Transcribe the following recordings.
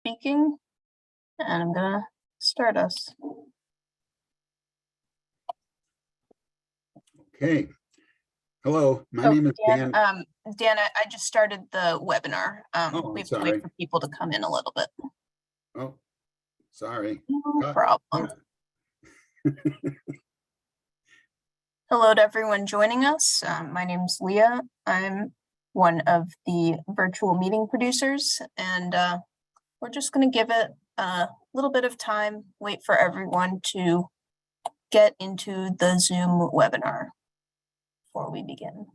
speaking, and I'm gonna start us. Okay. Hello, my name is Dan. Dan, I just started the webinar. We have to wait for people to come in a little bit. Oh, sorry. No problem. Hello to everyone joining us. My name's Leah. I'm one of the virtual meeting producers, and we're just going to give it a little bit of time, wait for everyone to get into the Zoom webinar before we begin.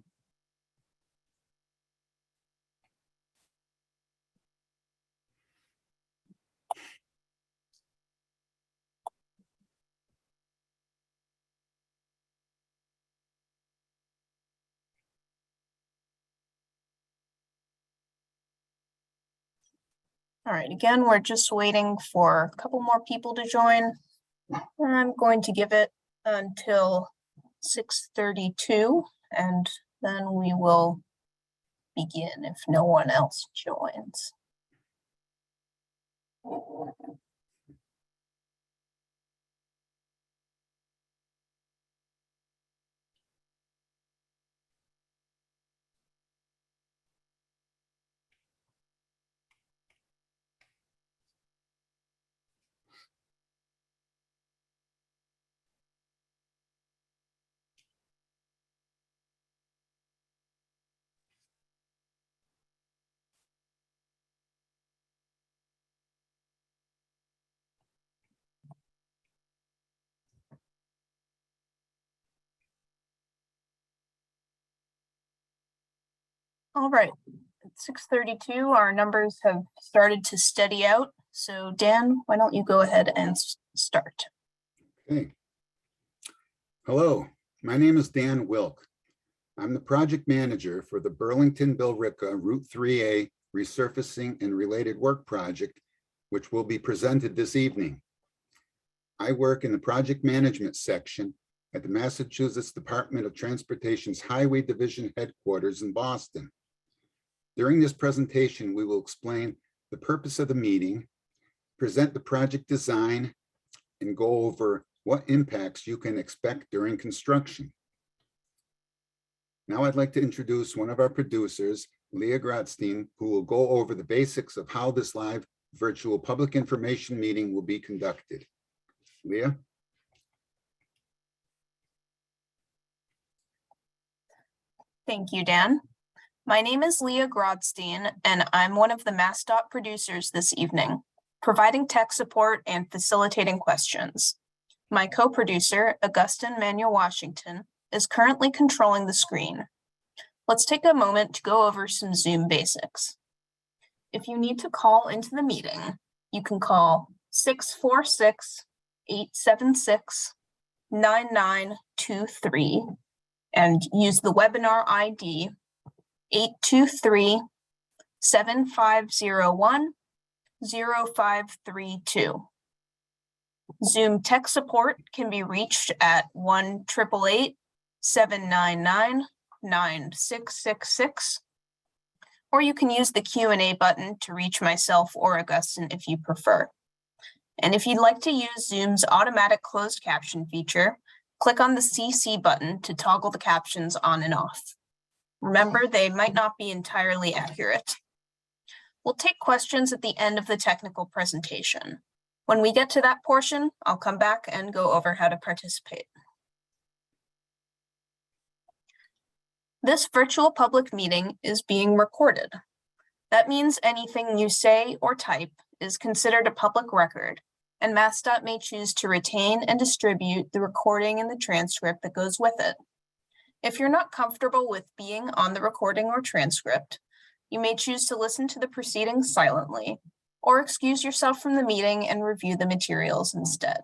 All right, again, we're just waiting for a couple more people to join. I'm going to give it until 6:32, and then we will begin if no one else joins. All right, at 6:32, our numbers have started to steady out. So Dan, why don't you go ahead and start? Okay. Hello, my name is Dan Wilk. I'm the project manager for the Burlington and Billerica Route 3A Resurfacing and Related Work Project, which will be presented this evening. I work in the project management section at the Massachusetts Department of Transportation's Highway Division headquarters in Boston. During this presentation, we will explain the purpose of the meeting, present the project design, and go over what impacts you can expect during construction. Now I'd like to introduce one of our producers, Leah Grodstein, who will go over the basics of how this live virtual public information meeting will be conducted. Leah? Thank you, Dan. My name is Leah Grodstein, and I'm one of the MassDOT producers this evening, providing tech support and facilitating questions. My co-producer, Augustin Manuel Washington, is currently controlling the screen. Let's take a moment to go over some Zoom basics. If you need to call into the meeting, you can call 646-876-9923 and use the webinar ID 823-7501-0532. Zoom tech support can be reached at 1-888-799-9666, or you can use the Q&A button to reach myself or Augustin if you prefer. And if you'd like to use Zoom's automatic closed caption feature, click on the CC button to toggle the captions on and off. Remember, they might not be entirely accurate. We'll take questions at the end of the technical presentation. When we get to that portion, I'll come back and go over how to participate. This virtual public meeting is being recorded. That means anything you say or type is considered a public record, and MassDOT may choose to retain and distribute the recording and the transcript that goes with it. If you're not comfortable with being on the recording or transcript, you may choose to listen to the proceedings silently, or excuse yourself from the meeting and review the materials instead.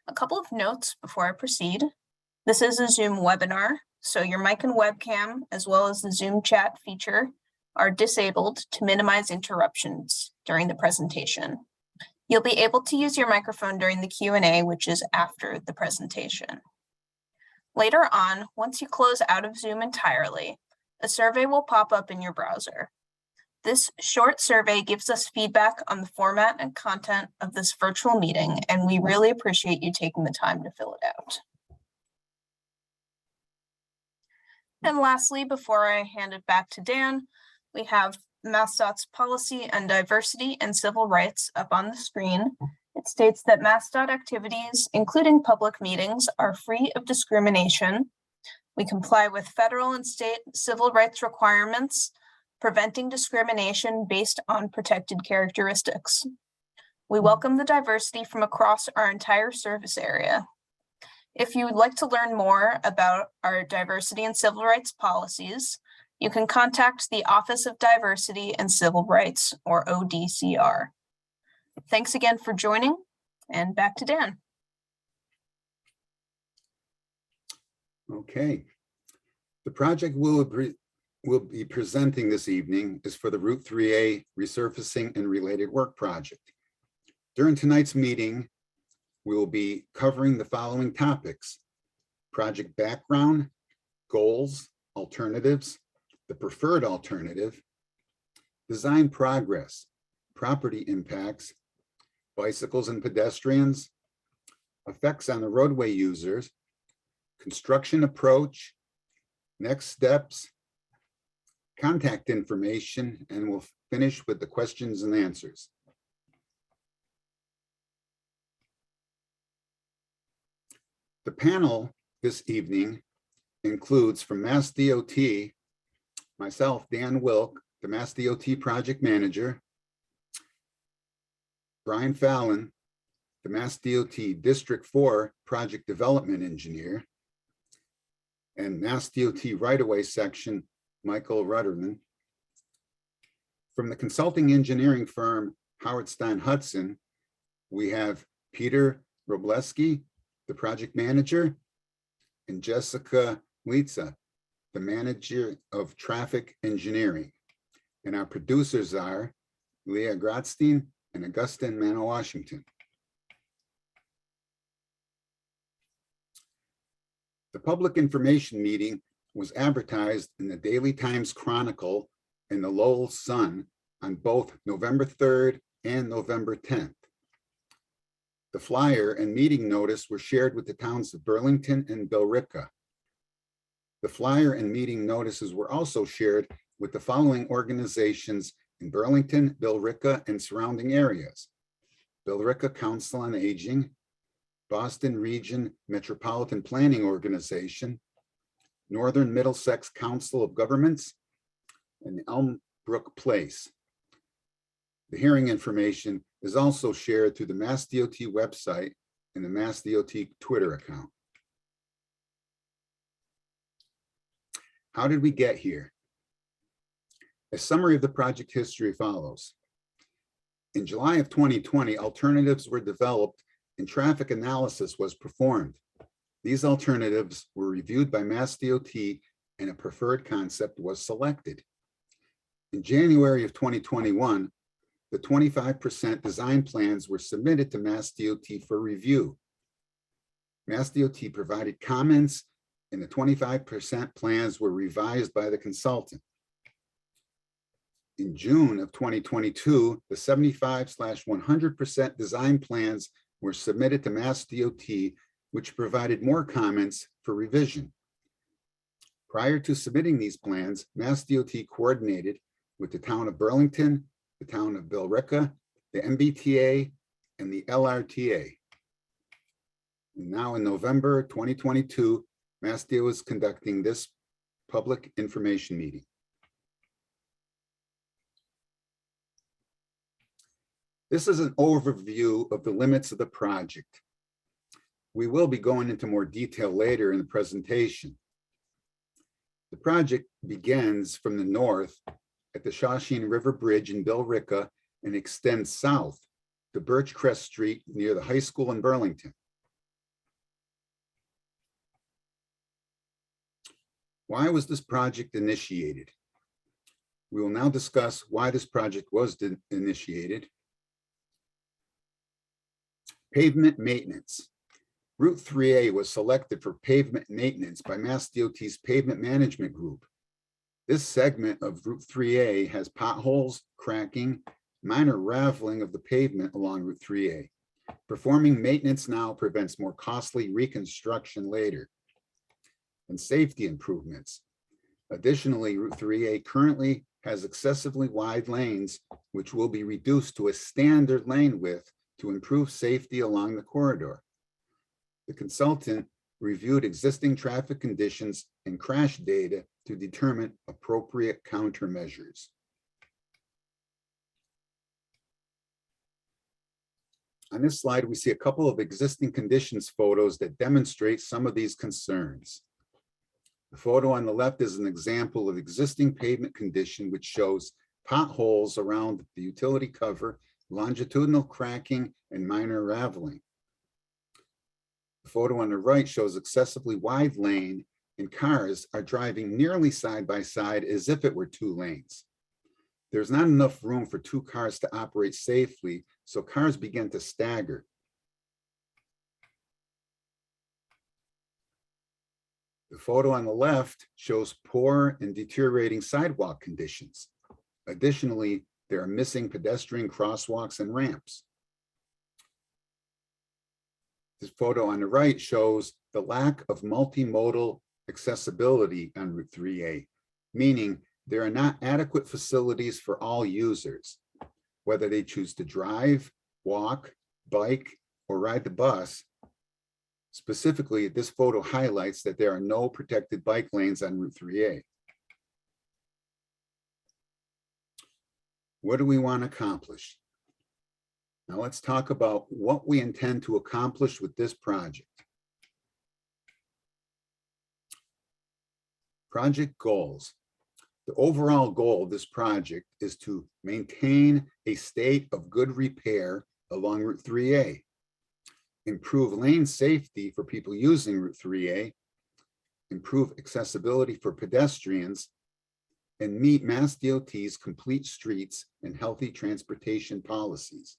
A couple of notes before I proceed. This is a Zoom webinar, so your mic and webcam, as well as the Zoom chat feature, are disabled to minimize interruptions during the presentation. You'll be able to use your microphone during the Q&A, which is after the presentation. Later on, once you close out of Zoom entirely, a survey will pop up in your browser. This short survey gives us feedback on the format and content of this virtual meeting, and we really appreciate you taking the time to fill it out. And lastly, before I hand it back to Dan, we have MassDOT's policy on diversity and civil rights up on the screen. It states that MassDOT activities, including public meetings, are free of discrimination. We comply with federal and state civil rights requirements, preventing discrimination based on protected characteristics. We welcome the diversity from across our entire service area. If you would like to learn more about our diversity and civil rights policies, you can contact the Office of Diversity and Civil Rights, or ODCR. Thanks again for joining, and back to Dan. Okay. The project we'll be presenting this evening is for the Route 3A Resurfacing and Related Work Project. During tonight's meeting, we will be covering the following topics: project background, goals, alternatives, the preferred alternative, design progress, property impacts, bicycles and pedestrians, effects on the roadway users, construction approach, next steps, contact information, and we'll finish with the questions and answers. The panel this evening includes from MassDOT, myself, Dan Wilk, the MassDOT project manager, Brian Fallon, the MassDOT District 4 project development engineer, and MassDOT right-of-way section, Michael Rudderman. From the consulting engineering firm, Howard Stein Hudson, we have Peter Robleski, the project manager, and Jessica Wietza, the manager of traffic engineering. And our producers are Leah Gratstein and Augustine Mano Washington. The public information meeting was advertised in the Daily Times Chronicle and the Lowell Sun on both November 3rd and November 10th. The flyer and meeting notice were shared with the towns of Burlington and Billerica. The flyer and meeting notices were also shared with the following organizations in Burlington, Billerica, and surrounding areas: Billerica Council on Aging, Boston Region Metropolitan Planning Organization, Northern Middlesex Council of Governments, and Elmbrook Place. The hearing information is also shared through the MassDOT website and the MassDOT Twitter account. How did we get here? A summary of the project history follows. In July of 2020, alternatives were developed and traffic analysis was performed. These alternatives were reviewed by MassDOT and a preferred concept was selected. In January of 2021, the 25% design plans were submitted to MassDOT for review. MassDOT provided comments and the 25% plans were revised by the consultant. In June of 2022, the 75/100% design plans were submitted to MassDOT, which provided more comments for revision. Prior to submitting these plans, MassDOT coordinated with the town of Burlington, the town of Billerica, the MBTA, and the LRTA. And now in November 2022, MassDOT is conducting this public information meeting. This is an overview of the limits of the project. We will be going into more detail later in the presentation. The project begins from the north at the Shawshene River Bridge in Billerica and extends south to Birchcrest Street near the high school in Burlington. Why was this project initiated? We will now discuss why this project was initiated. Pavement maintenance. Route 3A was selected for pavement maintenance by MassDOT's Pavement Management Group. This segment of Route 3A has potholes, cracking, minor raveling of the pavement along Route 3A. Performing maintenance now prevents more costly reconstruction later. And safety improvements. Additionally, Route 3A currently has excessively wide lanes, which will be reduced to a standard lane width to improve safety along the corridor. The consultant reviewed existing traffic conditions and crash data to determine appropriate countermeasures. On this slide, we see a couple of existing conditions photos that demonstrate some of these concerns. The photo on the left is an example of existing pavement condition, which shows potholes around the utility cover, longitudinal cracking, and minor raveling. The photo on the right shows excessively wide lane, and cars are driving nearly side by side as if it were two lanes. There's not enough room for two cars to operate safely, so cars begin to stagger. The photo on the left shows poor and deteriorating sidewalk conditions. Additionally, there are missing pedestrian crosswalks and ramps. This photo on the right shows the lack of multimodal accessibility on Route 3A, meaning there are not adequate facilities for all users, whether they choose to drive, walk, bike, or ride the bus. Specifically, this photo highlights that there are no protected bike lanes on Route 3A. What do we want to accomplish? Now let's talk about what we intend to accomplish with this project. Project goals. The overall goal of this project is to maintain a state of good repair along Route 3A, improve lane safety for people using Route 3A, improve accessibility for pedestrians, and meet Mass DOT's complete streets and healthy transportation policies.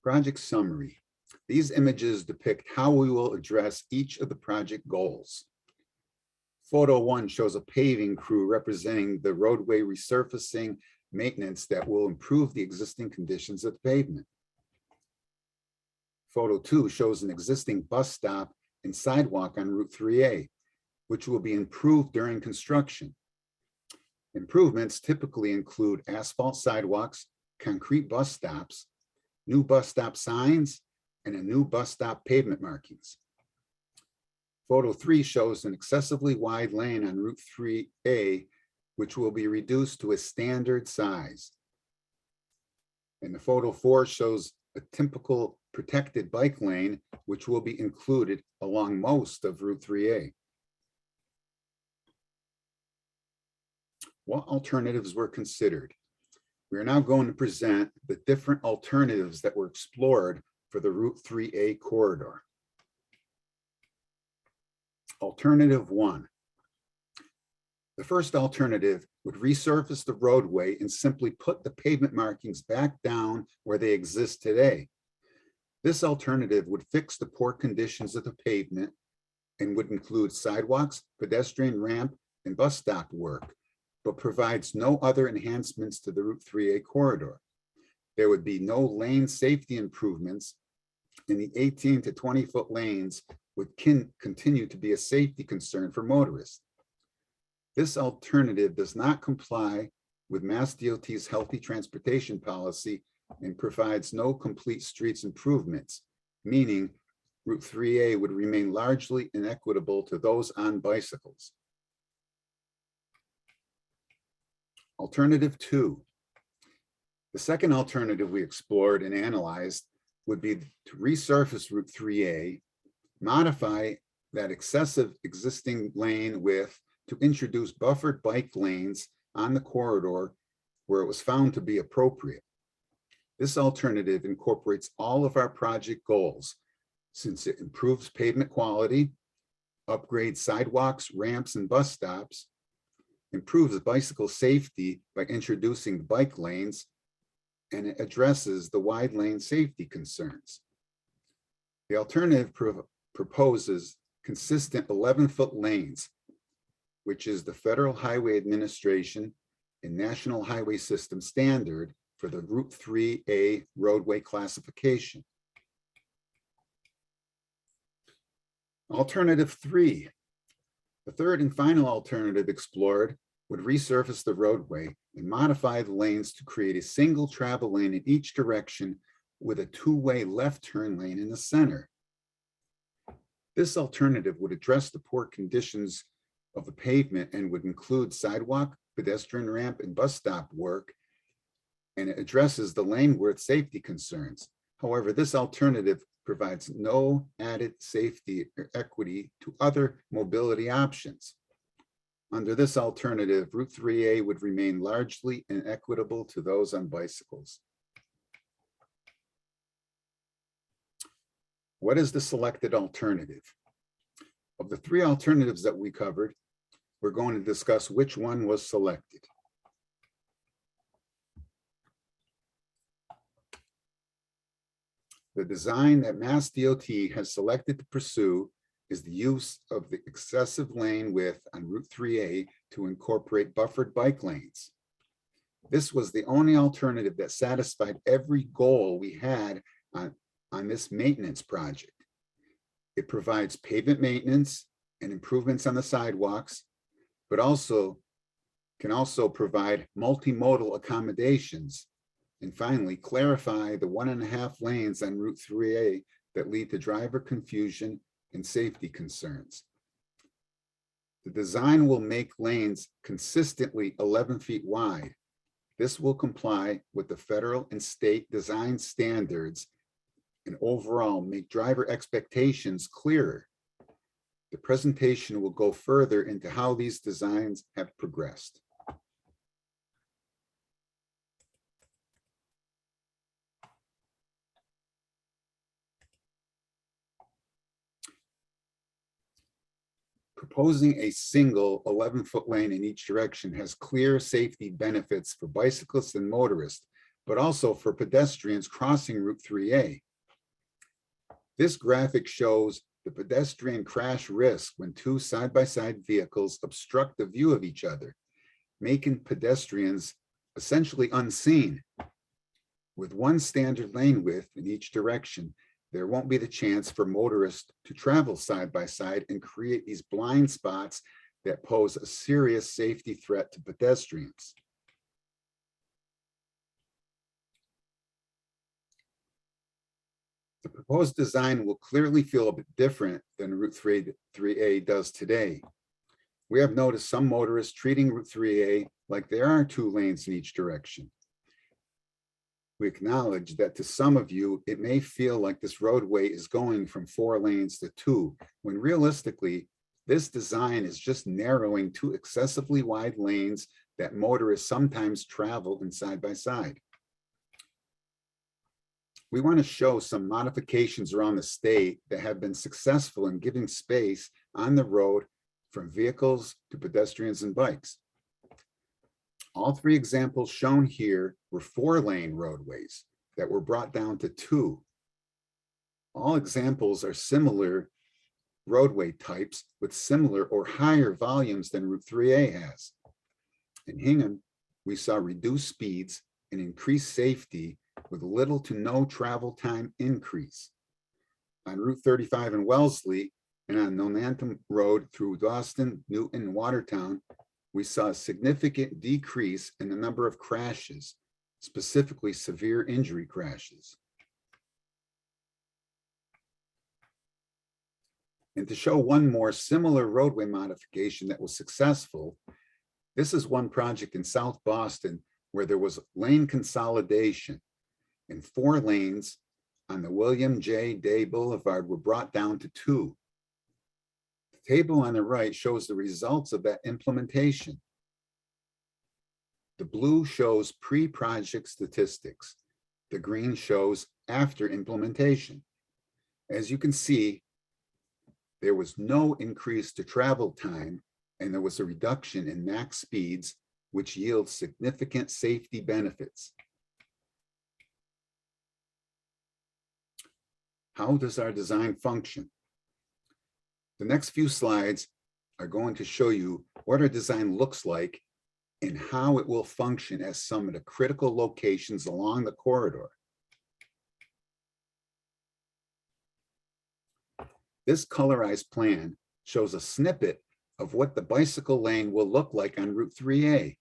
Project summary. These images depict how we will address each of the project goals. Photo 1 shows a paving crew representing the roadway resurfacing maintenance that will improve the existing conditions of the pavement. Photo 2 shows an existing bus stop and sidewalk on Route 3A, which will be improved during construction. Improvements typically include asphalt sidewalks, concrete bus stops, new bus stop signs, and a new bus stop pavement markings. Photo 3 shows an excessively wide lane on Route 3A, which will be reduced to a standard size. And the photo 4 shows a typical protected bike lane, which will be included along most of Route 3A. What alternatives were considered? We are now going to present the different alternatives that were explored for the Route 3A corridor. Alternative 1. The first alternative would resurface the roadway and simply put the pavement markings back down where they exist today. This alternative would fix the poor conditions of the pavement and would include sidewalks, pedestrian ramp, and bus stop work, but provides no other enhancements to the Route 3A corridor. There would be no lane safety improvements, and the 18 to 20-foot lanes would continue to be a safety concern for motorists. This alternative does not comply with Mass DOT's healthy transportation policy and provides no complete streets improvements, meaning Route 3A would remain largely inequitable to those on bicycles. Alternative 2. The second alternative we explored and analyzed would be to resurface Route 3A, modify that excessive existing lane width to introduce buffered bike lanes on the corridor where it was found to be appropriate. This alternative incorporates all of our project goals since it improves pavement quality, upgrades sidewalks, ramps, and bus stops, improves bicycle safety by introducing bike lanes, and it addresses the wide lane safety concerns. The alternative proposes consistent 11-foot lanes, which is the Federal Highway Administration and National Highway System standard for the Route 3A roadway classification. Alternative 3. The third and final alternative explored would resurface the roadway and modify the lanes to create a single travel lane in each direction with a two-way left turn lane in the center. This alternative would address the poor conditions of the pavement and would include sidewalk, pedestrian ramp, and bus stop work, and it addresses the lane width safety concerns. However, this alternative provides no added safety or equity to other mobility options. Under this alternative, Route 3A would remain largely inequitable to those on bicycles. What is the selected alternative? Of the three alternatives that we covered, we're going to discuss which one was selected. The design that Mass DOT has selected to pursue is the use of the excessive lane width on Route 3A to incorporate buffered bike lanes. This was the only alternative that satisfied every goal we had on this maintenance project. It provides pavement maintenance and improvements on the sidewalks, but can also provide multimodal accommodations. And finally, clarify the 1.5 lanes on Route 3A that lead to driver confusion and safety concerns. The design will make lanes consistently 11 feet wide. This will comply with the federal and state design standards and overall make driver expectations clearer. The presentation will go further into how these designs have progressed. Proposing a single 11-foot lane in each direction has clear safety benefits for bicyclists and motorists, but also for pedestrians crossing Route 3A. This graphic shows the pedestrian crash risk when two side-by-side vehicles obstruct the view of each other, making pedestrians essentially unseen. With one standard lane width in each direction, there won't be the chance for motorists to travel side by side and create these blind spots that pose a serious safety threat to pedestrians. The proposed design will clearly feel a bit different than Route 3A does today. We have noticed some motorists treating Route 3A like there are two lanes in each direction. We acknowledge that to some of you, it may feel like this roadway is going from 4 lanes to 2, when realistically, this design is just narrowing 2 excessively wide lanes that motorists sometimes travel in side by side. We want to show some modifications around the state that have been successful in giving space on the road from vehicles to pedestrians and bikes. All 3 examples shown here were 4-lane roadways that were brought down to 2. All examples are similar roadway types with similar or higher volumes than Route 3A has. In Hingham, we saw reduced speeds and increased safety with little to no travel time increase. On Route 35 in Wellesley and on Nonantum Road through Dawson, Newton, and Watertown, we saw a significant decrease in the number of crashes, specifically severe injury crashes. And to show one more similar roadway modification that was successful, this is one project in South Boston where there was lane consolidation and 4 lanes on the William J. Day Boulevard were brought down to 2. The table on the right shows the results of that implementation. The blue shows pre-project statistics. The green shows after implementation. As you can see, there was no increase to travel time, and there was a reduction in max speeds, which yields significant safety benefits. How does our design function? The next few slides are going to show you what our design looks like and how it will function as some of the critical locations along the corridor. This colorized plan shows a snippet of what the bicycle lane will look like on Route 3A.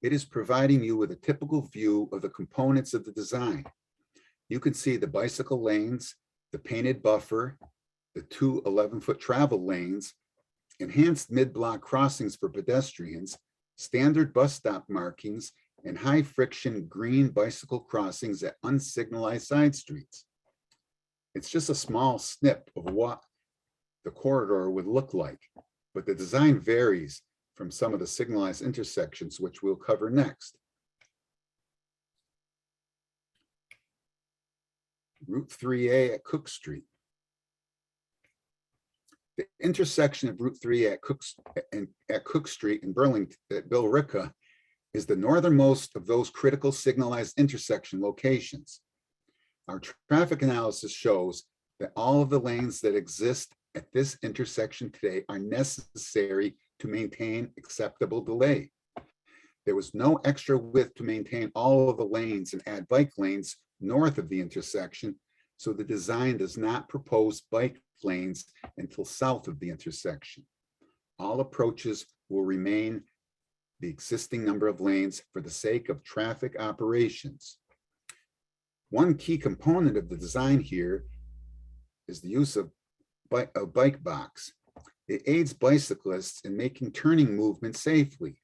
It is providing you with a typical view of the components of the design. You can see the bicycle lanes, the painted buffer, the two 11-foot travel lanes, enhanced mid-block crossings for pedestrians, standard bus stop markings, and high-friction green bicycle crossings at unsignalized side streets. It's just a small snip of what the corridor would look like, but the design varies from some of the signalized intersections, which we'll cover next. Route 3A at Cook Street. The intersection of Route 3 at Cook Street in Burlington at Billerica is the northernmost of those critical signalized intersection locations. Our traffic analysis shows that all of the lanes that exist at this intersection today are necessary to maintain acceptable delay. There was no extra width to maintain all of the lanes and add bike lanes north of the intersection, so the design does not propose bike lanes until south of the intersection. All approaches will remain the existing number of lanes for the sake of traffic operations. One key component of the design here is the use of a bike box. It aids bicyclists in making turning movements safely.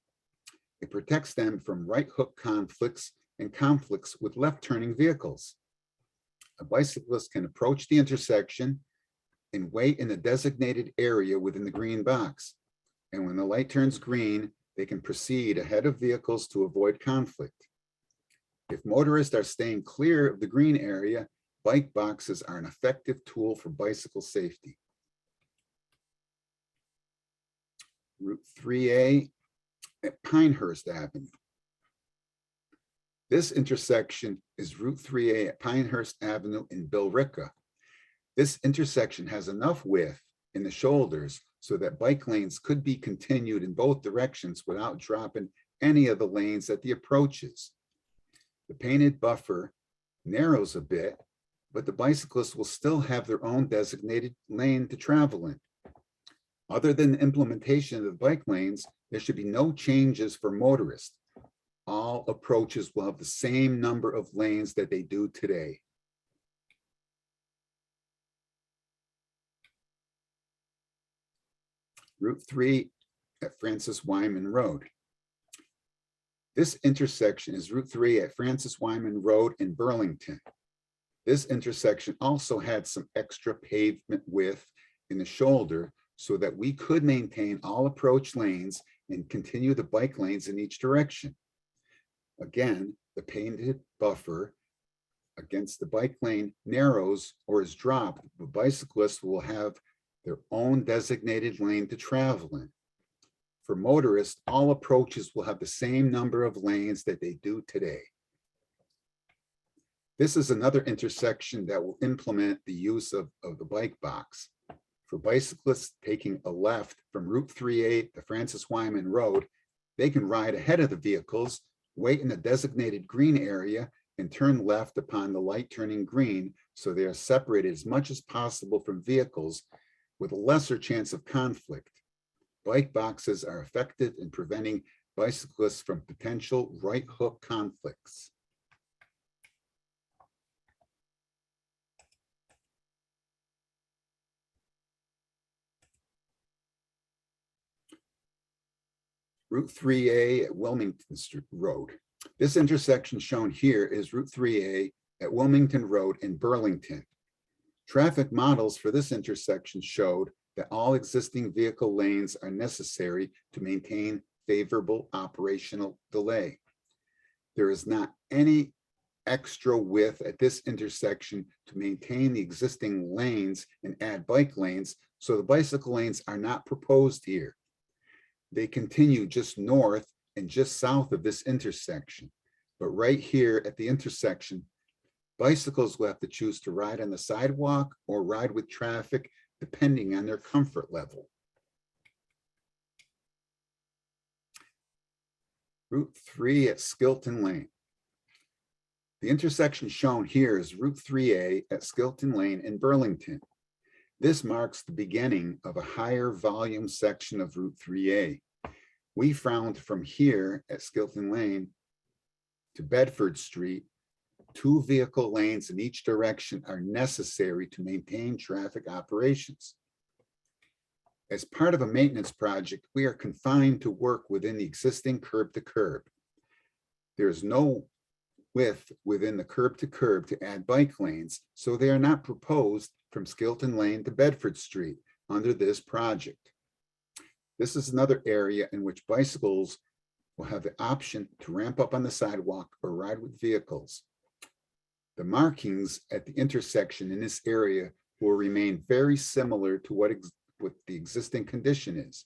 It protects them from right hook conflicts and conflicts with left turning vehicles. A bicyclist can approach the intersection and wait in a designated area within the green box. And when the light turns green, they can proceed ahead of vehicles to avoid conflict. If motorists are staying clear of the green area, bike boxes are an effective tool for bicycle safety. Route 3A at Pinehurst Avenue. This intersection is Route 3A at Pinehurst Avenue in Billerica. This intersection has enough width in the shoulders so that bike lanes could be continued in both directions without dropping any of the lanes at the approaches. The painted buffer narrows a bit, but the bicyclists will still have their own designated lane to travel in. Other than the implementation of the bike lanes, there should be no changes for motorists. All approaches will have the same number of lanes that they do today. Route 3 at Francis Wyman Road. This intersection is Route 3 at Francis Wyman Road in Burlington. This intersection also had some extra pavement width in the shoulder so that we could maintain all approach lanes and continue the bike lanes in each direction. Again, the painted buffer against the bike lane narrows or is dropped, but bicyclists will have their own designated lane to travel in. For motorists, all approaches will have the same number of lanes that they do today. This is another intersection that will implement the use of the bike box. For bicyclists taking a left from Route 3A to Francis Wyman Road, they can ride ahead of the vehicles, wait in the designated green area, and turn left upon the light turning green, so they are separated as much as possible from vehicles with a lesser chance of conflict. Bike boxes are effective in preventing bicyclists from potential right hook conflicts. Route 3A at Wilmington Road. This intersection shown here is Route 3A at Wilmington Road in Burlington. Traffic models for this intersection showed that all existing vehicle lanes are necessary to maintain favorable operational delay. There is not any extra width at this intersection to maintain the existing lanes and add bike lanes, so the bicycle lanes are not proposed here. They continue just north and just south of this intersection. But right here at the intersection, bicycles will have to choose to ride on the sidewalk or ride with traffic depending on their comfort level. Route 3 at Skilton Lane. The intersection shown here is Route 3A at Skilton Lane in Burlington. This marks the beginning of a higher volume section of Route 3A. We found from here at Skilton Lane to Bedford Street, 2 vehicle lanes in each direction are necessary to maintain traffic operations. As part of a maintenance project, we are confined to work within the existing curb to curb. There is no width within the curb to add bike lanes, so they are not proposed from Skilton Lane to Bedford Street under this project. This is another area in which bicycles will have the option to ramp up on the sidewalk or ride with vehicles. The markings at the intersection in this area will remain very similar to what the existing condition is.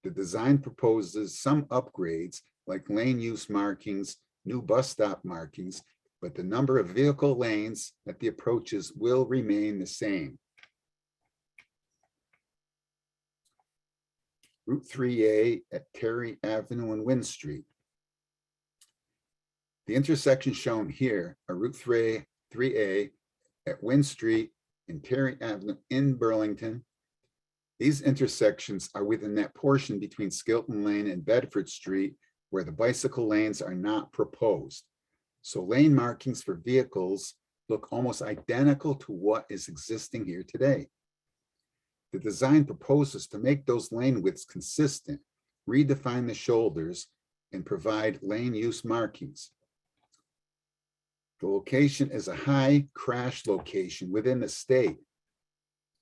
The design proposes some upgrades like lane use markings, new bus stop markings, but the number of vehicle lanes at the approaches will remain the same. Route 3A at Terry Avenue and Wynn Street. The intersection shown here are Route 3A at Wynn Street and Terry Avenue in Burlington. These intersections are within that portion between Skilton Lane and Bedford Street where the bicycle lanes are not proposed. So lane markings for vehicles look almost identical to what is existing here today. The design proposes to make those lane widths consistent, redefine the shoulders, and provide lane use markings. The location is a high crash location within the state,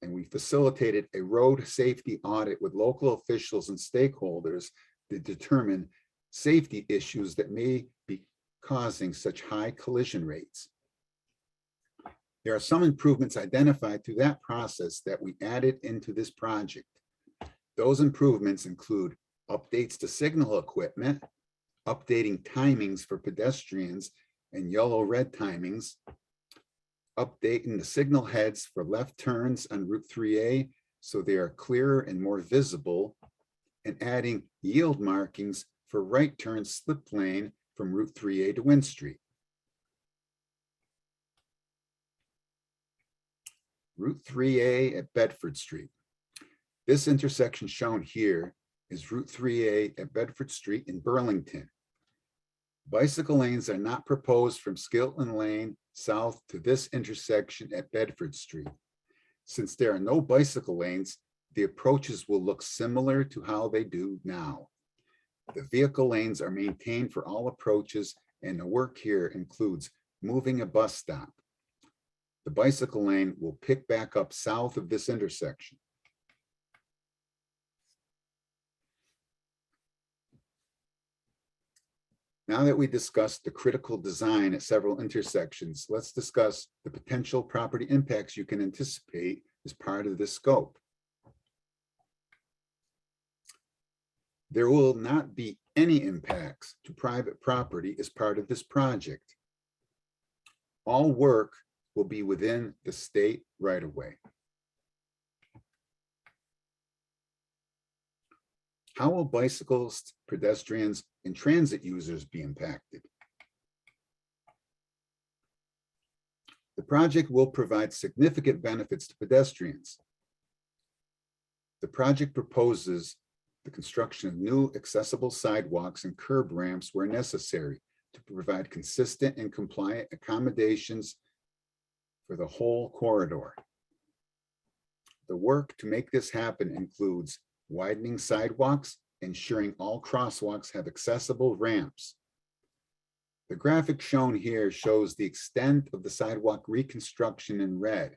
and we facilitated a road safety audit with local officials and stakeholders to determine safety issues that may be causing such high collision rates. There are some improvements identified through that process that we added into this project. Those improvements include updates to signal equipment, updating timings for pedestrians and yellow-red timings, updating the signal heads for left turns on Route 3A so they are clearer and more visible, and adding yield markings for right turn slip lane from Route 3A to Wynn Street. Route 3A at Bedford Street. This intersection shown here is Route 3A at Bedford Street in Burlington. Bicycle lanes are not proposed from Skilton Lane south to this intersection at Bedford Street. Since there are no bicycle lanes, the approaches will look similar to how they do now. The vehicle lanes are maintained for all approaches, and the work here includes moving a bus stop. The bicycle lane will pick back up south of this intersection. Now that we discussed the critical design at several intersections, let's discuss the potential property impacts you can anticipate as part of this scope. There will not be any impacts to private property as part of this project. All work will be within the state right-of-way. How will bicyclists, pedestrians, and transit users be impacted? The project will provide significant benefits to pedestrians. The project proposes the construction of new accessible sidewalks and curb ramps where necessary to provide consistent and compliant accommodations for the whole corridor. The work to make this happen includes widening sidewalks, ensuring all crosswalks have accessible ramps. The graphic shown here shows the extent of the sidewalk reconstruction in red,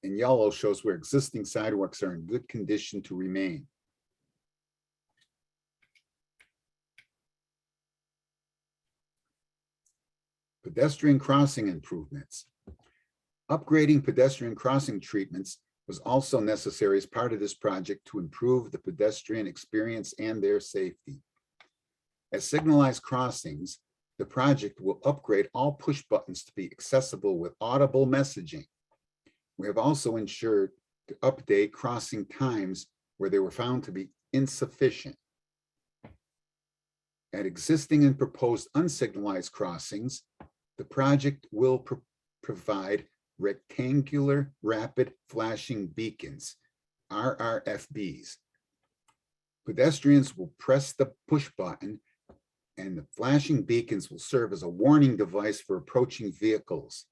and yellow shows where existing sidewalks are in good condition to remain. Pedestrian crossing improvements. Upgrading pedestrian crossing treatments was also necessary as part of this project to improve the pedestrian experience and their safety. As signalized crossings, the project will upgrade all push buttons to be accessible with audible messaging. We have also ensured to update crossing times where they were found to be insufficient. At existing and proposed unsignalized crossings, the project will provide rectangular rapid flashing beacons, RRFBs. Pedestrians will press the push button and the flashing beacons will serve as a warning device for approaching vehicles.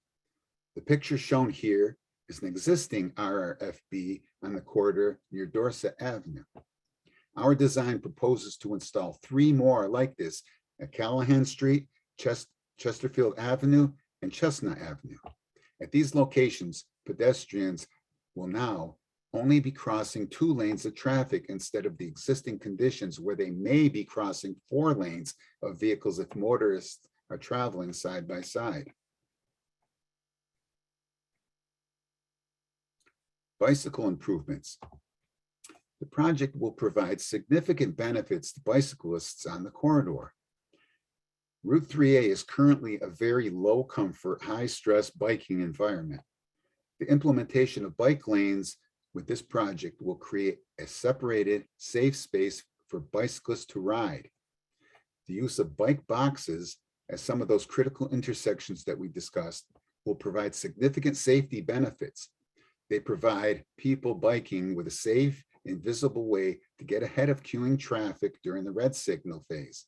The picture shown here is an existing RRFB on the corridor near Dorset Avenue. Our design proposes to install 3 more like this at Callahan Street, Chesterfield Avenue, and Chestnut Avenue. At these locations, pedestrians will now only be crossing 2 lanes of traffic instead of the existing conditions where they may be crossing 4 lanes of vehicles if motorists are traveling side by side. Bicycle improvements. The project will provide significant benefits to bicyclists on the corridor. Route 3A is currently a very low comfort, high stress biking environment. The implementation of bike lanes with this project will create a separated, safe space for bicyclists to ride. The use of bike boxes at some of those critical intersections that we discussed will provide significant safety benefits. They provide people biking with a safe and visible way to get ahead of queuing traffic during the red signal phase.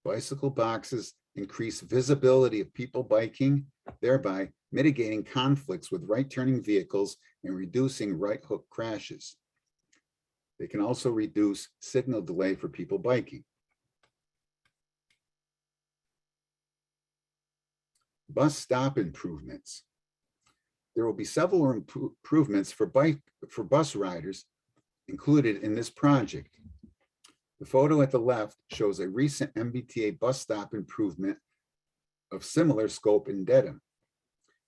Bicycle boxes increase visibility of people biking, thereby mitigating conflicts with right-turning vehicles and reducing right hook crashes. They can also reduce signal delay for people biking. Bus stop improvements. There will be several improvements for bus riders included in this project. The photo at the left shows a recent MBTA bus stop improvement of similar scope in Dedham.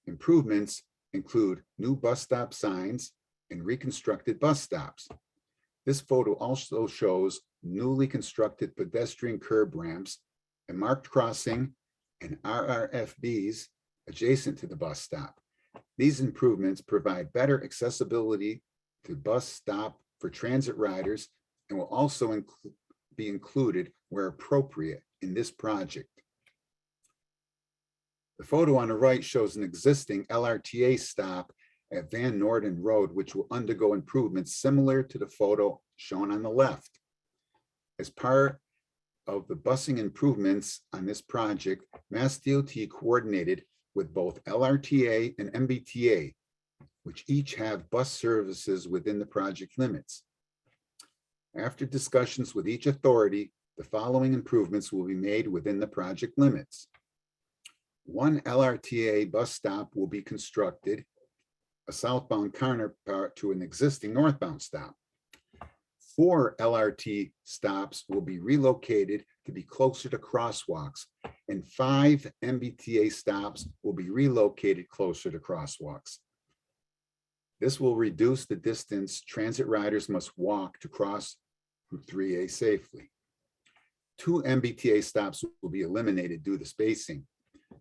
Improvements include new bus stop signs and reconstructed bus stops. This photo also shows newly constructed pedestrian curb ramps, a marked crossing, and RRFBs adjacent to the bus stop. These improvements provide better accessibility to bus stop for transit riders and will also be included where appropriate in this project. The photo on the right shows an existing LRTA stop at Van Norden Road, which will undergo improvements similar to the photo shown on the left. As part of the busing improvements on this project, MassDOT coordinated with both LRTA and MBTA, which each have bus services within the project limits. After discussions with each authority, the following improvements will be made within the project limits. 1 LRTA bus stop will be constructed, a southbound counterpart to an existing northbound stop. 4 LRT stops will be relocated to be closer to crosswalks, and 5 MBTA stops will be relocated closer to crosswalks. This will reduce the distance transit riders must walk to cross Route 3A safely. 2 MBTA stops will be eliminated due to spacing.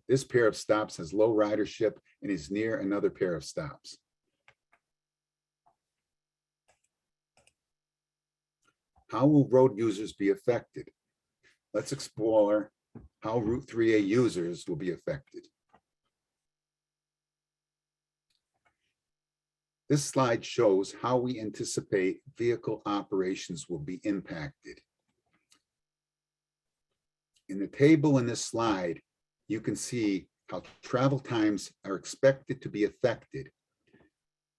This pair of stops has low ridership and is near another pair of stops. How will road users be affected? Let's explore how Route 3A users will be affected. This slide shows how we anticipate vehicle operations will be impacted. In the table in this slide, you can see how travel times are expected to be affected.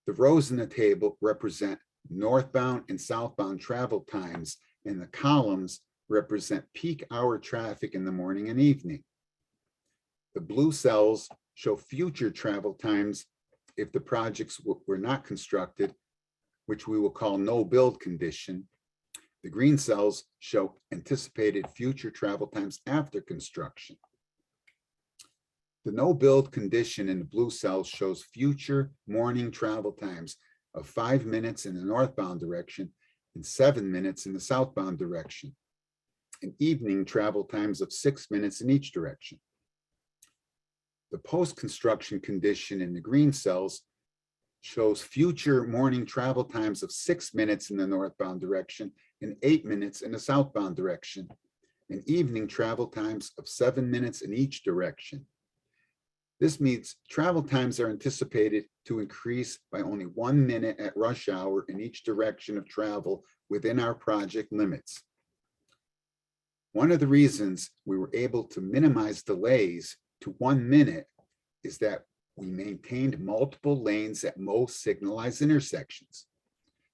The rows in the table represent northbound and southbound travel times, and the columns represent peak hour traffic in the morning and evening. The blue cells show future travel times if the projects were not constructed, which we will call no build condition. The green cells show anticipated future travel times after construction. The no build condition in the blue cells shows future morning travel times of 5 minutes in the northbound direction and 7 minutes in the southbound direction, and evening travel times of 6 minutes in each direction. The post-construction condition in the green cells shows future morning travel times of 6 minutes in the northbound direction and 8 minutes in the southbound direction, and evening travel times of 7 minutes in each direction. This means travel times are anticipated to increase by only 1 minute at rush hour in each direction of travel within our project limits. One of the reasons we were able to minimize delays to 1 minute is that we maintained multiple lanes at most signalized intersections.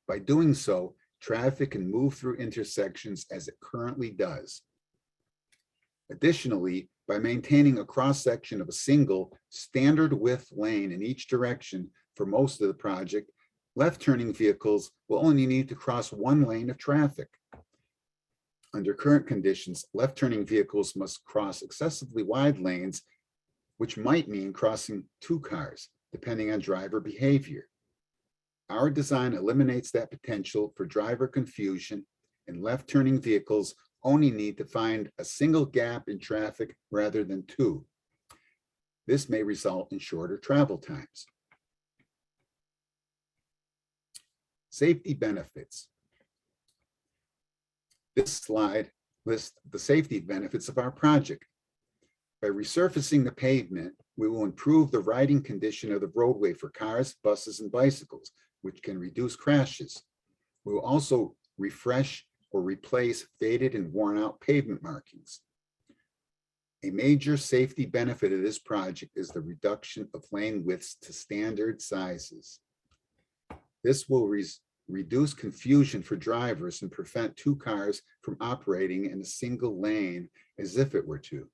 By doing so, traffic can move through intersections as it currently does. Additionally, by maintaining a cross-section of a single standard width lane in each direction for most of the project, left-turning vehicles will only need to cross 1 lane of traffic. Under current conditions, left-turning vehicles must cross excessively wide lanes, which might mean crossing 2 cars, depending on driver behavior. Our design eliminates that potential for driver confusion, and left-turning vehicles only need to find a single gap in traffic rather than 2. This may result in shorter travel times. Safety benefits. This slide lists the safety benefits of our project. By resurfacing the pavement, we will improve the riding condition of the roadway for cars, buses, and bicycles, which can reduce crashes. We will also refresh or replace faded and worn out pavement markings. A major safety benefit of this project is the reduction of lane widths to standard sizes. This will reduce confusion for drivers and prevent 2 cars from operating in a single lane as if it were 2.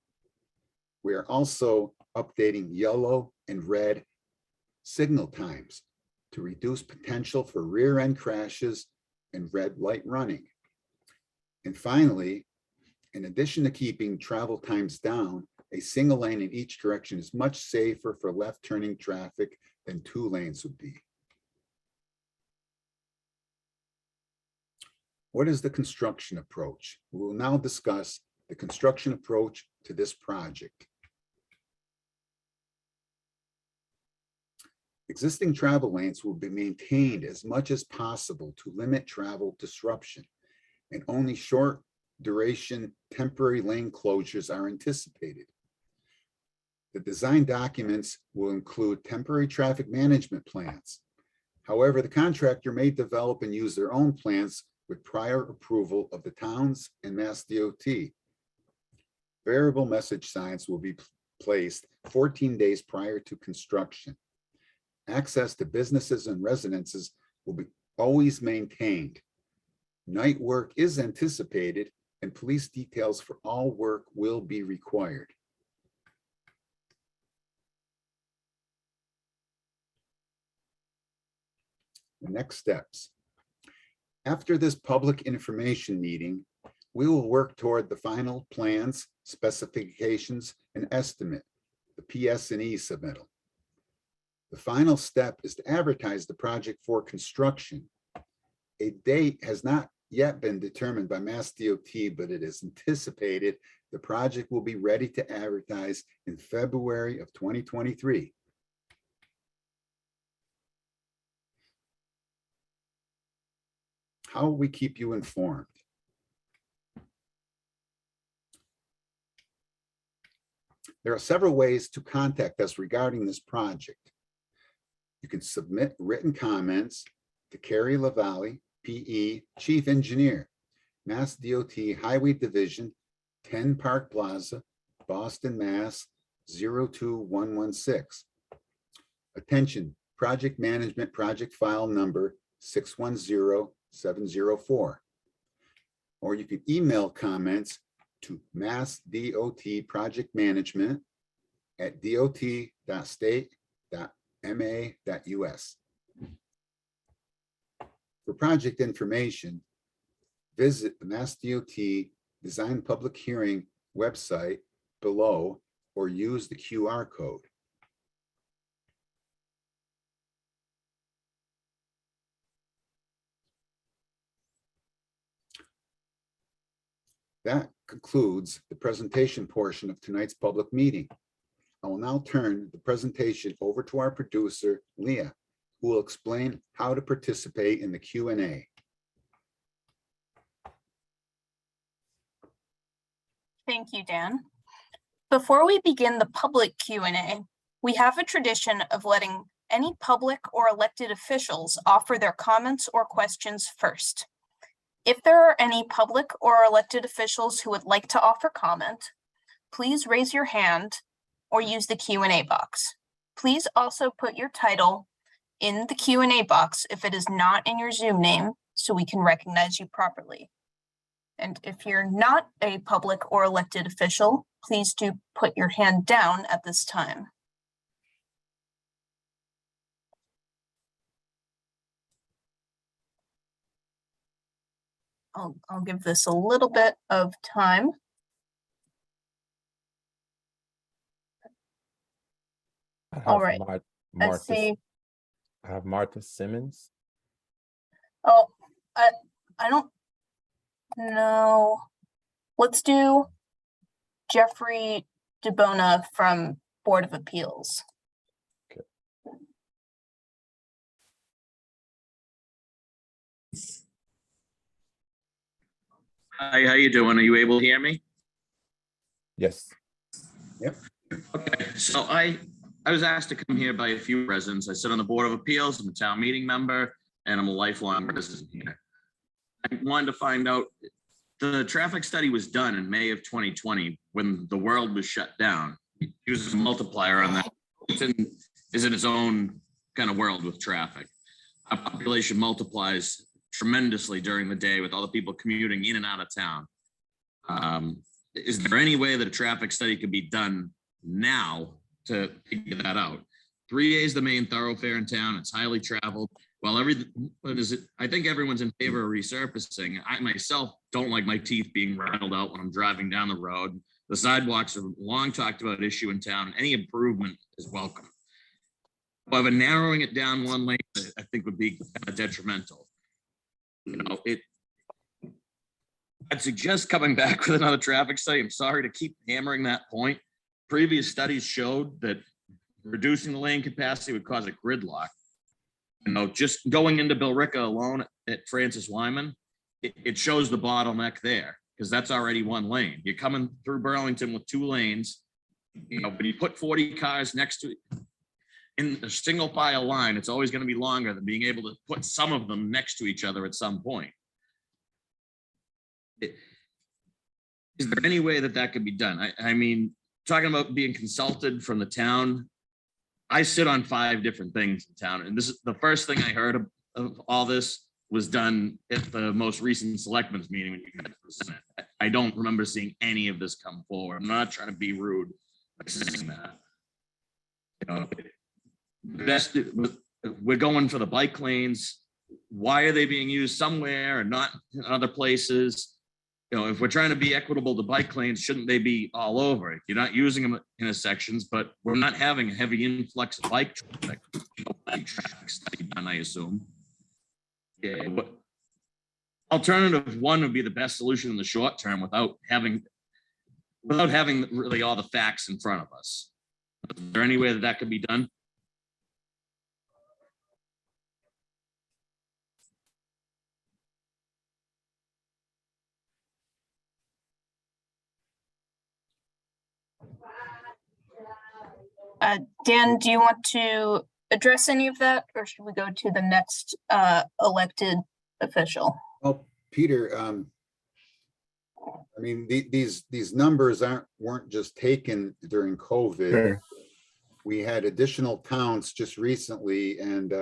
We are also updating yellow and red signal times to reduce potential for rear end crashes and red light running. And finally, in addition to keeping travel times down, a single lane in each direction is much safer for left turning traffic than 2 lanes would be. What is the construction approach? We will now discuss the construction approach to this project. Existing travel lanes will be maintained as much as possible to limit travel disruption, and only short duration temporary lane closures are anticipated. The design documents will include temporary traffic management plans. However, the contractor may develop and use their own plans with prior approval of the towns and Mass DOT. Variable message signs will be placed 14 days prior to construction. Access to businesses and residences will be always maintained. Night work is anticipated, and police details for all work will be required. The next steps. After this public information meeting, we will work toward the final plans, specifications, and estimate, the PS&E submittal. The final step is to advertise the project for construction. A date has not yet been determined by Mass DOT, but it is anticipated the project will be ready to advertise in February of 2023. How will we keep you informed? There are several ways to contact us regarding this project. You can submit written comments to Carrie LaValle, PE, Chief Engineer, Mass DOT Highway Division, 10 Park Plaza, Boston, Mass. 02116. Attention, project management project file number 610704. Or you can email comments to Mass DOT Project Management at dot.state.ma.us. For project information, visit the Mass DOT Design Public Hearing website below or use the QR code. That concludes the presentation portion of tonight's public meeting. I will now turn the presentation over to our producer, Leah, who will explain how to participate in the Q&A. Thank you, Dan. Before we begin the public Q&A, we have a tradition of letting any public or elected officials offer their comments or questions first. If there are any public or elected officials who would like to offer comment, please raise your hand or use the Q&A box. Please also put your title in the Q&A box if it is not in your Zoom name, so we can recognize you properly. And if you're not a public or elected official, please do put your hand down at this time. I'll give this a little bit of time. All right. I see. I have Martha Simmons. Oh, I don't know. Let's do Jeffrey DeBona from Board of Appeals. Okay. Hi, how you doing? Are you able to hear me? Yes. Yep. Okay, so I was asked to come here by a few residents. I sit on the Board of Appeals, I'm a town meeting member, and I'm a lifelong resident here. I wanted to find out, the traffic study was done in May of 2020 when the world was shut down. It uses a multiplier on that. Is in its own kind of world with traffic. Our population multiplies tremendously during the day with all the people commuting in and out of town. Is there any way that a traffic study could be done now to figure that out? 3A is the main thoroughfare in town. It's highly traveled. Well, I think everyone's in favor of resurfacing. I myself don't like my teeth being rattled out when I'm driving down the road. The sidewalks are a long talked about issue in town. Any improvement is welcome. However, narrowing it down one lane, I think would be kind of detrimental. You know, I'd suggest coming back with another traffic study. I'm sorry to keep hammering that point. Previous studies showed that reducing the lane capacity would cause a gridlock. You know, just going into Billerica alone at Francis Wyman, it shows the bottleneck there because that's already one lane. You're coming through Burlington with 2 lanes. You know, when you put 40 cars next to in a single file line, it's always going to be longer than being able to put some of them next to each other at some point. Is there any way that that could be done? I mean, talking about being consulted from the town, I sit on 5 different things in town, and this is the first thing I heard of all this was done at the most recent selectmen's meeting when you guys presented. I don't remember seeing any of this come forward. I'm not trying to be rude by saying that. You know, we're going for the bike lanes. Why are they being used somewhere and not in other places? You know, if we're trying to be equitable to bike lanes, shouldn't they be all over? You're not using them in sections, but we're not having a heavy influx of bike traffic. Traffic study done, I assume. Yeah, but alternative one would be the best solution in the short term without having really all the facts in front of us. Is there any way that that could be done? Dan, do you want to address any of that, or should we go to the next elected official? Well, Peter, I mean, these numbers weren't just taken during COVID. Sure. We had additional counts just recently, and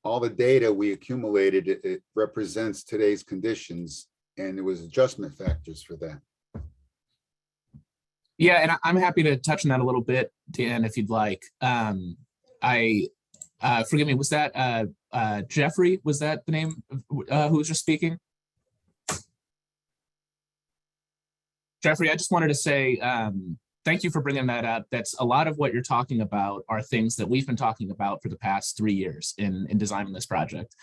all the data we accumulated, it represents today's conditions, and there was adjustment factors for that. Yeah, and I'm happy to touch on that a little bit, Dan, if you'd like. Forgive me, was that Jeffrey? Was that the name who was just speaking? Jeffrey, I just wanted to say thank you for bringing that up. That's a lot of what you're talking about are things that we've been talking about for the past 3 years in designing this project.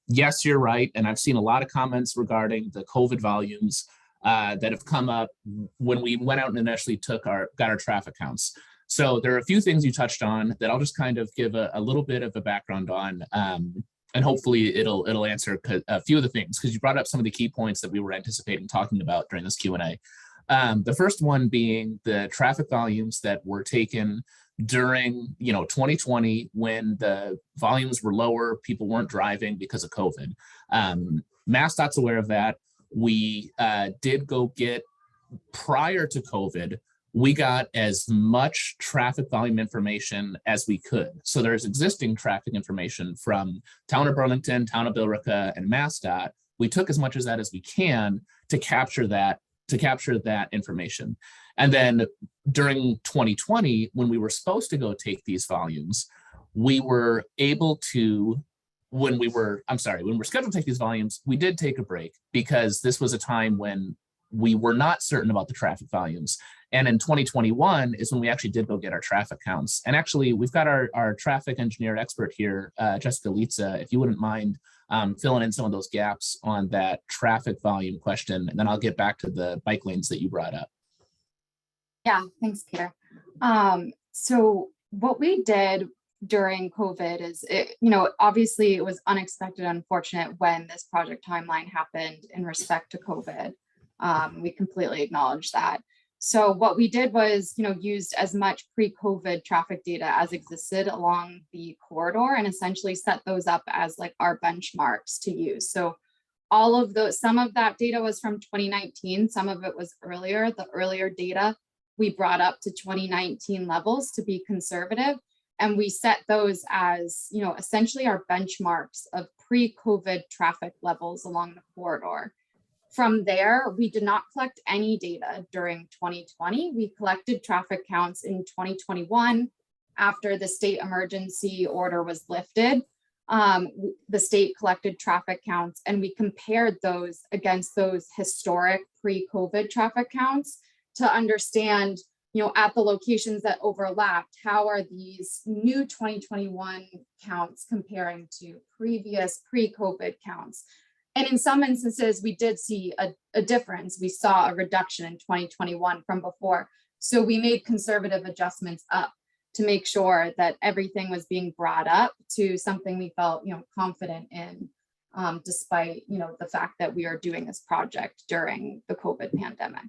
Yes, you're right, and I've seen a lot of comments regarding the COVID volumes that have come up when we went out and initially got our traffic counts. So there are a few things you touched on that I'll just kind of give a little bit of a background on, and hopefully it'll answer a few of the things, because you brought up some of the key points that we were anticipating talking about during this Q&A. The first one being the traffic volumes that were taken during 2020, when the volumes were lower, people weren't driving because of COVID. MassDOT's aware of that. We did go get, prior to COVID, we got as much traffic volume information as we could. So there's existing traffic information from Town of Burlington, Town of Billerica, and MassDOT. We took as much of that as we can to capture that information. And then during 2020, when we were supposed to go take these volumes, we were able to, when we're scheduled to take these volumes, we did take a break, because this was a time when we were not certain about the traffic volumes. And in 2021 is when we actually did go get our traffic counts. And actually, we've got our traffic engineer expert here, Jessica Litza, if you wouldn't mind filling in some of those gaps on that traffic volume question, and then I'll get back to the bike lanes that you brought up. Yeah, thanks, Peter. So what we did during COVID is, obviously it was unexpected, unfortunate when this project timeline happened in respect to COVID. We completely acknowledge that. So what we did was, used as much pre-COVID traffic data as existed along the corridor, and essentially set those up as like our benchmarks to use. So all of those, some of that data was from 2019, some of it was earlier. The earlier data we brought up to 2019 levels to be conservative. And we set those as, essentially our benchmarks of pre-COVID traffic levels along the corridor. From there, we did not collect any data during 2020. We collected traffic counts in 2021 after the state emergency order was lifted. The state collected traffic counts, and we compared those against those historic pre-COVID traffic counts to understand, at the locations that overlapped, how are these new 2021 counts comparing to previous pre-COVID counts? And in some instances, we did see a difference. We saw a reduction in 2021 from before. So we made conservative adjustments up to make sure that everything was being brought up to something we felt, confident in, despite, the fact that we are doing this project during the COVID pandemic.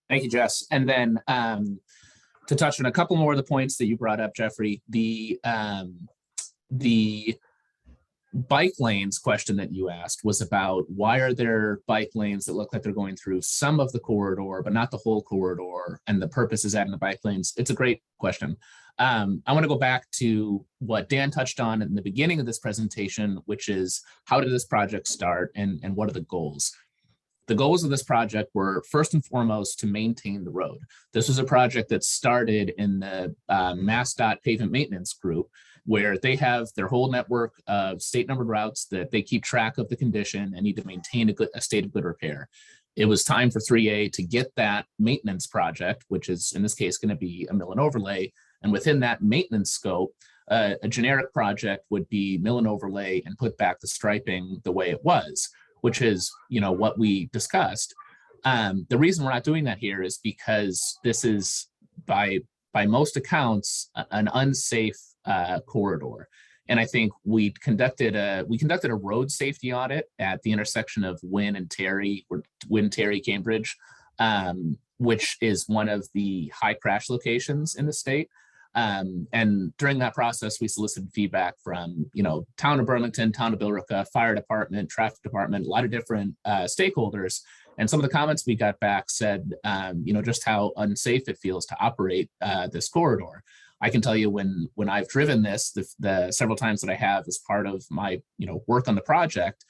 Thank you, Jess. And then to touch on a couple more of the points that you brought up, Jeffrey, the bike lanes question that you asked was about, why are there bike lanes that look like they're going through some of the corridor, but not the whole corridor, and the purpose is adding the bike lanes? It's a great question. I want to go back to what Dan touched on in the beginning of this presentation, which is, how did this project start, and what are the goals? The goals of this project were, first and foremost, to maintain the road. This was a project that started in the MassDOT pavement maintenance group, where they have their whole network of state numbered routes that they keep track of the condition and need to maintain a state of good repair. It was time for 3A to get that maintenance project, which is in this case going to be a mill and overlay. And within that maintenance scope, a generic project would be mill and overlay and put back the striping the way it was, which is, what we discussed. The reason we're not doing that here is because this is, by most accounts, an unsafe corridor. And I think we conducted a road safety audit at the intersection of Wynn and Terry, Cambridge, which is one of the high crash locations in the state. And during that process, we solicited feedback from, Town of Burlington, Town of Billerica, fire department, traffic department, a lot of different stakeholders. And some of the comments we got back said, just how unsafe it feels to operate this corridor. I can tell you when I've driven this, the several times that I have as part of my, work on the project,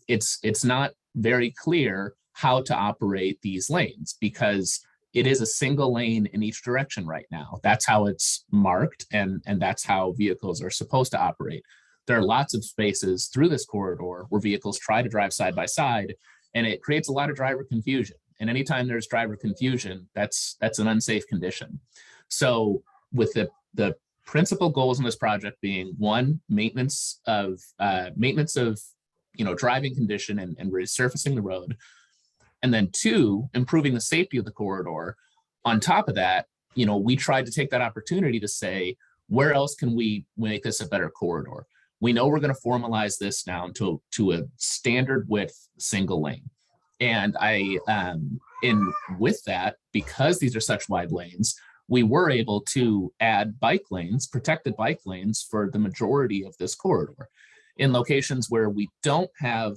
it's not very clear how to operate these lanes, because it is a single lane in each direction right now. That's how it's marked, and that's how vehicles are supposed to operate. There are lots of spaces through this corridor where vehicles try to drive side by side, and it creates a lot of driver confusion. And anytime there's driver confusion, that's an unsafe condition. So with the principal goals in this project being, one, maintenance of driving condition and resurfacing the road. And then two, improving the safety of the corridor. On top of that, we tried to take that opportunity to say, where else can we make this a better corridor? We know we're going to formalize this down to a standard width single lane. And with that, because these are such wide lanes, we were able to add bike lanes, protected bike lanes for the majority of this corridor. In locations where we don't have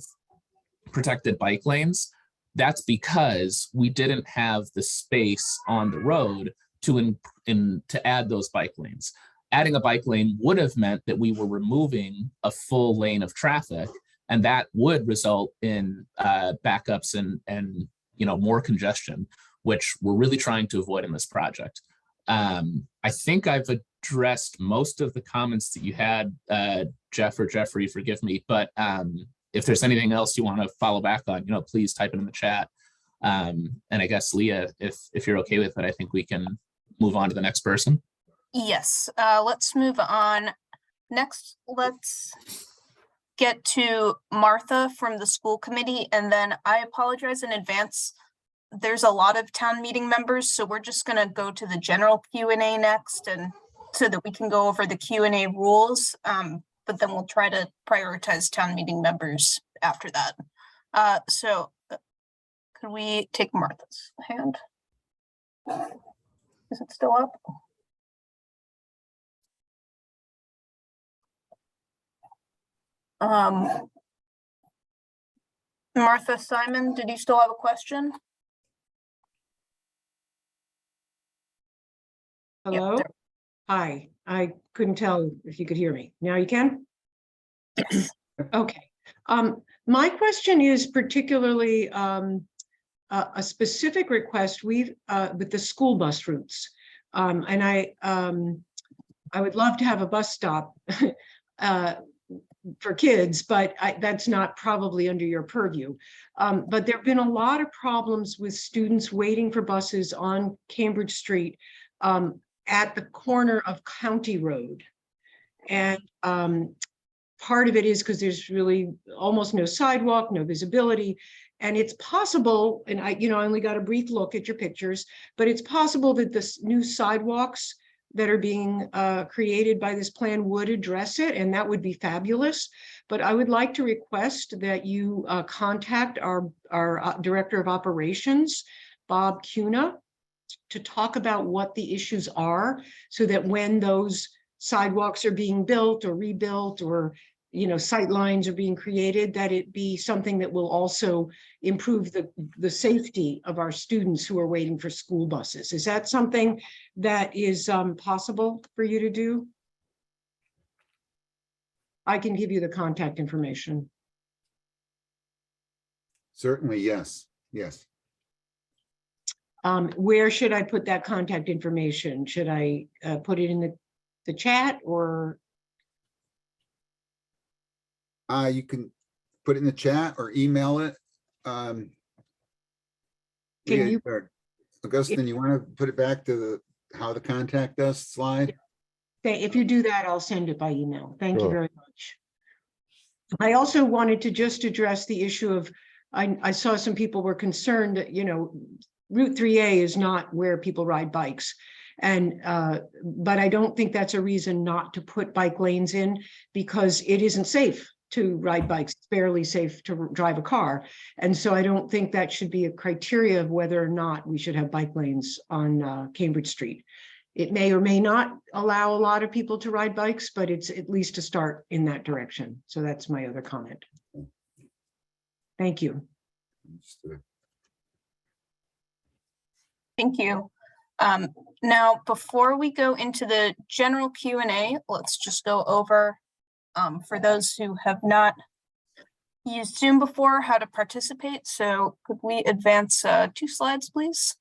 protected bike lanes, that's because we didn't have the space on the road to add those bike lanes. Adding a bike lane would have meant that we were removing a full lane of traffic, and that would result in backups and more congestion, which we're really trying to avoid in this project. I think I've addressed most of the comments that you had, Jeff or Jeffrey, forgive me, but if there's anything else you want to follow back on, please type it in the chat. And I guess, Leah, if you're okay with it, I think we can move on to the next person. Yes, let's move on. Next, let's get to Martha from the school committee, and then I apologize in advance. There's a lot of town meeting members, so we're just going to go to the general Q&A next, and so that we can go over the Q&A rules, but then we'll try to prioritize town meeting members after that. So could we take Martha's hand? Is it still up? Martha Simon, did you still have a question? Hello? Yep. Hi, I couldn't tell if you could hear me. Now you can? Yes. Okay. My question is particularly a specific request with the school bus routes. And I would love to have a bus stop for kids, but that's not probably under your purview. But there have been a lot of problems with students waiting for buses on Cambridge Street at the corner of County Road. And part of it is because there's really almost no sidewalk, no visibility. And it's possible, and I only got a brief look at your pictures, but it's possible that the new sidewalks that are being created by this plan would address it, and that would be fabulous. But I would like to request that you contact our Director of Operations, Bob Cuna, to talk about what the issues are, so that when those sidewalks are being built or rebuilt, or sight lines are being created, that it be something that will also improve the safety of our students who are waiting for school buses. Is that something that is possible for you to do? I can give you the contact information. Certainly, yes, yes. Where should I put that contact information? Should I put it in the chat, or? You can put it in the chat or email it. Augustine, you want to put it back to how to contact us slide? Okay, if you do that, I'll send it by email. Thank you Sure. very much. I also wanted to just address the issue of, I saw some people were concerned that, Route 3A is not where people ride bikes. And but I don't think that's a reason not to put bike lanes in, because it isn't safe to ride bikes. It's barely safe to drive a car. And so I don't think that should be a criteria of whether or not we should have bike lanes on Cambridge Street. It may or may not allow a lot of people to ride bikes, but it's at least a start in that direction. So that's my other comment. Thank you. Thank you. Now, before we go into the general Q&A, let's just go over, for those who have not used Zoom before, how to participate. So could we advance 2 slides, please?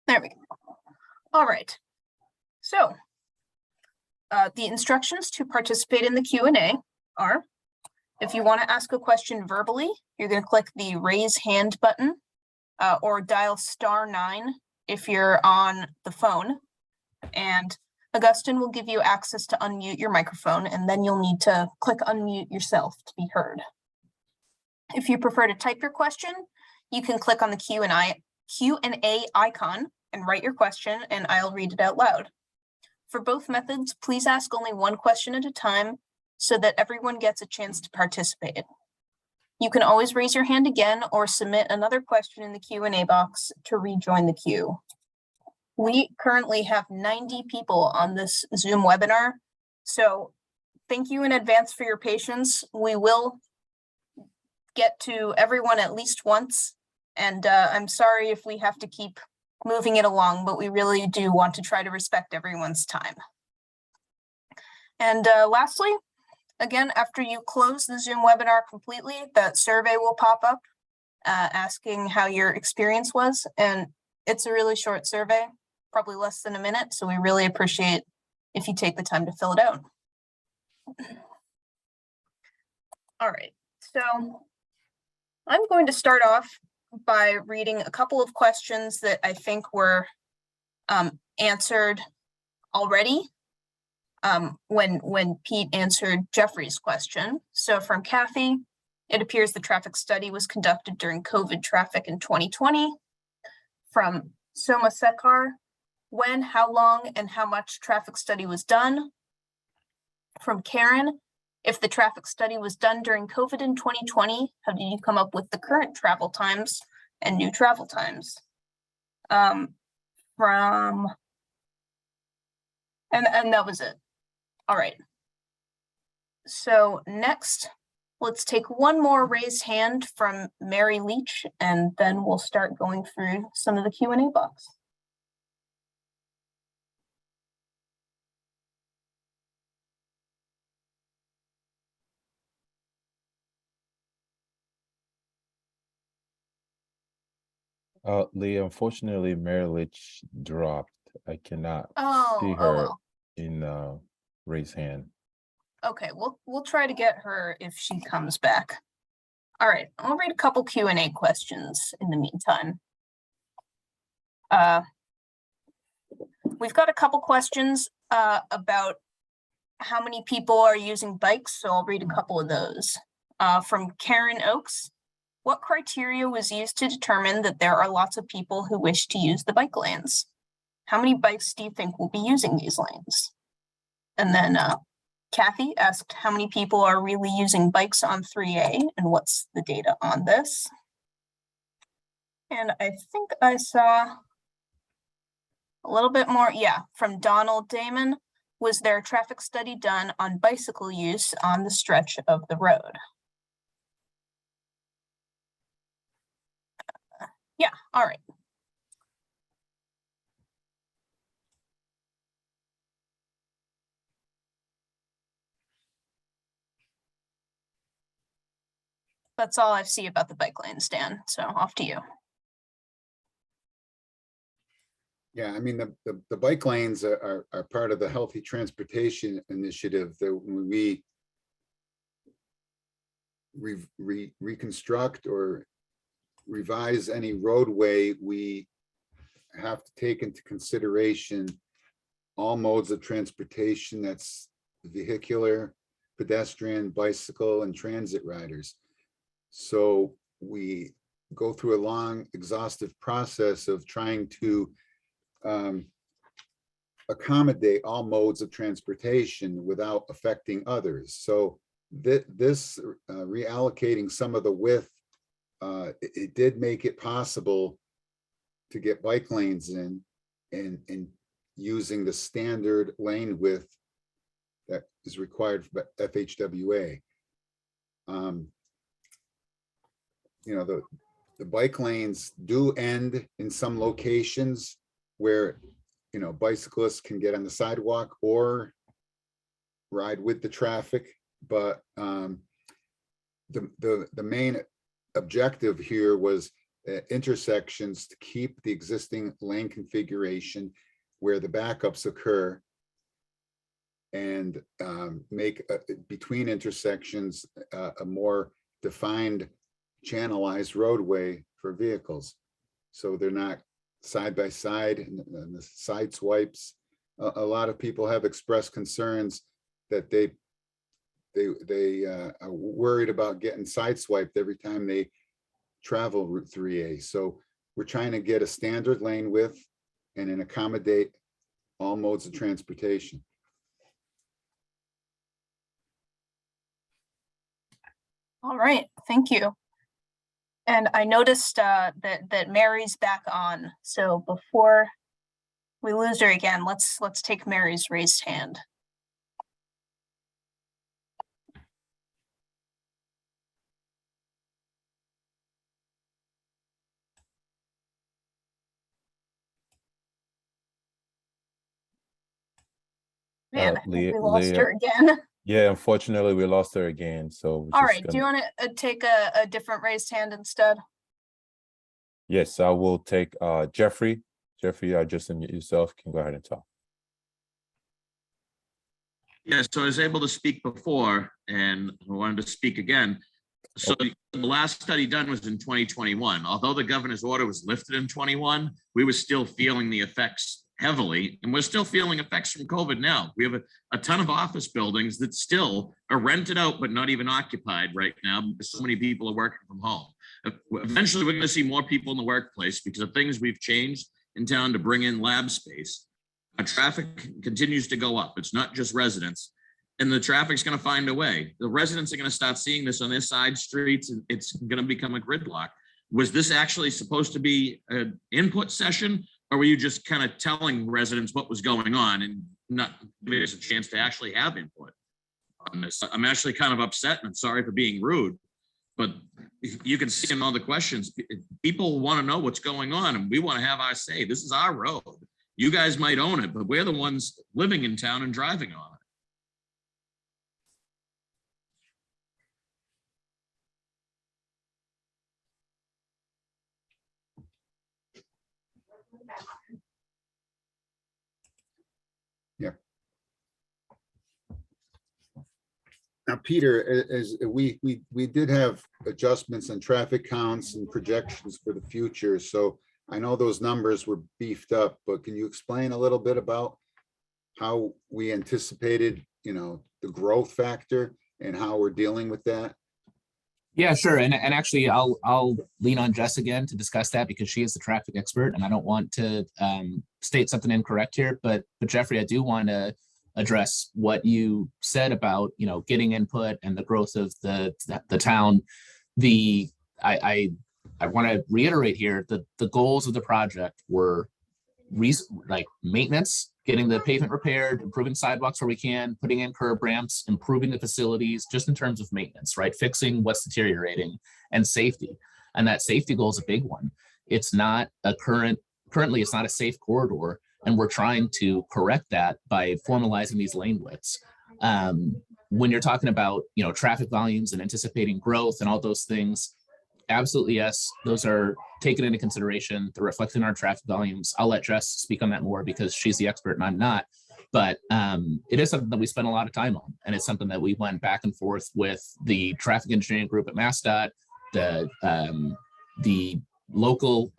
There we go. All right. So the instructions to participate in the Q&A are, if you want to ask a question verbally, you're going to click the raise hand button or dial *9 if you're on the phone. And Augustine will give you access to unmute your microphone, and then you'll need to click unmute yourself to be heard. If you prefer to type your question, you can click on the Q&A icon and write your question, and I'll read it out loud. For both methods, please ask only one question at a time so that everyone gets a chance to participate. You can always raise your hand again or submit another question in the Q&A box to rejoin the queue. We currently have 90 people on this Zoom webinar, so thank you in advance for your patience. We will get to everyone at least once, and I'm sorry if we have to keep moving it along, but we really do want to try to respect everyone's time. And lastly, again, after you close the Zoom webinar completely, that survey will pop up asking how your experience was, and it's a really short survey, probably less than a minute, so we really appreciate if you take the time to fill it out. All right, so I'm going to start off by reading a couple of questions that I think were answered already when Pete answered Jeffrey's question. So from Kathy, it appears the traffic study was conducted during COVID traffic in 2020. From Soma Sekar, when, how long, and how much traffic study was done. From Karen, if the traffic study was done during COVID in 2020, how did you come up with the current travel times and new travel times? And that was it. All right. So next, let's take one more raised hand from Mary Leach, and then we'll start going through some of the Q&A box. Leah, unfortunately, Mary Leach dropped. I cannot see Oh, her well. in raise hand. Okay, we'll try to get her if she comes back. All right, I'll read a couple Q&A questions in the meantime. We've got a couple questions about how many people are using bikes, so I'll read a couple of those. From Karen Oakes, what criteria was used to determine that there are lots of people who wish to use the bike lanes? How many bikes do you think will be using these lanes? And then Kathy asked how many people are really using bikes on 3A and what's the data on this? And I think I saw a little bit more, yeah, from Donald Damon. Was there a traffic study done on bicycle use on the stretch of the road? Yeah, all right. That's all I see about the bike lanes, Dan, so off to you. Yeah, I mean, the bike lanes are part of the Healthy Transportation Initiative that when we reconstruct or revise any roadway, we have to take into consideration all modes of transportation, that's vehicular, pedestrian, bicycle, and transit riders. So we go through a long, exhaustive process of trying to accommodate all modes of transportation without affecting others. So this reallocating some of the width, it did make it possible to get bike lanes in and using the standard lane width that is required for FHWA. You know, the bike lanes do end in some locations where, you know, bicyclists can get on the sidewalk or ride with the traffic, but the main objective here was intersections to keep the existing lane configuration where the backups occur and make between intersections a more defined channelized roadway for vehicles. So they're not side by side and the side swipes a lot of people have expressed concerns that they are worried about getting sideswiped every time they travel Route 3A. So we're trying to get a standard lane width and then accommodate all modes of transportation. All right, thank you. And I noticed that Mary's back on. So before we lose her again, let's take Mary's raised hand. Man, I think we lost her again. Yeah, unfortunately, we lost her again. So all right, do you want to take a different raised hand instead? Yes, I will take Jeffrey. Jeffrey, just unmute yourself. You can go ahead and talk. Yes, so I was able to speak before and I wanted to speak again. So the last study done was in 2021. Although the governor's order was lifted in 21, we were still feeling the effects heavily, and we're still feeling effects from COVID now. We have a ton of office buildings that still are rented out, but not even occupied right now because so many people are working from home. Eventually, we're going to see more people in the workplace because of things we've changed in town to bring in lab space. Our traffic continues to go up. It's not just residents, and the traffic's going to find a way. The residents are going to start seeing this on their side streets, and it's going to become a gridlock. Was this actually supposed to be an input session? Or were you just kind of telling residents what was going on and not giving us a chance to actually have input on this? I'm actually kind of upset, and I'm sorry for being rude, but you can see in all the questions, people want to know what's going on, and we want to have our say. This is our road. You guys might own it, but we're the ones living in town and driving on it. Yeah. Now, Peter, as we did have adjustments on traffic counts and projections for the future. So I know those numbers were beefed up, but can you explain a little bit about how we anticipated, the growth factor and how we're dealing with that? Yeah, sure. And actually, I'll lean on Jess again to discuss that because she is the traffic expert, and I don't want to state something incorrect here. But Jeffrey, I do want to address what you said about getting input and the growth of the town. I want to reiterate here that the goals of the project were like maintenance, getting the pavement repaired, improving sidewalks where we can, putting in curb ramps, improving the facilities, just in terms of maintenance, right? Fixing what's deteriorating, and safety. And that safety goal is a big one. It's not currently it's not a safe corridor, and we're trying to correct that by formalizing these lane widths. When you're talking about, traffic volumes and anticipating growth and all those things, absolutely, yes, those are taken into consideration. They're reflected in our traffic volumes. I'll let Jess speak on that more because she's the expert and I'm not. But it is something that we spend a lot of time on, and it's something that we went back and forth with the traffic engineering group at MassDOT, the local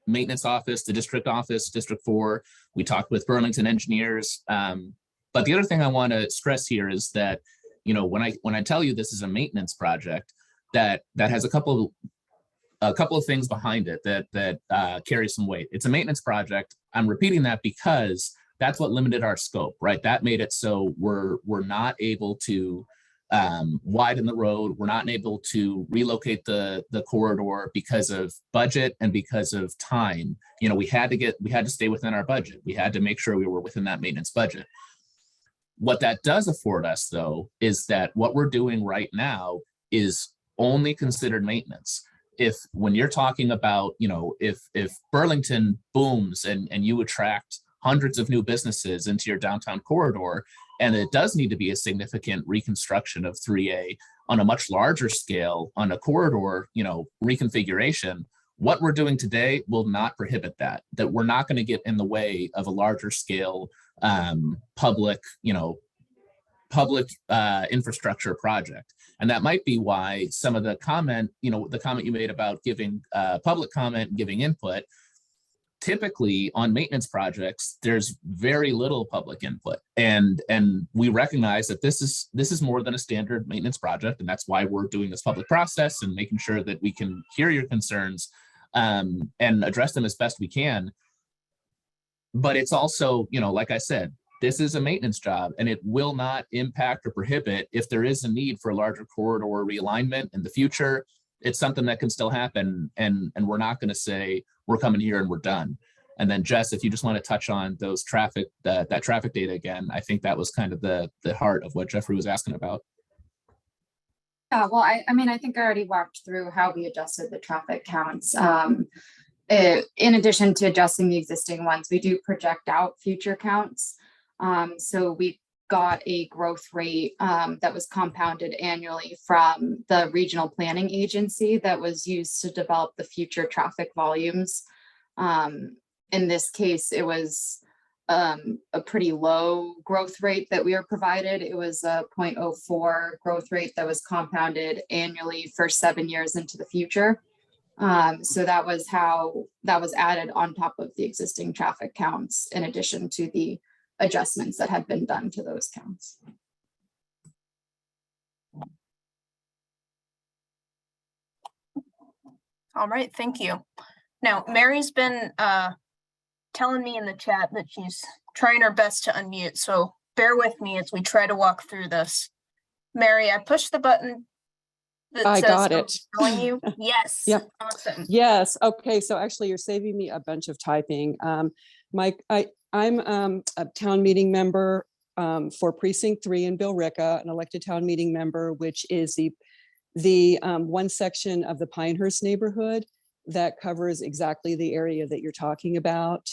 maintenance office, the district office, District 4. We talked with Burlington engineers. But the other thing I want to stress here is that, when I tell you this is a maintenance project, that has a couple of things behind it that carry some weight. It's a maintenance project. I'm repeating that because that's what limited our scope, right? That made it so we're not able to widen the road. We're not able to relocate the corridor because of budget and because of time. We had to stay within our budget. We had to make sure we were within that maintenance budget. What that does afford us, though, is that what we're doing right now is only considered maintenance. When you're talking about, if Burlington booms and you attract hundreds of new businesses into your downtown corridor, and it does need to be a significant reconstruction of 3A on a much larger scale on a corridor, reconfiguration, what we're doing today will not prohibit that we're not going to get in the way of a larger scale public infrastructure project. And that might be why some of the comment, the comment you made about giving public comment, giving input, typically on maintenance projects, there's very little public input. And we recognize that this is more than a standard maintenance project. And that's why we're doing this public process and making sure that we can hear your concerns and address them as best we can. But it's also, like I said, this is a maintenance job, and it will not impact or prohibit if there is a need for a larger corridor realignment in the future. It's something that can still happen, and we're not going to say we're coming here and we're done. And then Jess, if you just want to touch on those traffic, that traffic data again, I think that was kind of the heart of what Jeffrey was asking about. Yeah, well, I think I already walked through how we adjusted the traffic counts. In addition to adjusting the existing ones, we do project out future counts. So we got a growth rate that was compounded annually from the regional planning agency that was used to develop the future traffic volumes. In this case, it was a pretty low growth rate that we were provided. It was a 0.04 growth rate that was compounded annually for 7 years into the future. So that was how that was added on top of the existing traffic counts, in addition to the adjustments that had been done to those counts. All right, thank you. Now, Mary's been telling me in the chat that she's trying her best to unmute, so bear with me as we try to walk through this. Mary, I pushed the button that I says got it. showing you. Yes. Yep. Awesome. Yes. Okay. So actually, you're saving me a bunch of typing. Mike, I'm a town meeting member for Precinct 3 in Billerica, an elected town meeting member, which is the one section of the Pinehurst neighborhood that covers exactly the area that you're talking about,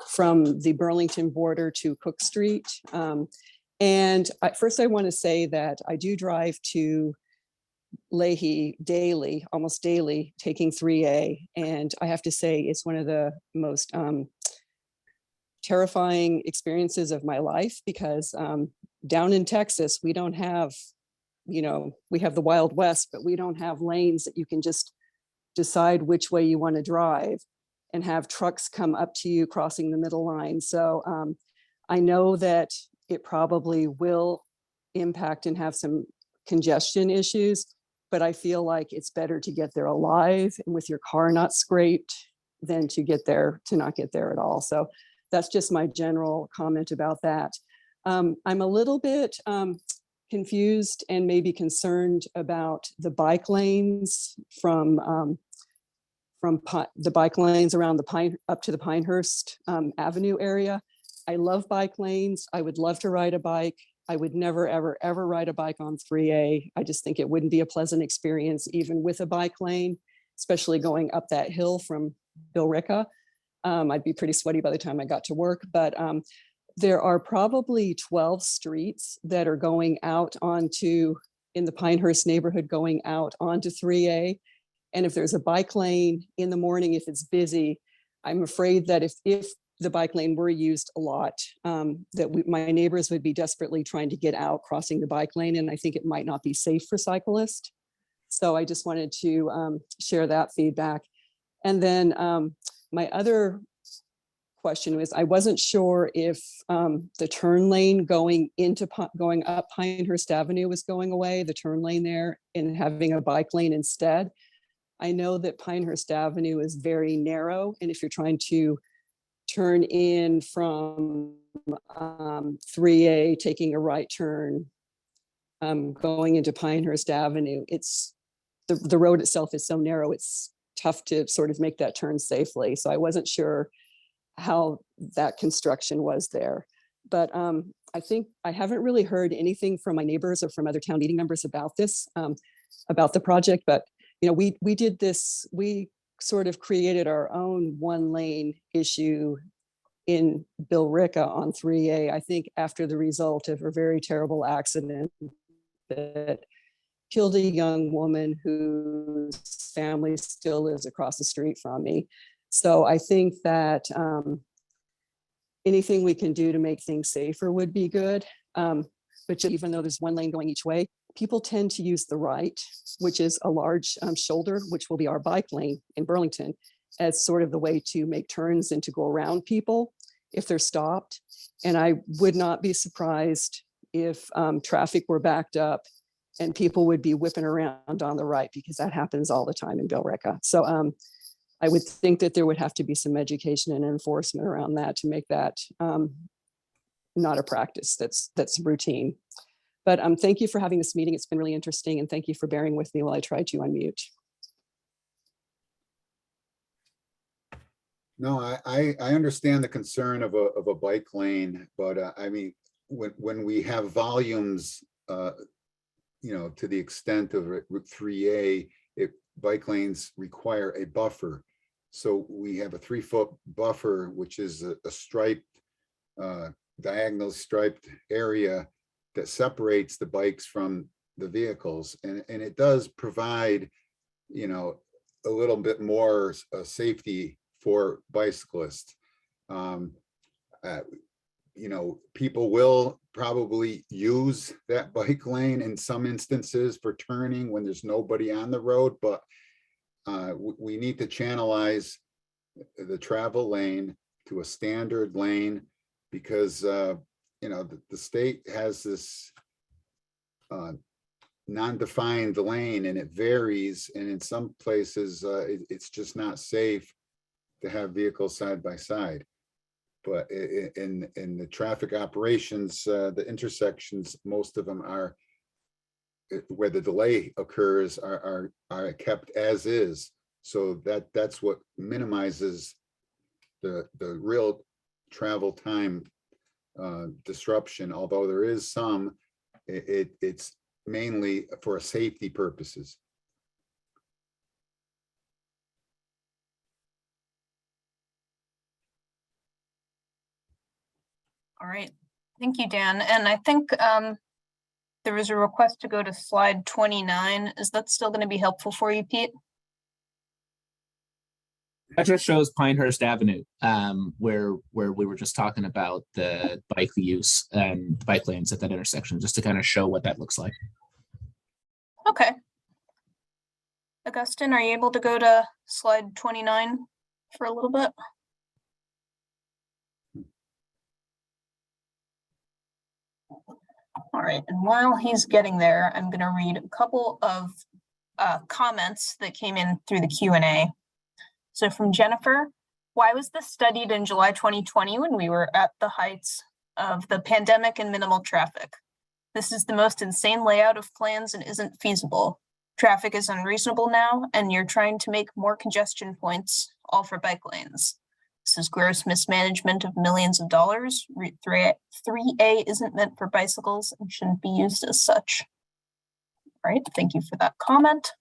from the Burlington border to Cook Street. And first, I want to say that I do drive to Leahy daily, almost daily, taking 3A. And I have to say, it's one of the most terrifying experiences of my life, because down in Texas, we don't have, we have the Wild West, but we don't have lanes that you can just decide which way you want to drive and have trucks come up to you crossing the middle line. So I know that it probably will impact and have some congestion issues, but I feel like it's better to get there alive and with your car not scraped than to not get there at all. So that's just my general comment about that. I'm a little bit confused and maybe concerned about the bike lanes from the bike lanes around up to the Pinehurst Avenue area. I love bike lanes. I would love to ride a bike. I would never, ever, ever ride a bike on 3A. I just think it wouldn't be a pleasant experience, even with a bike lane, especially going up that hill from Billerica. I'd be pretty sweaty by the time I got to work, but there are probably 12 streets that are going out onto, in the Pinehurst neighborhood, going out onto 3A. And if there's a bike lane in the morning, if it's busy, I'm afraid that if the bike lane were used a lot, my neighbors would be desperately trying to get out, crossing the bike lane, and I think it might not be safe for cyclists. So I just wanted to share that feedback. And then my other question was, I wasn't sure if the turn lane going up Pinehurst Avenue was going away, the turn lane there, and having a bike lane instead. I know that Pinehurst Avenue is very narrow, and if you're trying to turn in from 3A, taking a right turn, going into Pinehurst Avenue, the road itself is so narrow, it's tough to sort of make that turn safely. So I wasn't sure how that construction was there. But I think I haven't really heard anything from my neighbors or from other town meeting members about this, about the project. But we did this, we sort of created our own one lane issue in Billerica on 3A, I think after the result of a very terrible accident that killed a young woman whose family still lives across the street from me. So I think that anything we can do to make things safer would be good. But even though there's one lane going each way, people tend to use the right, which is a large shoulder, which will be our bike lane in Burlington. as sort of the way to make turns and to go around people if they're stopped. And I would not be surprised if traffic were backed up and people would be whipping around on the right, because that happens all the time in Billerica. So I would think that there would have to be some education and enforcement around that to make that not a practice that's routine. But thank you for having this meeting. It's been really interesting, and thank you for bearing with me while I try to unmute. No, I understand the concern of a bike lane, but I mean, when we have volumes, you know, to the extent of Route 3A, bike lanes require a buffer. So we have a 3-foot buffer, which is a striped, diagonal striped area that separates the bikes from the vehicles. And it does provide, you know, a little bit more safety for bicyclists. You know, people will probably use that bike lane in some instances for turning when there's nobody on the road, but we need to channelize the travel lane to a standard lane, because you know, the state has this non-defined lane, and it varies, and in some places it's just not safe to have vehicles side by side. But in the traffic operations, the intersections, most of them are where the delay occurs are kept as is. So that's what minimizes the real travel time disruption. Although there is some, it's mainly for safety purposes. All right, thank you, Dan. And I think there was a request to go to slide 29. Is that still going to be helpful for you, Pete? That just shows Pinehurst Avenue, where we were just talking about the bike use and bike lanes at that intersection, just to kind of show what that looks like. Okay. Augustine, are you able to go to slide 29 for a little bit? All right, and while he's getting there, I'm going to read a couple of comments that came in through the Q&A. So from Jennifer, why was this studied in July 2020 when we were at the heights of the pandemic and minimal traffic? This is the most insane layout of plans and isn't feasible. Traffic is unreasonable now, and you're trying to make more congestion points, all for bike lanes. This is gross mismanagement of millions of dollars. Route 3A isn't meant for bicycles and shouldn't be used as such. All right, thank you for that comment.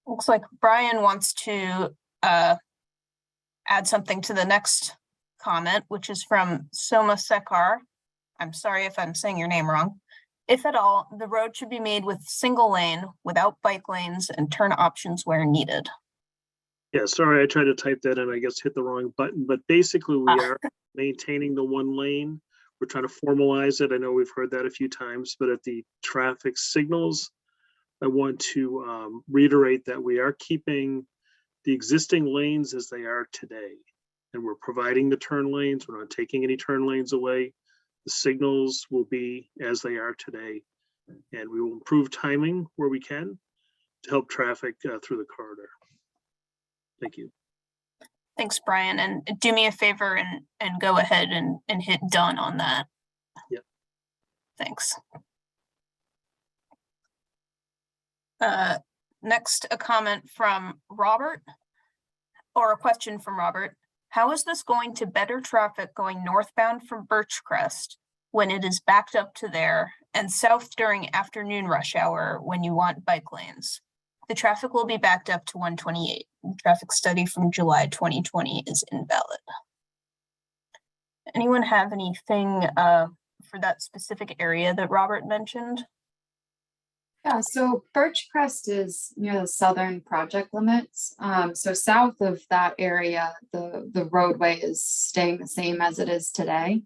Looks like Brian wants to add something to the next comment, which is from Soma Sekar. I'm sorry if I'm saying your name wrong. If at all, the road should be made with single lane without bike lanes and turn options where needed. Yeah, sorry, I tried to type that and I guess hit the wrong button, but basically we are maintaining the one lane. We're trying to formalize it. I know we've heard that a few times, but at the traffic signals, I want to reiterate that we are keeping the existing lanes as they are today. And we're providing the turn lanes. We're not taking any turn lanes away. The signals will be as they are today. And we will improve timing where we can to help traffic through the corridor. Thank you. Thanks, Brian. And do me a favor and go ahead and hit done on that. Yeah. Thanks. Next, a comment from Robert, or a question from Robert. How is this going to better traffic going northbound from Birchcrest when it is backed up to there and south during afternoon rush hour when you want bike lanes? The traffic will be backed up to 128. The traffic study from July 2020 is invalid. Anyone have anything for that specific area that Robert mentioned? Yeah, so Birchcrest is near the southern project limits. So south of that area, the roadway is staying the same as it is today.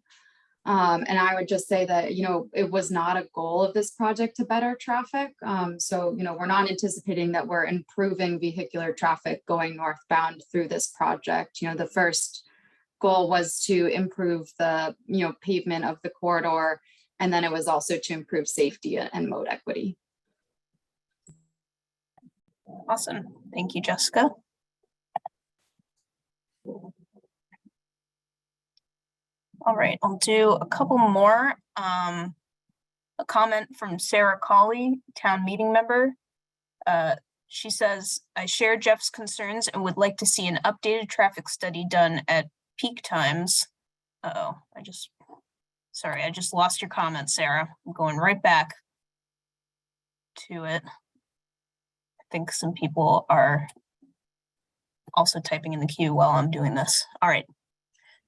And I would just say that, it was not a goal of this project to better traffic. So, we're not anticipating that we're improving vehicular traffic going northbound through this project. The first goal was to improve the, pavement of the corridor. And then it was also to improve safety and mode equity. Awesome. Thank you, Jessica. All right, I'll do a couple more. A comment from Sarah Colley, town meeting member. She says, I share Jeff's concerns and would like to see an updated traffic study done at peak times. Uh-oh, I just lost your comment, Sarah. I'm going right back to it. I think some people are also typing in the queue while I'm doing this. All right.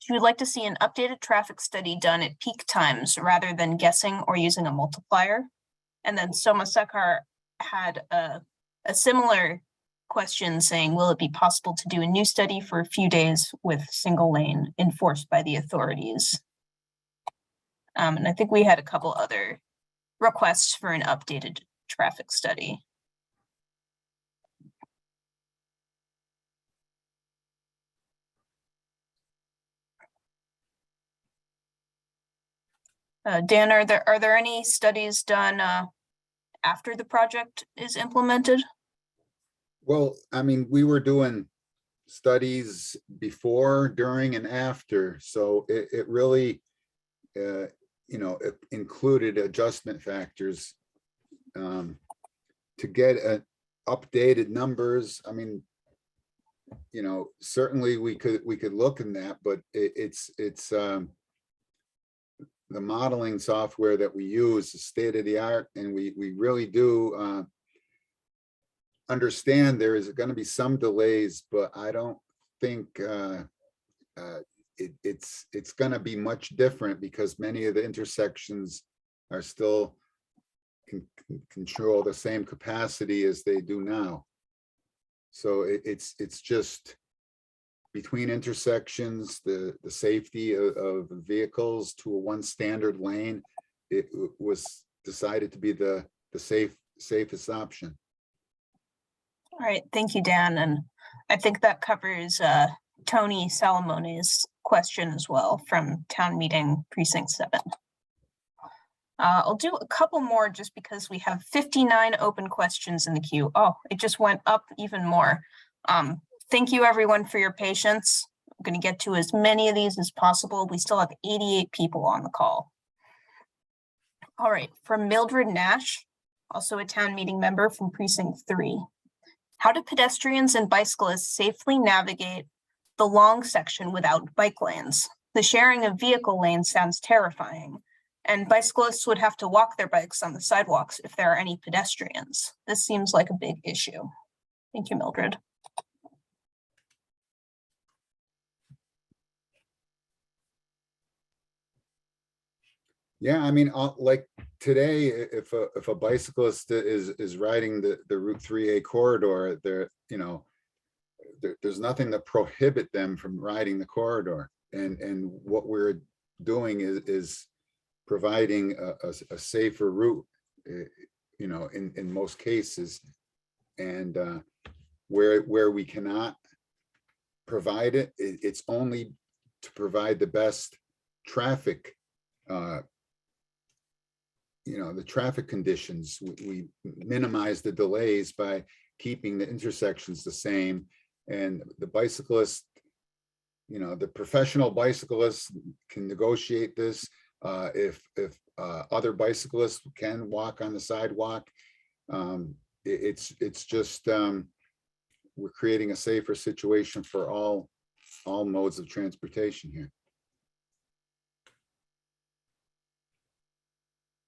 She would like to see an updated traffic study done at peak times rather than guessing or using a multiplier. And then Soma Sekar had a similar question saying, will it be possible to do a new study for a few days with single lane enforced by the authorities? And I think we had a couple other requests for an updated traffic study. Dan, are there any studies done after the project is implemented? Well, I mean, we were doing studies before, during, and after, so it really, it included adjustment factors to get updated numbers. I mean, certainly we could look in that, but it's the modeling software that we use is state of the art, and we really do understand there is going to be some delays, but I don't think it's going to be much different because many of the intersections are still can control the same capacity as they do now. So it's just between intersections, the safety of vehicles to a one standard lane, it was decided to be the safest option. All right, thank you, Dan. And I think that covers Tony Salamone's question as well from town meeting precinct 7. I'll do a couple more just because we have 59 open questions in the queue. Oh, it just went up even more. Thank you everyone for your patience. I'm going to get to as many of these as possible. We still have 88 people on the call. All right, from Mildred Nash, also a town meeting member from precinct 3. How do pedestrians and bicyclists safely navigate the long section without bike lanes? The sharing of vehicle lanes sounds terrifying, and bicyclists would have to walk their bikes on the sidewalks if there are any pedestrians. This seems like a big issue. Thank you, Mildred. Yeah, I mean, like today, if a bicyclist is riding the Route 3A corridor, there's nothing to prohibit them from riding the corridor. And what we're doing is providing a safer route, in most cases. And where we cannot provide it, it's only to provide the best traffic the traffic conditions. We minimize the delays by keeping the intersections the same, and the bicyclist, the professional bicyclists can negotiate this. If other bicyclists can walk on the sidewalk, it's just we're creating a safer situation for all modes of transportation here.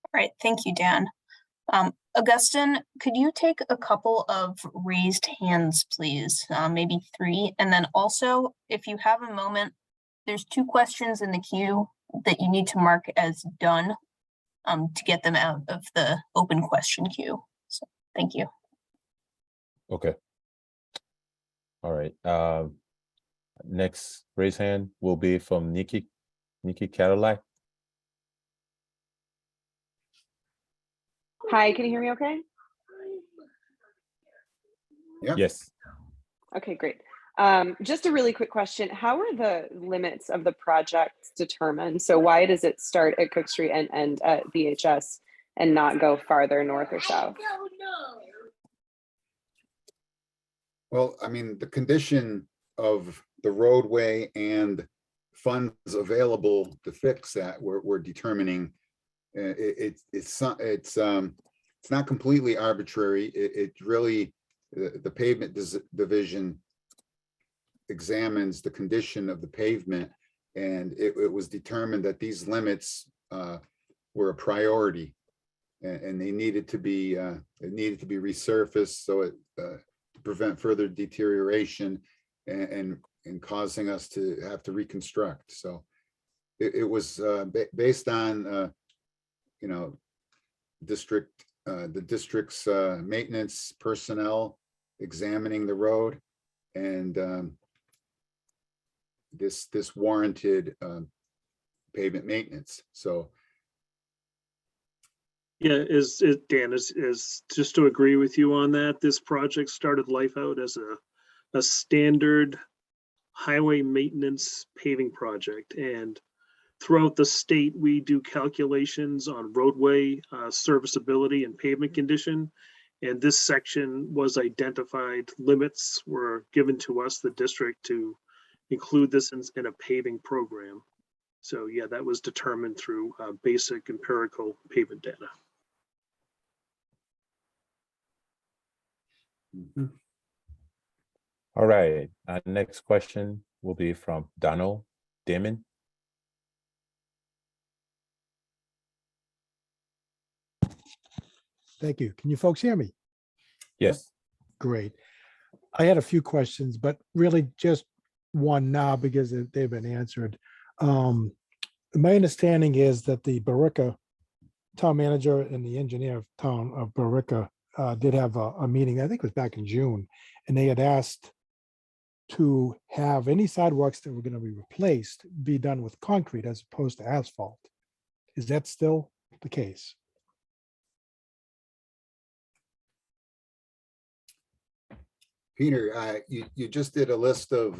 All right, thank you, Dan. Augustine, could you take a couple of raised hands, please? Maybe 3. And then also, if you have a moment, there's 2 questions in the queue that you need to mark as done to get them out of the open question queue. So thank you. Okay. All right. Next raise hand will be from Nikki Cadillac. Hi, can you hear me okay? Yeah. Yes. Okay, great. Just a really quick question. How are the limits of the project determined? So why does it start at Cook Street and end at VHS and not go farther north or south? Well, I mean, the condition of the roadway and funds available to fix that, we're determining. It's not completely arbitrary. It really, the pavement division examines the condition of the pavement, and it was determined that these limits were a priority, and they needed to be resurfaced so it to prevent further deterioration and causing us to have to reconstruct. So it was based on you know, the district's maintenance personnel examining the road, and this warranted pavement maintenance. So Yeah, Dan, is just to agree with you on that, this project started life out as a standard highway maintenance paving project. And throughout the state, we do calculations on roadway serviceability and pavement condition. And this section was identified, limits were given to us, the district, to include this in a paving program. So yeah, that was determined through basic empirical pavement data. mhm. All right. Next question will be from Donald Damon. Thank you. Can you folks hear me? Yes. Great. I had a few questions, but really just one now because they've been answered. My understanding is that the Billerica town manager and the engineer of town of Billerica did have a meeting, I think it was back in June, and they had asked to have any sidewalks that were going to be replaced be done with concrete as opposed to asphalt. Is that still the case? Peter, you just did a list of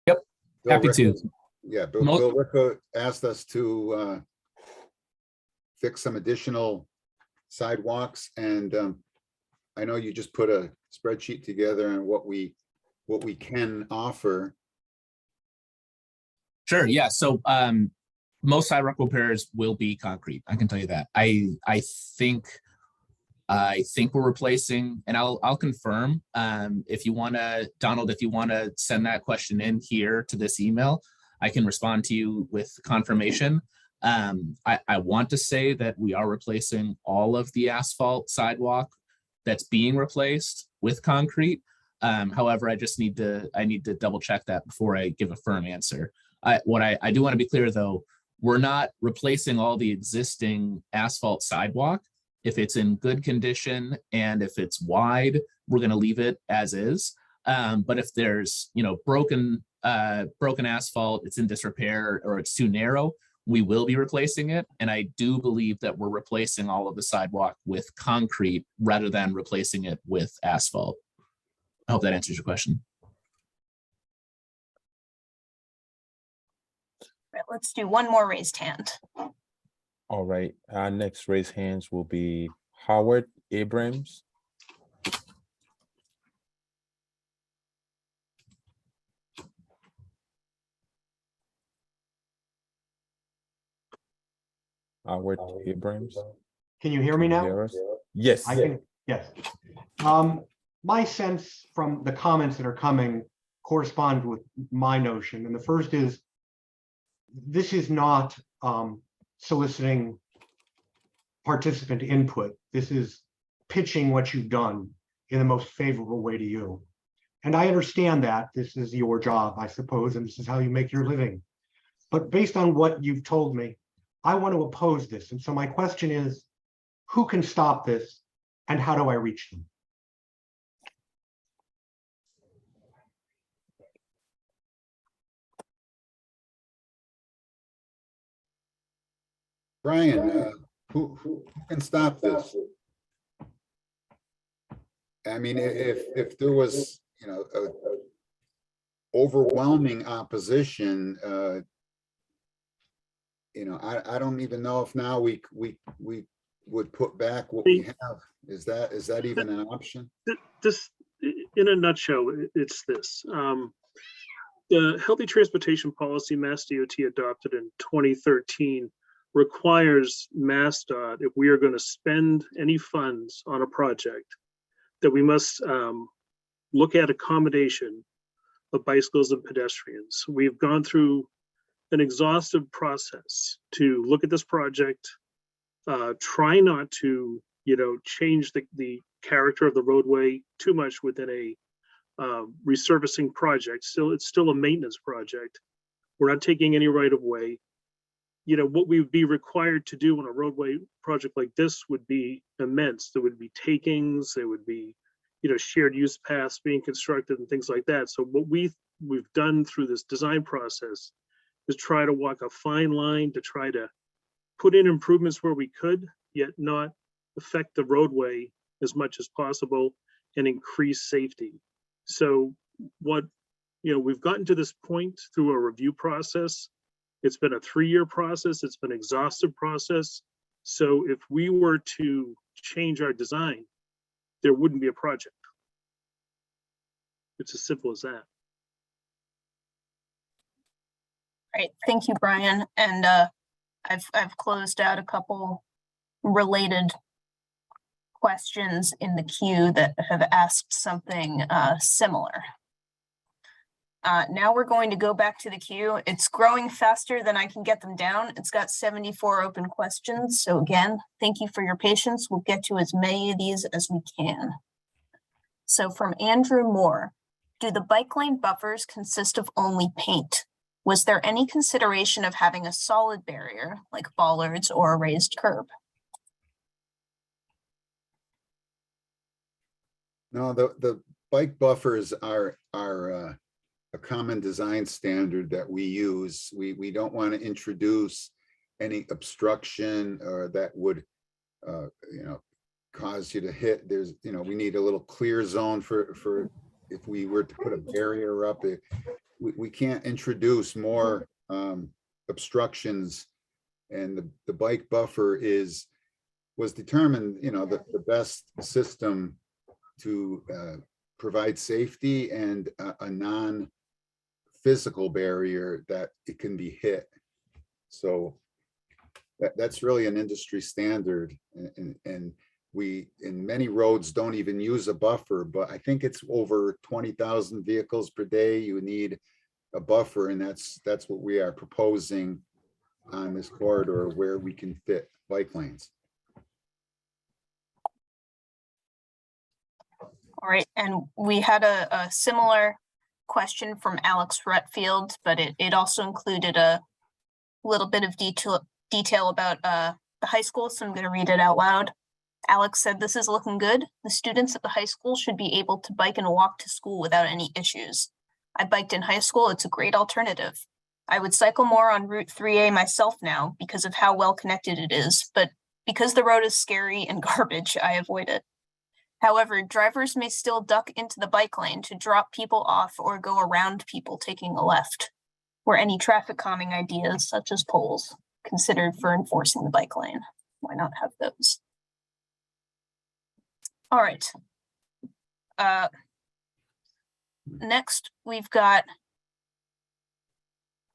Yep, Bill happy to. Rick's- Yeah, Bill Mo- Ricca asked us to fix some additional sidewalks, and I know you just put a spreadsheet together on what we can offer. Sure, yeah, so most sidewalk repairs will be concrete, I can tell you that. I think we're replacing, and I'll confirm, if you wanna, Donald, if you wanna send that question in here to this email, I can respond to you with confirmation. I want to say that we are replacing all of the asphalt sidewalk that's being replaced with concrete. However, I need to double check that before I give a firm answer. I do want to be clear though, we're not replacing all the existing asphalt sidewalk. If it's in good condition and if it's wide, we're going to leave it as is. But if there's, broken asphalt, it's in disrepair, or it's too narrow, we will be replacing it. And I do believe that we're replacing all of the sidewalk with concrete rather than replacing it with asphalt. I hope that answers your question. Right, let's do one more raised hand. All right. Our next raised hands will be Howard Abrams. Howard Abrams. Can you hear me now? Hear us? Yes. I can, yes. My sense from the comments that are coming correspond with my notion. And the first is, this is not soliciting participant input. This is pitching what you've done in the most favorable way to you. And I understand that this is your job, I suppose, and this is how you make your living. But based on what you've told me, I want to oppose this. And so my question is, who can stop this and how do I reach them? Brian, who can stop this? I mean, if there was, you know, overwhelming opposition, you know, I don't even know if now we would put back what we have. Is that even an option? This, in a nutshell, it's this. The Healthy Transportation Policy Mass DOT adopted in 2013 requires MassDOT, if we are going to spend any funds on a project, that we must look at accommodation of bicycles and pedestrians. We've gone through an exhaustive process to look at this project, try not to, you know, change the character of the roadway too much within a resurfacing project. Still, it's still a maintenance project. We're not taking any right of way. You know, what we would be required to do on a roadway project like this would be immense. There would be takings, there would be, you know, shared use paths being constructed and things like that. So what we've done through this design process is try to walk a fine line to try to put in improvements where we could, yet not affect the roadway as much as possible and increase safety. So what, you know, we've gotten to this point through a review process. It's been a 3-year process. It's been an exhaustive process. So if we were to change our design, there wouldn't be a project. It's as simple as that. Right, thank you, Brian. And I've closed out a couple related questions in the queue that have asked something similar. Now we're going to go back to the queue. It's growing faster than I can get them down. It's got 74 open questions. So again, thank you for your patience. We'll get to as many of these as we can. So from Andrew Moore, do the bike lane buffers consist of only paint? Was there any consideration of having a solid barrier like bollards or a raised curb? No, the bike buffers are a common design standard that we use. We don't want to introduce any obstruction or that would, you know, cause you to hit. There's, you know, we need a little clear zone for if we were to put a barrier up. We can't introduce more obstructions, and the bike buffer was determined, you know, the best system to provide safety and a non-physical barrier that it can be hit. So that's really an industry standard, and we in many roads don't even use a buffer, but I think it's over 20,000 vehicles per day you need a buffer, and that's what we are proposing on this corridor where we can fit bike lanes. All right, and we had a similar question from Alex Rutfield, but it also included a little bit of detail about the high school, so I'm going to read it out loud. Alex said, "This is looking good. The students at the high school should be able to bike and walk to school without any issues. I biked in high school. It's a great alternative. I would cycle more on Route 3A myself now because of how well connected it is, but because the road is scary and garbage, I avoid it. However, drivers may still duck into the bike lane to drop people off or go around people taking a left. Were any traffic calming ideas, such as poles, considered for enforcing the bike lane? Why not have those?" All right. Next, we've got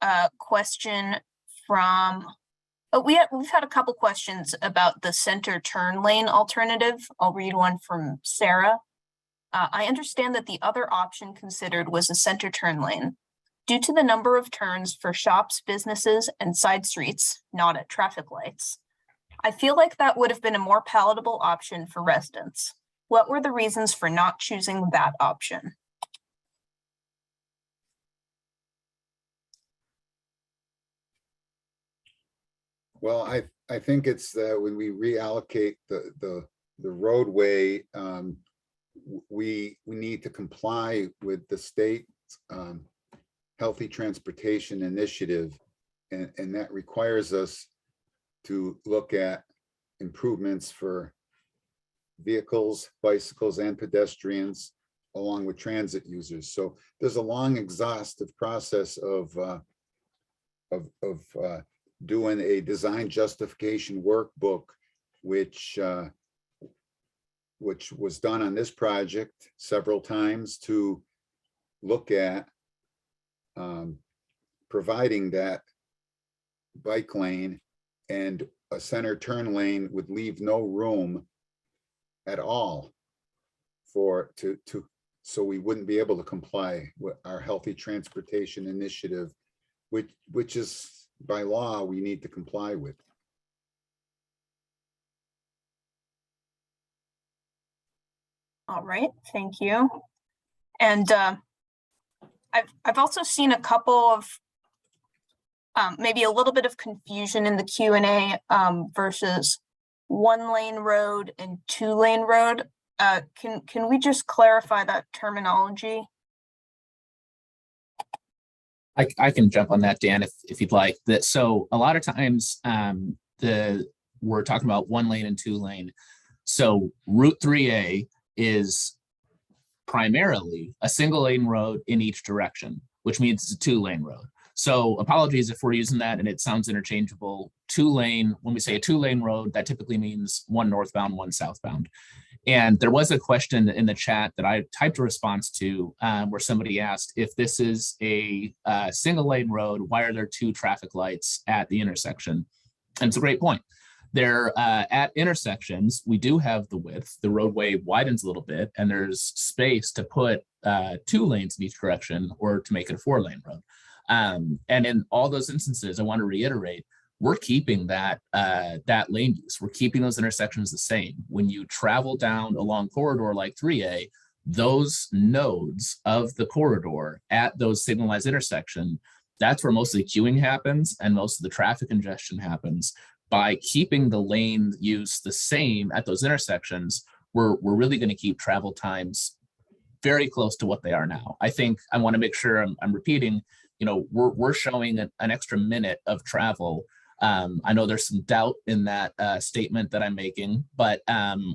a question from, we've had a couple questions about the center turn lane alternative. I'll read one from Sarah. I understand that the other option considered was a center turn lane. Due to the number of turns for shops, businesses, and side streets, not at traffic lights, I feel like that would have been a more palatable option for residents. What were the reasons for not choosing that option? Well, I think it's that when we reallocate the roadway, we need to comply with the state Healthy Transportation Initiative, and that requires us to look at improvements for vehicles, bicycles, and pedestrians, along with transit users. So there's a long, exhaustive process of doing a design justification workbook, which was done on this project several times to look at providing that bike lane, and a center turn lane would leave no room at all so we wouldn't be able to comply with our healthy transportation initiative, which is by law we need to comply with. All right, thank you. And I've also seen a couple of maybe a little bit of confusion in the Q&A versus 1-lane road and 2-lane road. Can we just clarify that terminology? I can jump on that, Dan, if you'd like. So a lot of times we're talking about 1-lane and 2-lane. So Route 3A is primarily a single lane road in each direction, which means it's a 2-lane road. So apologies if we're using that and it sounds interchangeable. 2-lane, when we say a 2-lane road, that typically means one northbound, one southbound. And there was a question in the chat that I typed a response to where somebody asked, if this is a single lane road, why are there 2 traffic lights at the intersection? And it's a great point. There at intersections, we do have the width, the roadway widens a little bit, and there's space to put 2 lanes in each direction or to make it a 4-lane road. And in all those instances, I want to reiterate, we're keeping that lane use. We're keeping those intersections the same. When you travel down a long corridor like 3A, those nodes of the corridor at those signalized intersections, that's where most of the queuing happens and most of the traffic congestion happens. By keeping the lane use the same at those intersections, we're really going to keep travel times very close to what they are now. I think I want to make sure I'm repeating, you know, we're showing an extra minute of travel. I know there's some doubt in that statement that I'm making, but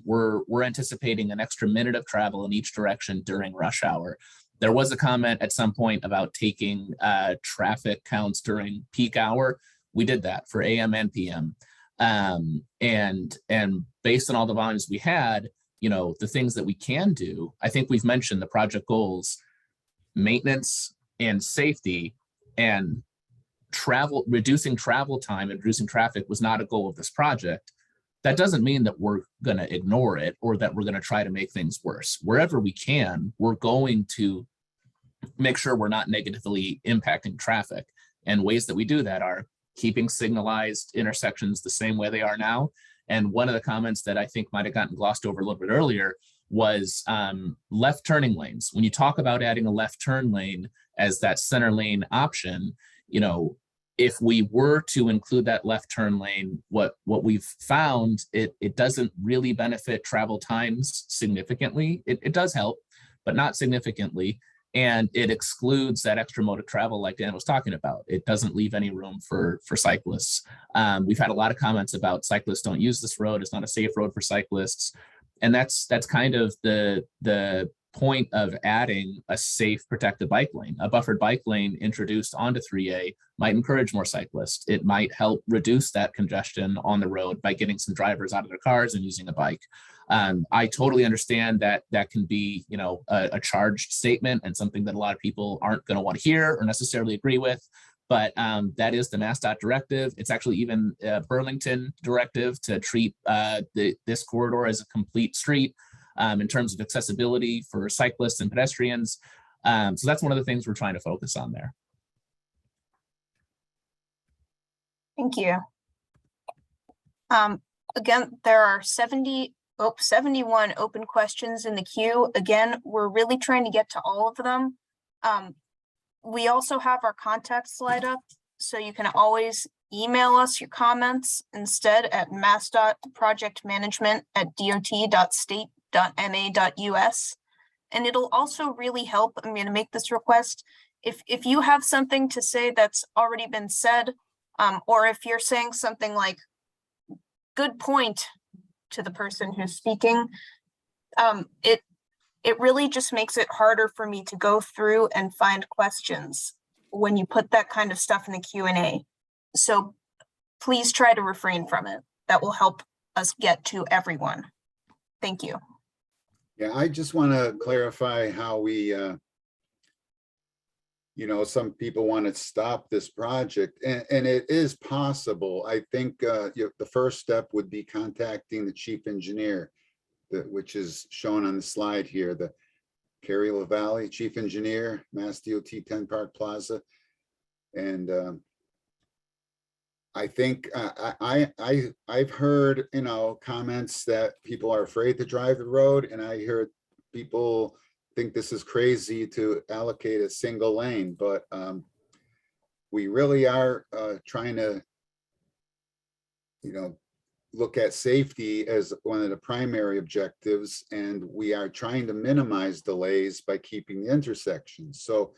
we're anticipating an extra minute of travel in each direction during rush hour. There was a comment at some point about taking traffic counts during peak hour. We did that for AM and PM. And based on all the volumes we had, you know, the things that we can do, I think we've mentioned the project goals, maintenance and safety, and reducing travel time and reducing traffic was not a goal of this project. That doesn't mean that we're going to ignore it or that we're going to try to make things worse. Wherever we can, we're going to make sure we're not negatively impacting traffic. And ways that we do that are keeping signalized intersections the same way they are now. And one of the comments that I think might have gotten glossed over a little bit earlier was left turning lanes. When you talk about adding a left turn lane as that center lane option, you know, if we were to include that left turn lane, what we've found, it doesn't really benefit travel times significantly. It does help, but not significantly. And it excludes that extra mode of travel like Dan was talking about. It doesn't leave any room for cyclists. We've had a lot of comments about cyclists don't use this road. It's not a safe road for cyclists. And that's kind of the point of adding a safe protected bike lane. A buffered bike lane introduced onto 3A might encourage more cyclists. It might help reduce that congestion on the road by getting some drivers out of their cars and using a bike. I totally understand that that can be, you know, a charged statement and something that a lot of people aren't going to want to hear or necessarily agree with. But that is the MassDOT directive. It's actually even a Burlington directive to treat this corridor as a complete street in terms of accessibility for cyclists and pedestrians. So that's one of the things we're trying to focus on there. Thank you. Again, there are 71 open questions in the queue. Again, we're really trying to get to all of them. We also have our contact slide up, so you can always email us your comments instead at mass.projectmanagement@dot.state.ma.us. And it'll also really help. I'm going to make this request. If you have something to say that's already been said, or if you're saying something like, good point, to the person who's speaking, it really just makes it harder for me to go through and find questions when you put that kind of stuff in the Q&A. So please try to refrain from it. That will help us get to everyone. Thank you. Yeah, I just want to clarify how we, some people want to stop this project, and it is possible. I think the first step would be contacting the chief engineer, which is shown on the slide here, the Carrie LaValle, chief engineer, Mass DOT 10 Park Plaza. And I think I've heard, comments that people are afraid to drive the road, and I heard people think this is crazy to allocate a single lane, but we really are trying to, look at safety as one of the primary objectives, and we are trying to minimize delays by keeping the intersections. So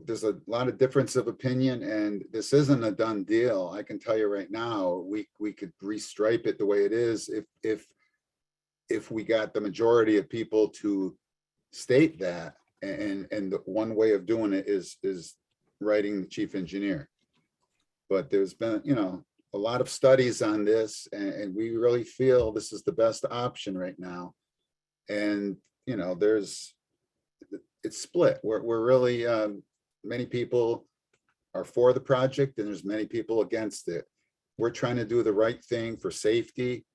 there's a lot of difference of opinion, and this isn't a done deal. I can tell you right now, we could restripe it the way it is if we got the majority of people to state that, and the one way of doing it is writing the chief engineer. But there's been, a lot of studies on this, and we really feel this is the best option right now. And, it's split. We're really, many people are for the project and there's many people against it. We're trying to do the right thing for safety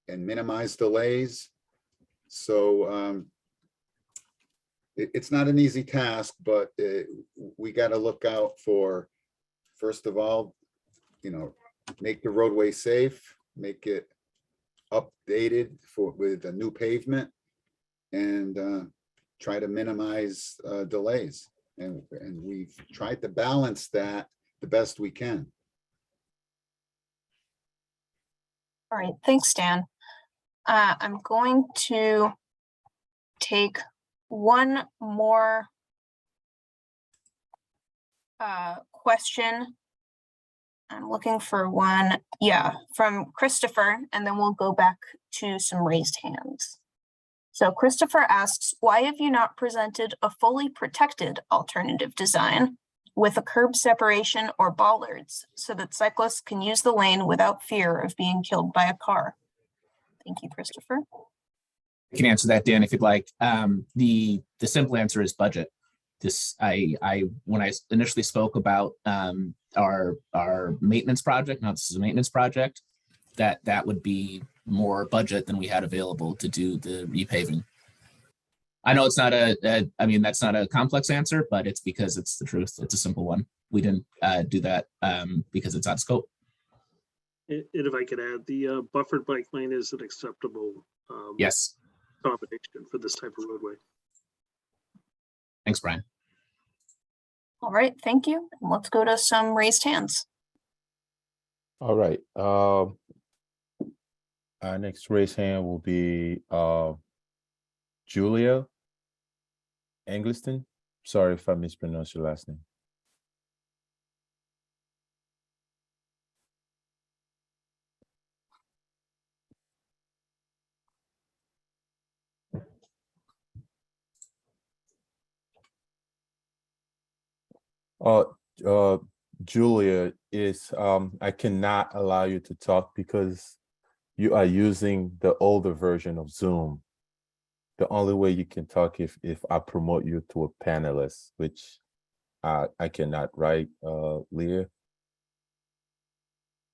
and minimize delays. So it's not an easy task, but we got to look out for, first of all, make the roadway safe, make it updated with a new pavement, and try to minimize delays. And we've tried to balance that the best we can. All right, thanks, Dan. I'm going to take one more question. I'm looking for one, from Christopher, and then we'll go back to some raised hands. So Christopher asks, why have you not presented a fully protected alternative design with a curb separation or bollards so that cyclists can use the lane without fear of being killed by a car? Thank you, Christopher. I can answer that, Dan, if you'd like. The simple answer is budget. When I initially spoke about our maintenance project, now this is a maintenance project, that would be more budget than we had available to do the repaving. I know it's not that's not a complex answer, but it's because it's the truth. It's a simple one. We didn't do that because it's out of scope. And if I could add, the buffered bike lane is an acceptable Yes. combination for this type of roadway. Thanks, Brian. All right, thank you. Let's go to some raised hands. All right. Our next raised hand will be Julia Engliston. Sorry if I mispronounced your last name. Julia, I cannot allow you to talk because you are using the older version of Zoom. The only way you can talk if I promote you to a panelist, which I cannot, right, Leah?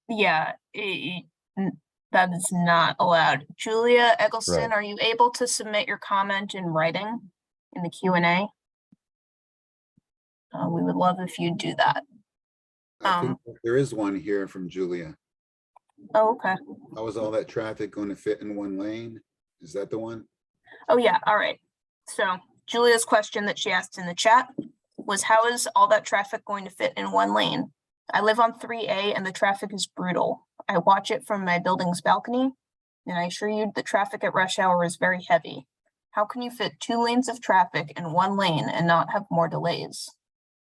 Yeah, that is not allowed. Julia Eggleston, Right. Are you able to submit your comment in writing in the Q&A? We would love if you do that. I think there is one here from Julia. Oh, okay. How is all that traffic going to fit in one lane? Is that the one? Oh, yeah. All right. So Julia's question that she asked in the chat was, how is all that traffic going to fit in one lane? I live on 3A and the traffic is brutal. I watch it from my building's balcony, and I assure you the traffic at rush hour is very heavy. How can you fit 2 lanes of traffic in one lane and not have more delays?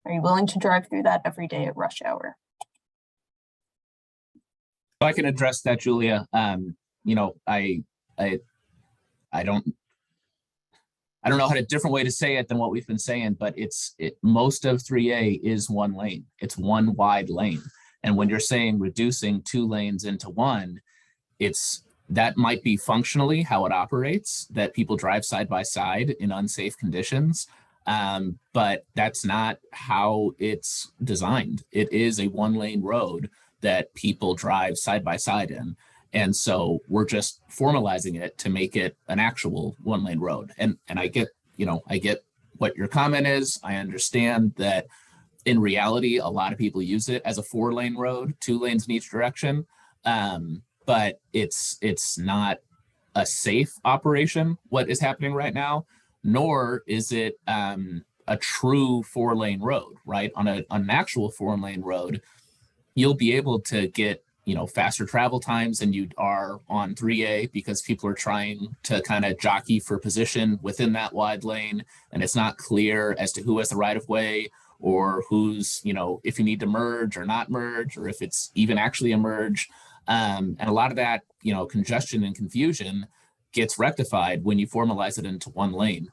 Are you willing to drive through that every day at rush hour? I can address that, Julia. You know, I don't know how a different way to say it than what we've been saying, but most of 3A is one lane. It's one wide lane. And when you're saying reducing 2 lanes into 1, that might be functionally how it operates, that people drive side by side in unsafe conditions. But that's not how it's designed. It is a 1-lane road that people drive side by side in. And so we're just formalizing it to make it an actual 1-lane road. And I get what your comment is. I understand that in reality, a lot of people use it as a 4-lane road, 2 lanes in each direction. But it's not a safe operation, what is happening right now, nor is it a true 4-lane road, right? On an actual 4-lane road, you'll be able to get faster travel times than you are on 3A because people are trying to kind of jockey for position within that wide lane, and it's not clear as to who has the right of way or who's, if you need to merge or not merge, or if it's even actually a merge. And a lot of that, congestion and confusion gets rectified when you formalize it into 1 lane.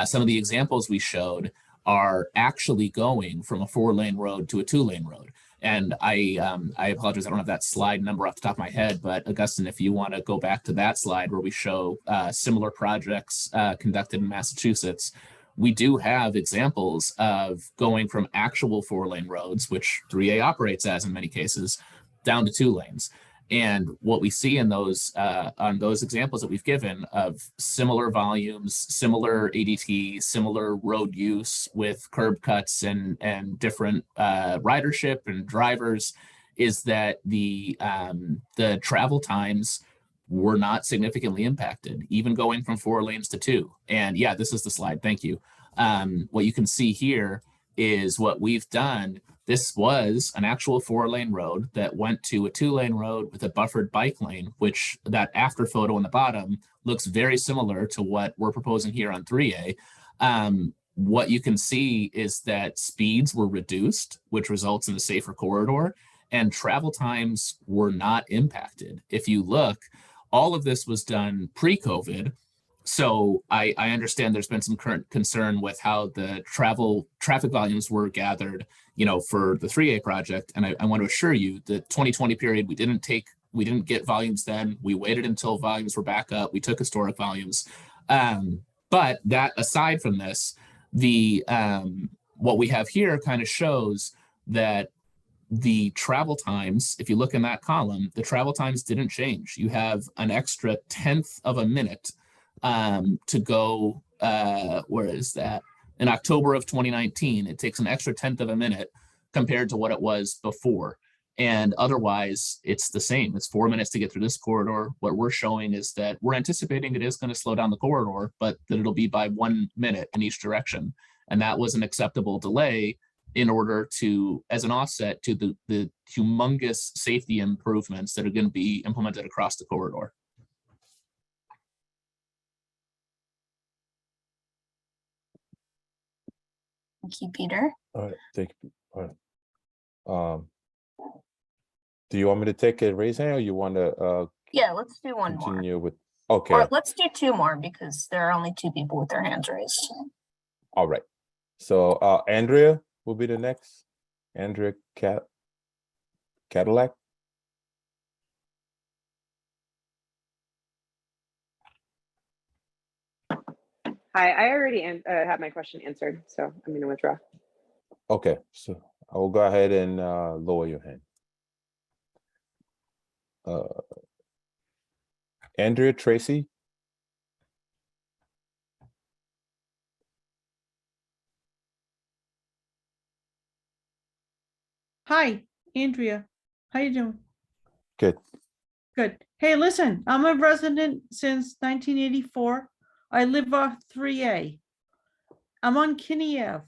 Some of the examples we showed are actually going from a 4-lane road to a 2-lane road. And I apologize, I don't have that slide number off the top of my head, but Augustine, if you want to go back to that slide where we show similar projects conducted in Massachusetts, we do have examples of going from actual 4-lane roads, which 3A operates as in many cases, down to 2 lanes. And what we see in those on those examples that we've given of similar volumes, similar ADT, similar road use with curb cuts and different ridership and drivers, is that the travel times were not significantly impacted, even going from 4 lanes to 2. And yeah, this is the slide. Thank you. What you can see here is what we've done. This was an actual 4-lane road that went to a 2-lane road with a buffered bike lane, which that after photo on the bottom looks very similar to what we're proposing here on 3A. What you can see is that speeds were reduced, which results in a safer corridor, and travel times were not impacted. If you look, all of this was done pre-COVID. So I understand there's been some current concern with how the traffic volumes were gathered, for the 3A project. And I want to assure you the 2020 period, we didn't get volumes then. We waited until volumes were back up. We took historic volumes. But that aside from this, what we have here kind of shows that the travel times, if you look in that column, the travel times didn't change. You have an extra 1/10 of a minute to go, where is that? In October of 2019, it takes an extra 1/10 of a minute compared to what it was before. And otherwise, it's the same. It's 4 minutes to get through this corridor. What we're showing is that we're anticipating it is going to slow down the corridor, but that it'll be by 1 minute in each direction. And that was an acceptable delay in order to, as an offset to the humongous safety improvements that are going to be implemented across the corridor. Thank you, Peter. All right, thank you. All right. Do you want me to take a raise hand, or you want to Yeah, let's do one more. continue with? Okay, Or let's do 2 more because there are only 2 people with their hands raised. all right. So Andrea will be the next. Andrea Cadillac. Hi, I already had my question answered, so I'm going to withdraw. Okay, so I will go ahead and lower your hand. Andrea Tracy. Hi, Andrea. How you doing? Good. Good. Hey, listen, I'm a resident since 1984. I live off 3A. I'm on Kinney Ave.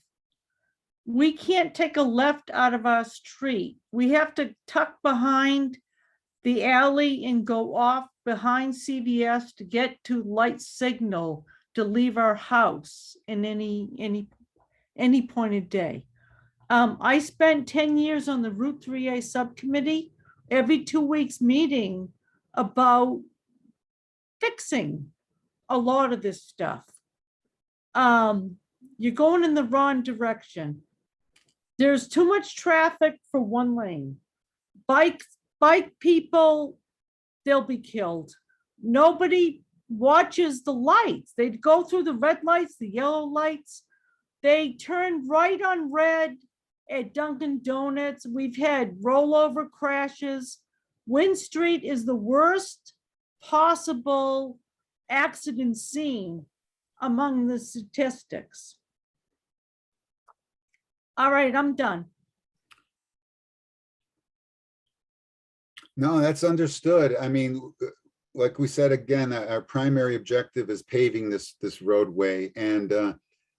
We can't take a left out of our street. We have to tuck behind the alley and go off behind CVS to get to light signal to leave our house in any point of day. I spent 10 years on the Route 3A subcommittee every 2 weeks meeting about fixing a lot of this stuff. You're going in the wrong direction. There's too much traffic for one lane. Bike people, they'll be killed. Nobody watches the lights. They go through the red lights, the yellow lights. They turn right on red at Dunkin' Donuts. We've had rollover crashes. Wynn Street is the worst possible accident scene among the statistics. All right, I'm done. No, that's understood. I mean, like we said, again, our primary objective is paving this roadway, and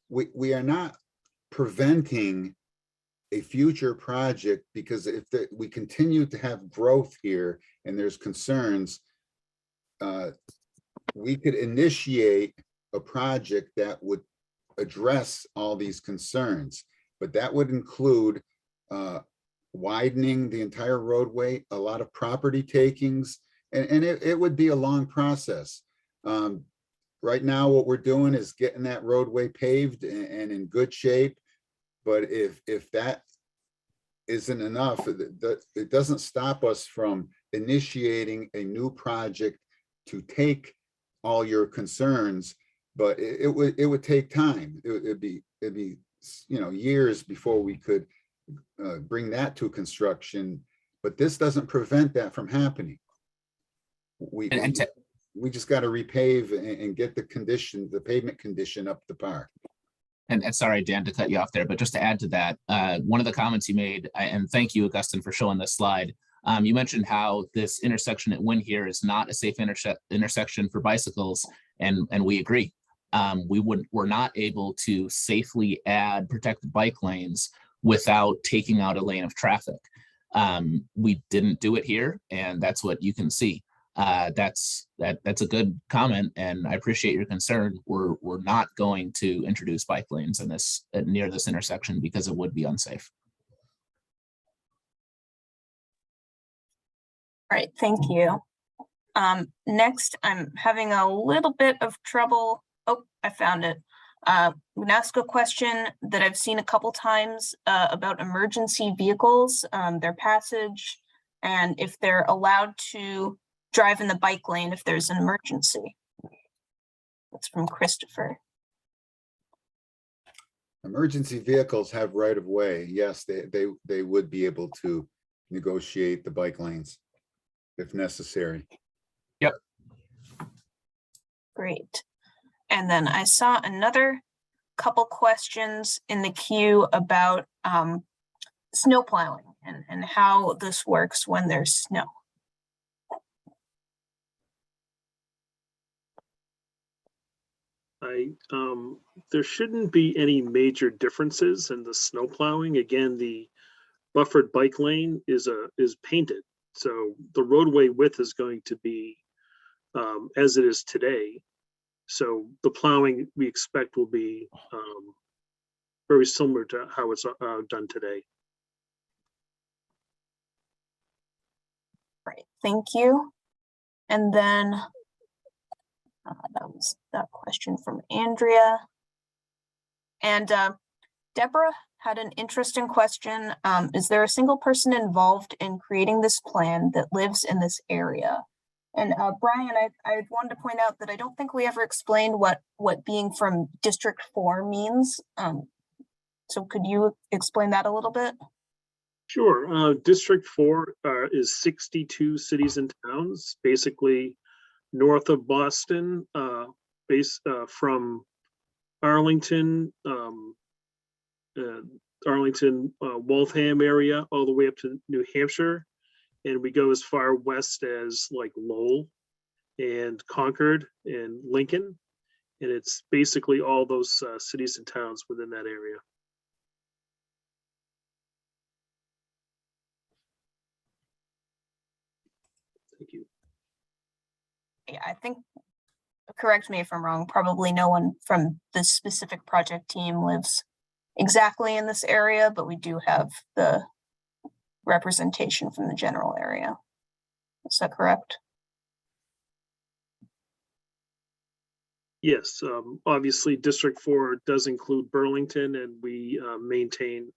we are not preventing a future project, because if we continue to have growth here and there's concerns, we could initiate a project that would address all these concerns, but that would include widening the entire roadway, a lot of property takings, and it would be a long process. Right now, what we're doing is getting that roadway paved and in good shape. But if that isn't enough, it doesn't stop us from initiating a new project to take all your concerns, but it would take time. It'd be years before we could bring that to construction. But this doesn't prevent that from happening. We just got to repave and get the pavement condition up to par. And sorry, Dan, to cut you off there, but just to add to that, one of the comments you made, and thank you, Augustine, for showing this slide. You mentioned how this intersection at Wynn here is not a safe intersection for bicycles, and we agree. We're not able to safely add protected bike lanes without taking out a lane of traffic. We didn't do it here, and that's what you can see. That's a good comment, and I appreciate your concern. We're not going to introduce bike lanes in this near this intersection because it would be unsafe. All right, thank you. Next, I'm having a little bit of trouble. Oh, I found it. I'm gonna ask a question that I've seen a couple times about emergency vehicles, their passage, and if they're allowed to drive in the bike lane if there's an emergency. That's from Christopher. Emergency vehicles have right of way. Yes, they would be able to negotiate the bike lanes if necessary. Yep. Great. And then I saw another couple questions in the queue about snow plowing and how this works when there's snow. There shouldn't be any major differences in the snow plowing. Again, the buffered bike lane is painted, so the roadway width is going to be as it is today. So the plowing we expect will be very similar to how it's done today. Right, thank you. And then that was that question from Andrea. And Deborah had an interesting question. Is there a single person involved in creating this plan that lives in this area? And Brian, I wanted to point out that I don't think we ever explained what being from District 4 means. So could you explain that a little bit? Sure. District 4 is 62 cities and towns, basically north of Boston, from Arlington, Waltham area, all the way up to New Hampshire. And we go as far west as like Lowell and Concord and Lincoln. And it's basically all those cities and towns within that area. Thank you. Yeah, I think, correct me if I'm wrong, probably no one from this specific project team lives exactly in this area, but we do have the representation from the general area. Is that correct? Yes, obviously District 4 does include Burlington, and we maintain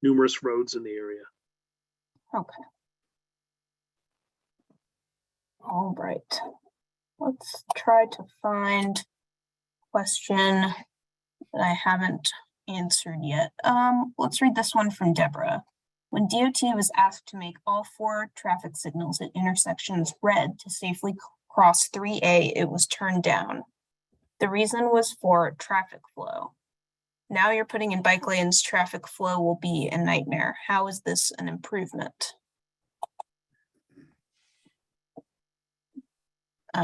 numerous roads in the area. Okay. All right. Let's try to find a question that I haven't answered yet. Let's read this one from Deborah. When DOT was asked to make all 4 traffic signals at intersections red to safely cross 3A, it was turned down. The reason was for traffic flow. Now you're putting in bike lanes, traffic flow will be a nightmare. How is this an improvement?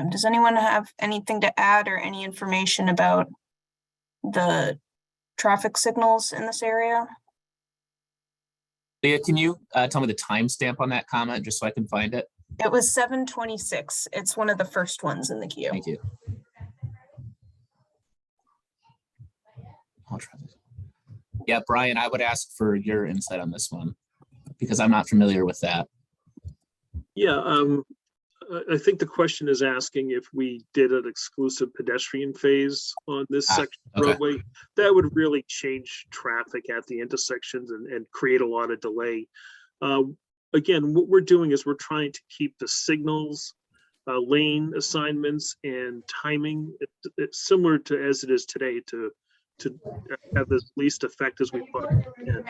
Does anyone have anything to add or any information about the traffic signals in this area? Leah, can you tell me the timestamp on that comment just so I can find it? It was 7:26. It's one of the first ones in the queue. Thank you. I'll try this. Yeah, Brian, I would ask for your insight on this one because I'm not familiar with that. Yeah, I think the question is asking if we did an exclusive pedestrian phase on this section of okay. roadway. That would really change traffic at the intersections and create a lot of delay. Again, what we're doing is we're trying to keep the signals, lane assignments, and timing it's similar to as it is today to have this least effect as we possibly can.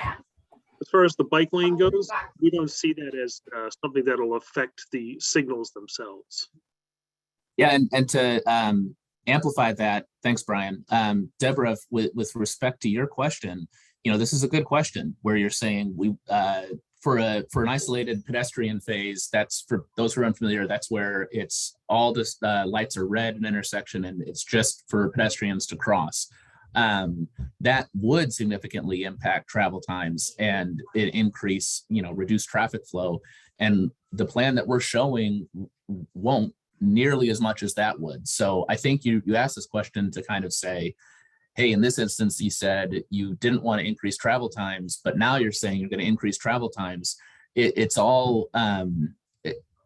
As far as the bike lane goes, we don't see that as something that will affect the signals themselves. Yeah, and to amplify that, thanks, Brian. Deborah, with respect to your question, this is a good question where you're saying we for an isolated pedestrian phase, that's for those who are unfamiliar, that's where it's all the lights are red in intersection and it's just for pedestrians to cross. That would significantly impact travel times and it increase, reduce traffic flow. And the plan that we're showing won't nearly as much as that would. So I think you asked this question to kind of say, hey, in this instance, you said you didn't want to increase travel times, but now you're saying you're going to increase travel times. It's all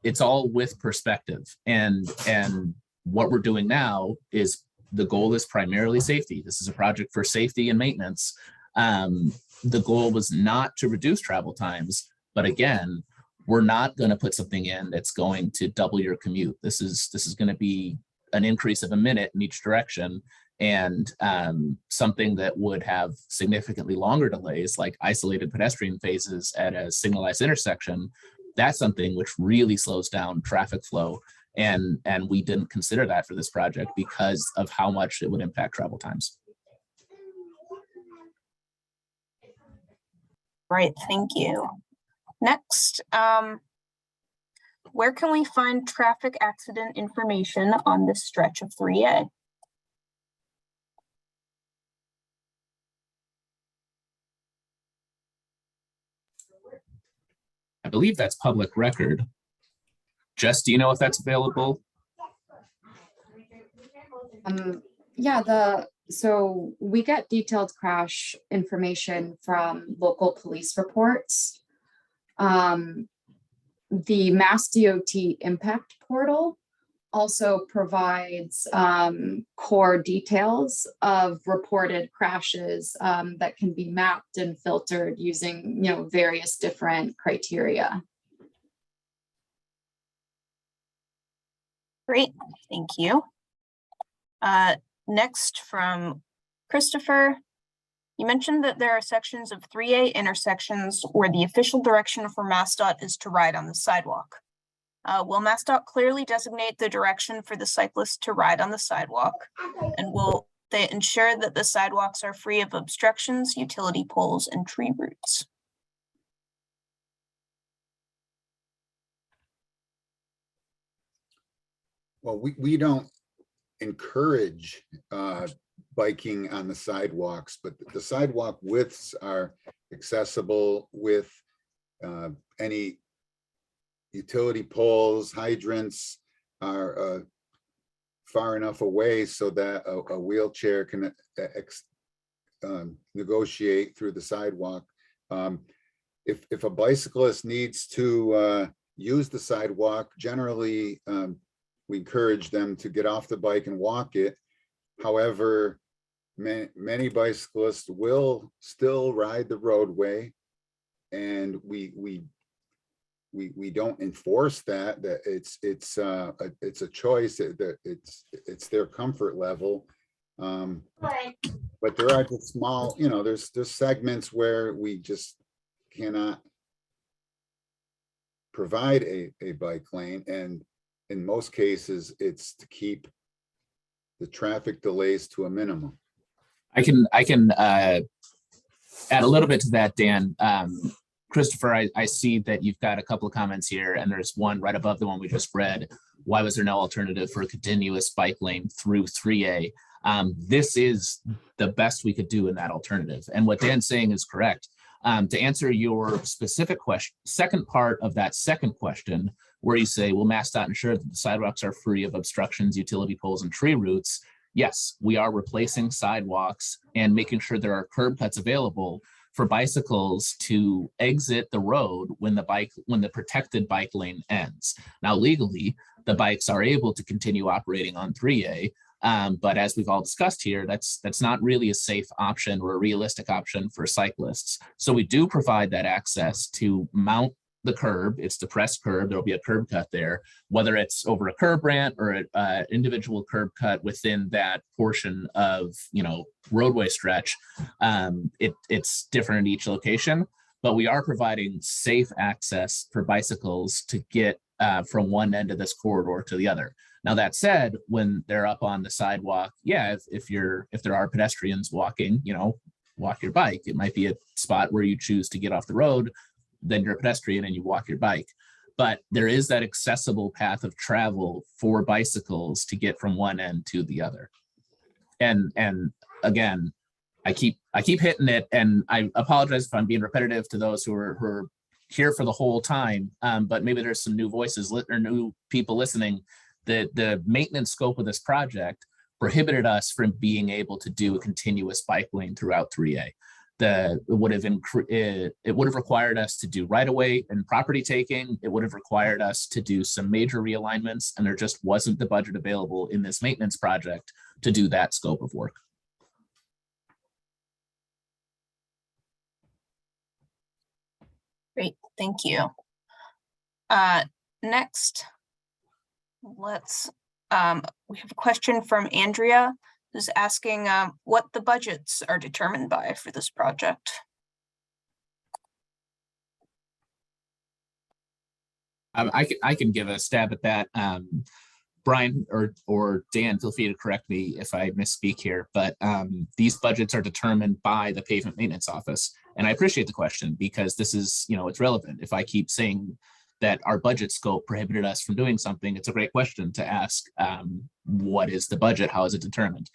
with perspective. And what we're doing now is the goal is primarily safety. This is a project for safety and maintenance. The goal was not to reduce travel times, but again, we're not going to put something in that's going to double your commute. This is going to be an increase of a minute in each direction, and something that would have significantly longer delays, like isolated pedestrian phases at a signalized intersection. That's something which really slows down traffic flow. And we didn't consider that for this project because of how much it would impact travel times. Right, thank you. Next, where can we find traffic accident information on this stretch of 3A? I believe that's public record. Jess, do you know if that's available? Yeah, so we get detailed crash information from local police reports. The Mass DOT impact portal also provides core details of reported crashes that can be mapped and filtered using various different criteria. Great, thank you. Next from Christopher, you mentioned that there are sections of 3A intersections where the official direction for MassDOT is to ride on the sidewalk. Will MassDOT clearly designate the direction for the cyclist to ride on the sidewalk? And will they ensure that the sidewalks are free of obstructions, utility poles, and tree roots? Well, we don't encourage biking on the sidewalks, but the sidewalk widths are accessible with any utility poles, hydrants are far enough away so that a wheelchair can negotiate through the sidewalk. if a bicyclist needs to use the sidewalk, generally we encourage them to get off the bike and walk it. However, many bicyclists will still ride the roadway, and we don't enforce that it's a choice, that it's their comfort level. But there are just small, there's segments where we just cannot provide a bike lane, and in most cases it's to keep the traffic delays to a minimum. I can add a little bit to that, Dan. Christopher, I see that you've got a couple of comments here, and there's one right above the one we just read. Why was there no alternative for a continuous bike lane through 3A? This is the best we could do in that alternative. And what Dan's saying is correct. To answer your specific question, second part of that second question, where you say, will MassDOT ensure that the sidewalks are free of obstructions, utility poles, and tree roots? Yes, we are replacing sidewalks and making sure there are curb cuts available for bicycles to exit the road when the protected bike lane ends. Now, legally, the bikes are able to continue operating on 3A, but as we've all discussed here, that's not really a safe option or a realistic option for cyclists. So we do provide that access to mount the curb. It's depressed curb. There'll be a curb cut there, whether it's over a curb ramp or an individual curb cut within that portion of roadway stretch. It's different in each location, but we are providing safe access for bicycles to get from one end of this corridor to the other. Now, that said, when they're up on the sidewalk, yeah, if there are pedestrians walking, walk your bike. It might be a spot where you choose to get off the road, then you're a pedestrian and you walk your bike. But there is that accessible path of travel for bicycles to get from one end to the other. And again, I keep hitting it, and I apologize if I'm being repetitive to those who are here for the whole time, but maybe there's some new voices or new people listening. The maintenance scope of this project prohibited us from being able to do a continuous bike lane throughout 3A. It would have required us to do right-of-way and property taking. It would have required us to do some major realignments, and there just wasn't the budget available in this maintenance project to do that scope of work. Great, thank you. Next, we have a question from Andrea, who's asking what the budgets are determined by for this project. I can give a stab at that. Brian or Dan, feel free to correct me if I misspeak here, but these budgets are determined by the pavement maintenance office. And I appreciate the question, because this is, it's relevant. If I keep saying that our budget scope prohibited us from doing something, it's a great question to ask. What is the budget? How is it determined?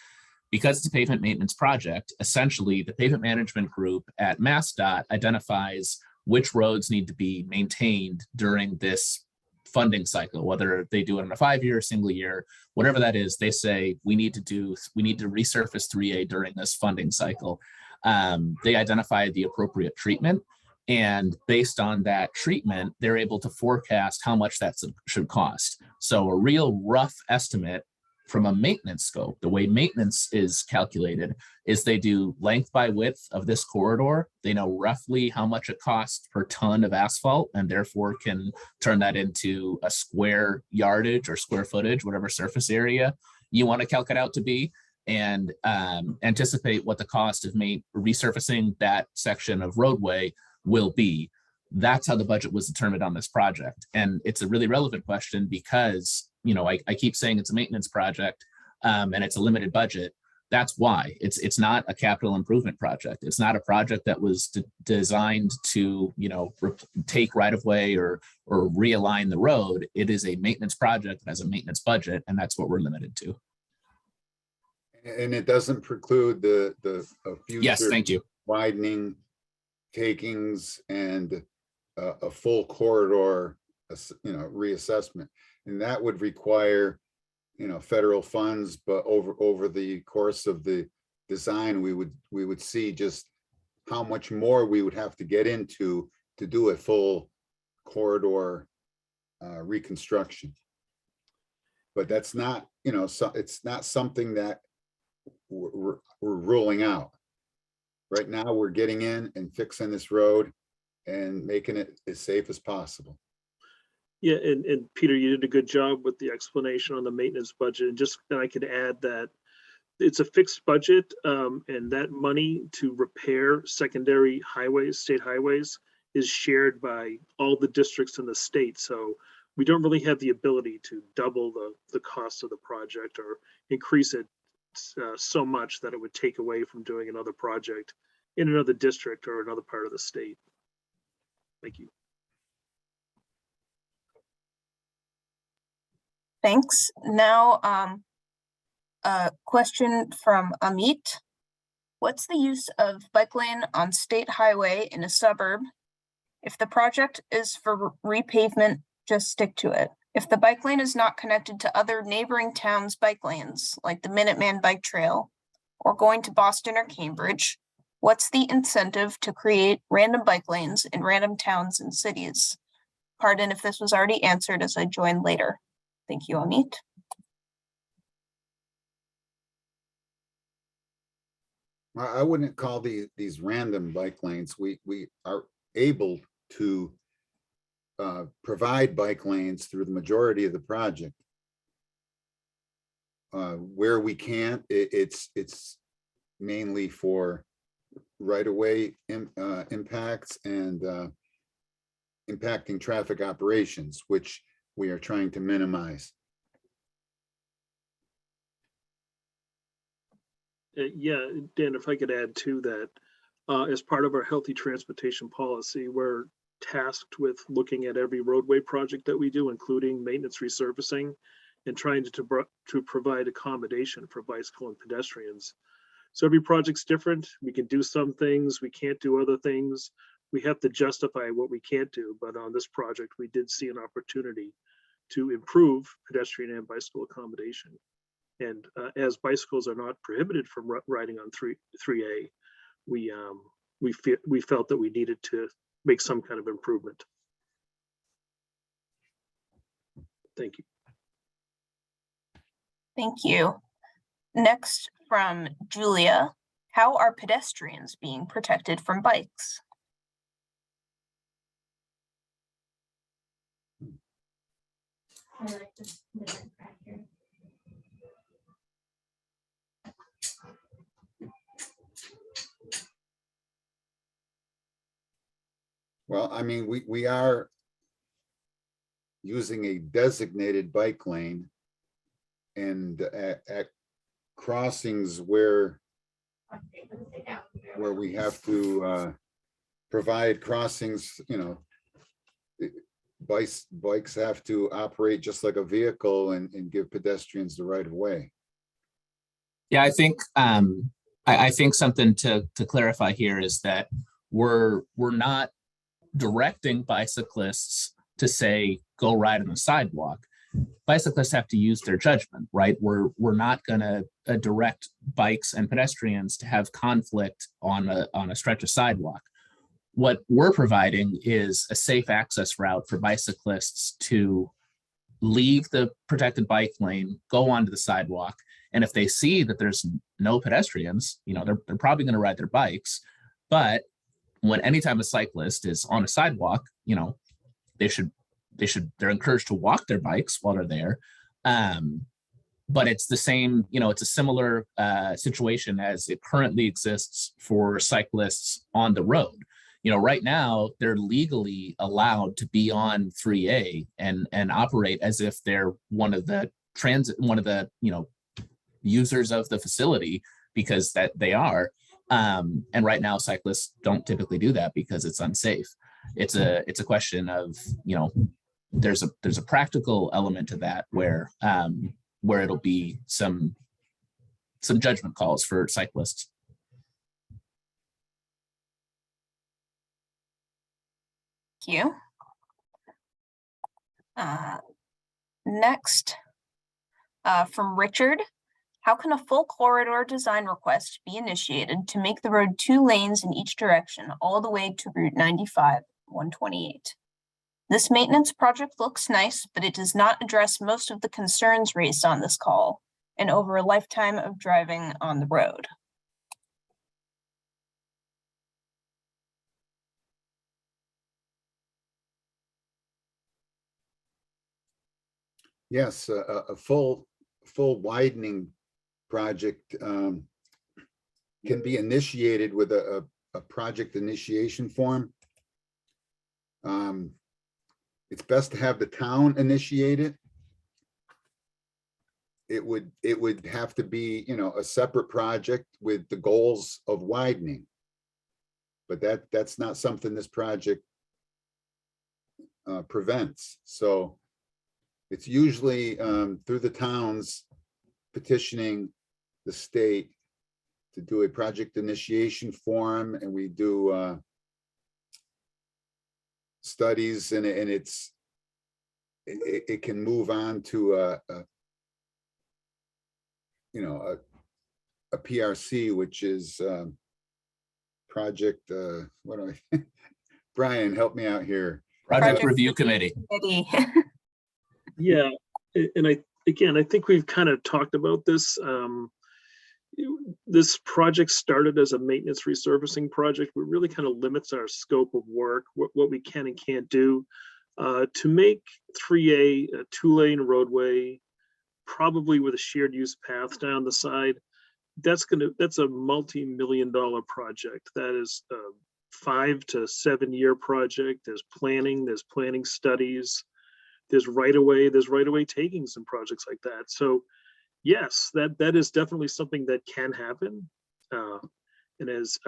Because it's a pavement maintenance project, essentially the pavement management group at MassDOT identifies which roads need to be maintained during this funding cycle, whether they do it in a 5-year, single year, whatever that is. They say we need to resurface 3A during this funding cycle. They identify the appropriate treatment, and based on that treatment, they're able to forecast how much that should cost. So a real rough estimate from a maintenance scope, the way maintenance is calculated is they do length by width of this corridor. They know roughly how much it costs per ton of asphalt, and therefore can turn that into a square yardage or square footage, whatever surface area you want to calculate out to be, and anticipate what the cost of resurfacing that section of roadway will be. That's how the budget was determined on this project. And it's a really relevant question because, I keep saying it's a maintenance project and it's a limited budget. That's why it's not a capital improvement project. It's not a project that was designed to, take right of way or realign the road. It is a maintenance project that has a maintenance budget, and that's what we're limited to. And it doesn't preclude the future. Yes, thank you. Widening, takings, and a full corridor, reassessment, and that would require, federal funds. But over the course of the design, we would see just how much more we would have to get into to do a full corridor reconstruction. But that's not, you know, so it's not something that we're ruling out. Right now, we're getting in and fixing this road and making it as safe as possible. Yeah, and Peter, you did a good job with the explanation on the maintenance budget. And just, and I could add that it's a fixed budget, and that money to repair secondary highways, state highways, is shared by all the districts in the state. So we don't really have the ability to double the cost of the project or increase it so much that it would take away from doing another project in another district or another part of the state. Thank you. Thanks. Now, a question from Amit. What's the use of bike lane on state highway in a suburb? If the project is for repavement, just stick to it. If the bike lane is not connected to other neighboring towns' bike lanes, like the Minuteman Bike Trail, or going to Boston or Cambridge, what's the incentive to create random bike lanes in random towns and cities? Pardon if this was already answered as I joined later. Thank you, Amit. I wouldn't call these random bike lanes. We are able to provide bike lanes through the majority of the project. Where we can't, it's mainly for right-of-way impacts and impacting traffic operations, which we are trying to minimize. Yeah, Dan, if I could add to that, as part of our healthy transportation policy, we're tasked with looking at every roadway project that we do, including maintenance resurfacing, and trying to provide accommodation for bicycle and pedestrians. So every project's different. We can do some things, we can't do other things. We have to justify what we can't do, but on this project, we did see an opportunity to improve pedestrian and bicycle accommodation. And as bicycles are not prohibited from riding on 3A, we felt that we needed to make some kind of improvement. Thank you. Thank you. Next from Julia, how are pedestrians being protected from bikes? Well, I mean, we are using a designated bike lane, and at crossings where we have to provide crossings, you know, bikes have to operate just like a vehicle and give pedestrians the right of way. Yeah, I think I think something to clarify here is that we're not directing bicyclists to say go ride on the sidewalk. Bicyclists have to use their judgment, right? We're not going to direct bikes and pedestrians to have conflict on a stretch of sidewalk. What we're providing is a safe access route for bicyclists to leave the protected bike lane, go onto the sidewalk, and if they see that there's no pedestrians, you know, they're probably going to ride their bikes. But anytime a cyclist is on a sidewalk, you know, they're encouraged to walk their bikes while they're there. But it's the same, you know, it's a similar situation as it currently exists for cyclists on the road. You know, right now they're legally allowed to be on 3A and operate as if they're one of the you know, users of the facility, because that they are. And right now cyclists don't typically do that because it's unsafe. It's a question of, you know, there's a practical element to that where it'll be some judgment calls for cyclists. Thank you. Next, from Richard, how can a full corridor design request be initiated to make the road 2 lanes in each direction all the way to Route 95 128. This maintenance project looks nice, but it does not address most of the concerns raised on this call and over a lifetime of driving on the road. Yes, a full widening project can be initiated with a project initiation form. It's best to have the town initiate it. It would have to be, a separate project with the goals of widening. But that's not something this project prevents. So it's usually through the towns petitioning the state to do a project initiation form, and we do studies, and it can move on to a PRC, which is project. What do I? Brian, help me out here. Project Review Committee. Yeah, and I think we've kind of talked about this. This project started as a maintenance resurfacing project. It really kind of limits our scope of work, what we can and can't do. To make 3A a 2-lane roadway, probably with a shared use path down the side, that's a multi-million-dollar project. That is a 5 to 7 year project. There's planning studies. There's right-of-way takings and projects like that. So yes, that is definitely something that can happen. And as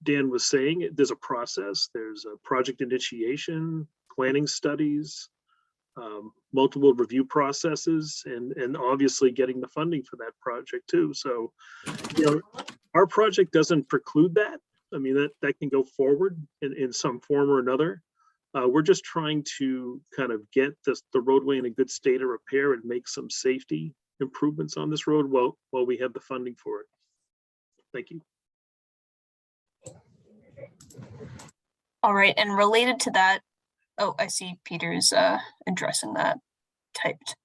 Dan was saying, there's a process. There's a project initiation, planning studies, multiple review processes, and obviously getting the funding for that project too. So, our project doesn't preclude that. I mean, that can go forward in some form or another. We're just trying to kind of get the roadway in a good state of repair and make some safety improvements on this road while we have the funding for it. Thank you. All right, and related to that, oh, I see Peter's addressing that typed.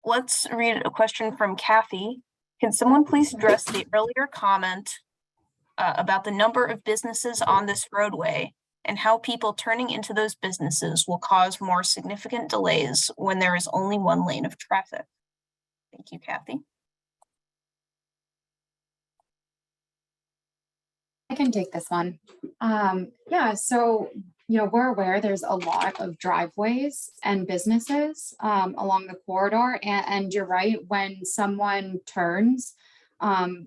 Let's read a question from Kathy. Can someone please address the earlier comment about the number of businesses on this roadway and how people turning into those businesses will cause more significant delays when there is only one lane of traffic? Thank you, Kathy. I can take this one. Yeah, so, we're aware there's a lot of driveways and businesses along the corridor. And you're right, when someone turns,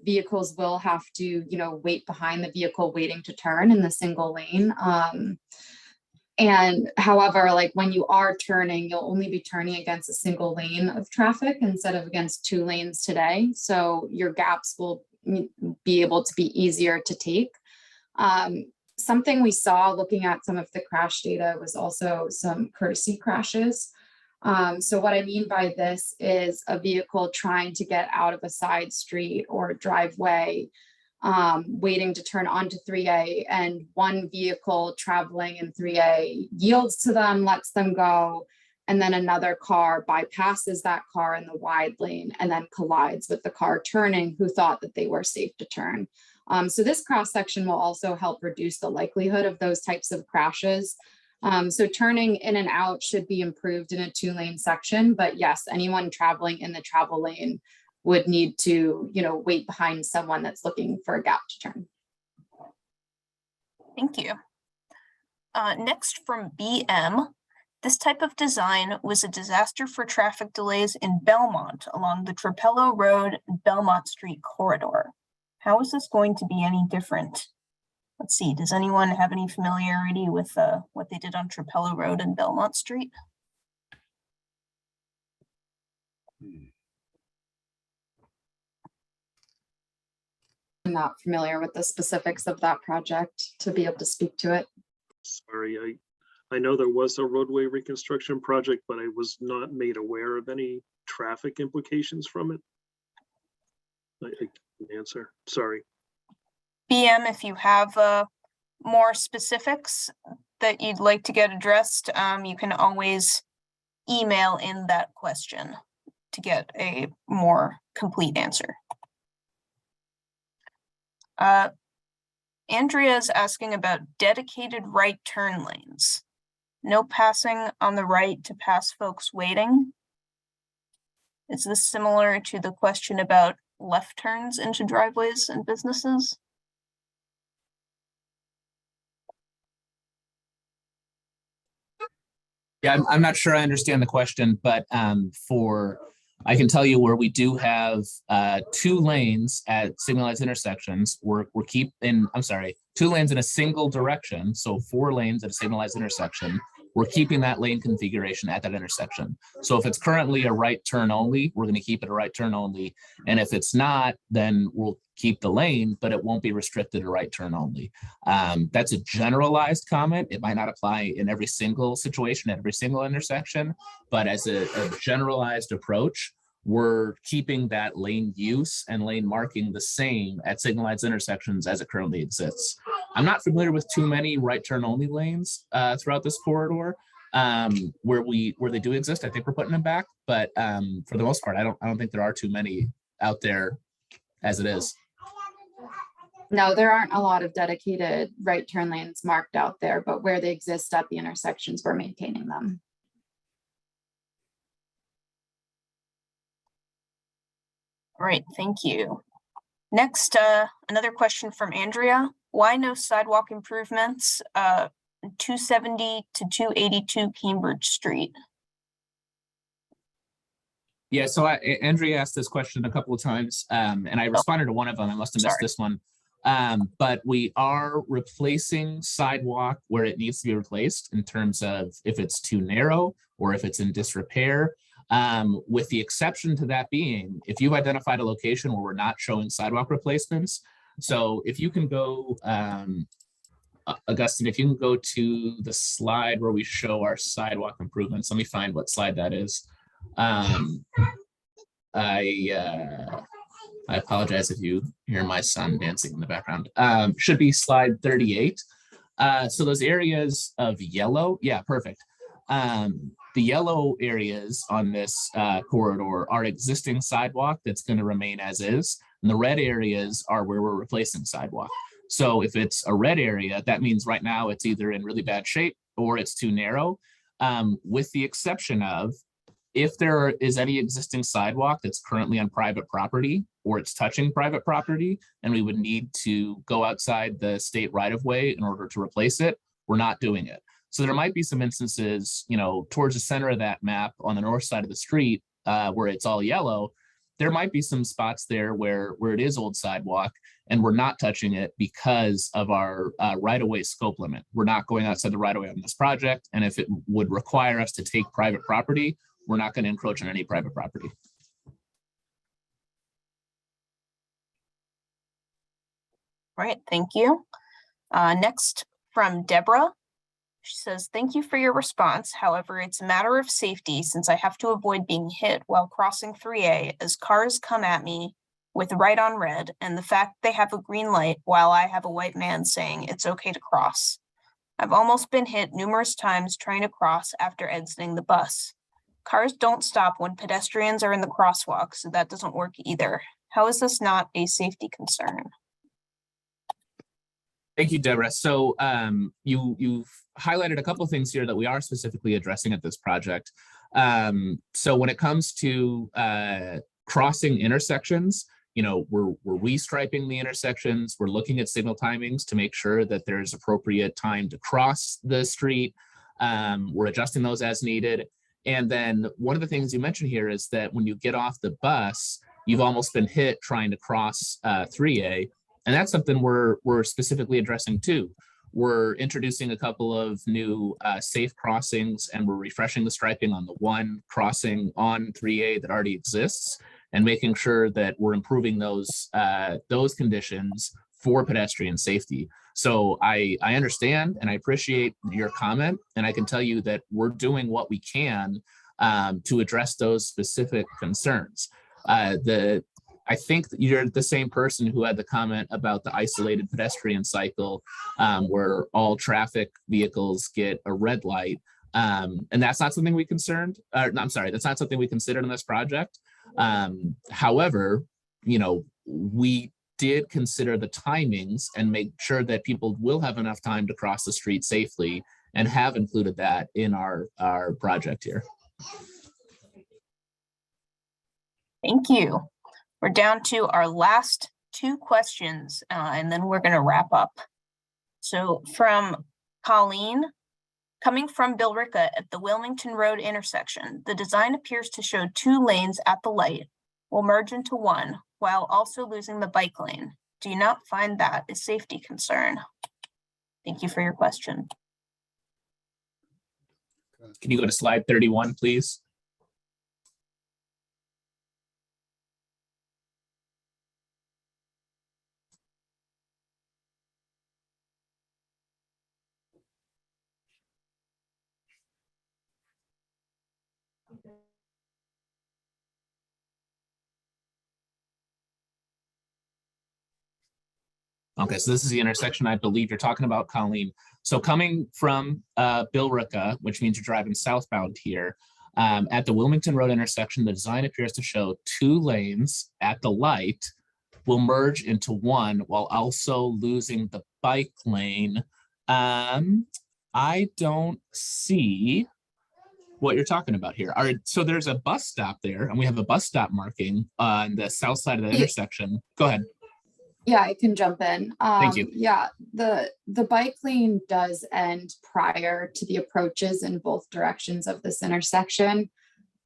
vehicles will have to, wait behind the vehicle waiting to turn in the single lane. And however, like when you are turning, you'll only be turning against a single lane of traffic instead of against 2 lanes today. So your gaps will be able to be easier to take. Something we saw looking at some of the crash data was also some courtesy crashes. So what I mean by this is a vehicle trying to get out of a side street or driveway, waiting to turn onto 3A, and one vehicle traveling in 3A yields to them, lets them go, and then another car bypasses that car in the wide lane and then collides with the car turning who thought that they were safe to turn. So this cross section will also help reduce the likelihood of those types of crashes. So turning in and out should be improved in a 2-lane section, but yes, anyone traveling in the travel lane would need to, wait behind someone that's looking for a gap to turn. Thank you. Next from BM, this type of design was a disaster for traffic delays in Belmont along the Trapello Road and Belmont Street corridor. How is this going to be any different? Let's see, does anyone have any familiarity with what they did on Trapello Road and Belmont Street? I'm not familiar with the specifics of that project to be able to speak to it. Sorry, I know there was a roadway reconstruction project, but I was not made aware of any traffic implications from it. I can answer, sorry. BM, if you have more specifics that you'd like to get addressed, you can always email in that question to get a more complete answer. Andrea is asking about dedicated right turn lanes. No passing on the right to pass folks waiting. Is this similar to the question about left turns into driveways and businesses? Yeah, I'm not sure I understand the question, but I can tell you where we do have 2 lanes at signalized intersections. We're keeping, I'm sorry, 2 lanes in a single direction. So 4 lanes at a signalized intersection. We're keeping that lane configuration at that intersection. So if it's currently a right turn only, we're going to keep it a right turn only. And if it's not, then we'll keep the lane, but it won't be restricted to right turn only. That's a generalized comment. It might not apply in every single situation, at every single intersection, but as a generalized approach, we're keeping that lane use and lane marking the same at signalized intersections as it currently exists. I'm not familiar with too many right turn only lanes throughout this corridor. Where they do exist, I think we're putting them back, but for the most part, I don't think there are too many out there as it is. No, there aren't a lot of dedicated right turn lanes marked out there, but where they exist at the intersections, we're maintaining them. All right, thank you. Next, another question from Andrea. Why no sidewalk improvements 270 to 282 Cambridge Street? Yeah, so Andrea asked this question a couple of times, and I responded to one of them. I must have missed this one. But we are replacing sidewalk where it needs to be replaced in terms of if it's too narrow or if it's in disrepair. With the exception to that being, if you've identified a location where we're not showing sidewalk replacements. So if you can go, Augustine, if you can go to the slide where we show our sidewalk improvements, let me find what slide that is. I apologize if you hear my son dancing in the background. Should be slide 38. So those areas of yellow, yeah, perfect. The yellow areas on this corridor are existing sidewalk that's going to remain as is. And the red areas are where we're replacing sidewalk. So if it's a red area, that means right now it's either in really bad shape or it's too narrow, with the exception of if there is any existing sidewalk that's currently on private property or it's touching private property and we would need to go outside the state right-of-way in order to replace it, we're not doing it. So there might be some instances, you know, towards the center of that map on the north side of the street where it's all yellow, there might be some spots there where it is old sidewalk and we're not touching it because of our right-of-way scope limit. We're not going outside the right-of-way on this project. And if it would require us to take private property, we're not going to encroach on any private property. All right, thank you. Next from Deborah. She says, thank you for your response. However, it's a matter of safety since I have to avoid being hit while crossing 3A as cars come at me with right on red and the fact they have a green light while I have a white man saying it's okay to cross. I've almost been hit numerous times trying to cross after exiting the bus. Cars don't stop when pedestrians are in the crosswalk, so that doesn't work either. How is this not a safety concern? Thank you, Deborah. So you've highlighted a couple of things here that we are specifically addressing at this project. So when it comes to crossing intersections, you know, we're restriping the intersections. We're looking at signal timings to make sure that there's appropriate time to cross the street. We're adjusting those as needed. And then one of the things you mentioned here is that when you get off the bus, you've almost been hit trying to cross 3A. And that's something we're specifically addressing too. We're introducing a couple of new safe crossings and we're refreshing the striping on the one crossing on 3A that already exists and making sure that we're improving those conditions for pedestrian safety. So I understand and I appreciate your comment, and I can tell you that we're doing what we can to address those specific concerns. I think that you're the same person who had the comment about the isolated pedestrian cycle, where all traffic vehicles get a red light. And that's not something we concerned, no, I'm sorry, that's not something we considered in this project. However, you know, we did consider the timings and make sure that people will have enough time to cross the street safely, and have included that in our project here. Thank you. We're down to our last two questions, and then we're going to wrap up. So from Colleen, coming from Billerica at the Wilmington Road intersection, the design appears to show 2 lanes at the light will merge into one while also losing the bike lane. Do you not find that a safety concern? Thank you for your question. Can you go to slide 31, please? Okay, so this is the intersection I believe you're talking about, Colleen. So coming from Billerica, which means you're driving southbound here, at the Wilmington Road intersection, the design appears to show 2 lanes at the light will merge into one while also losing the bike lane. I don't see what you're talking about here. All right, so there's a bus stop there, and we have a bus stop marking on the south side of the intersection. Go ahead. Yeah, I can jump in. Thank you. Yeah, the bike lane does end prior to the approaches in both directions of this intersection.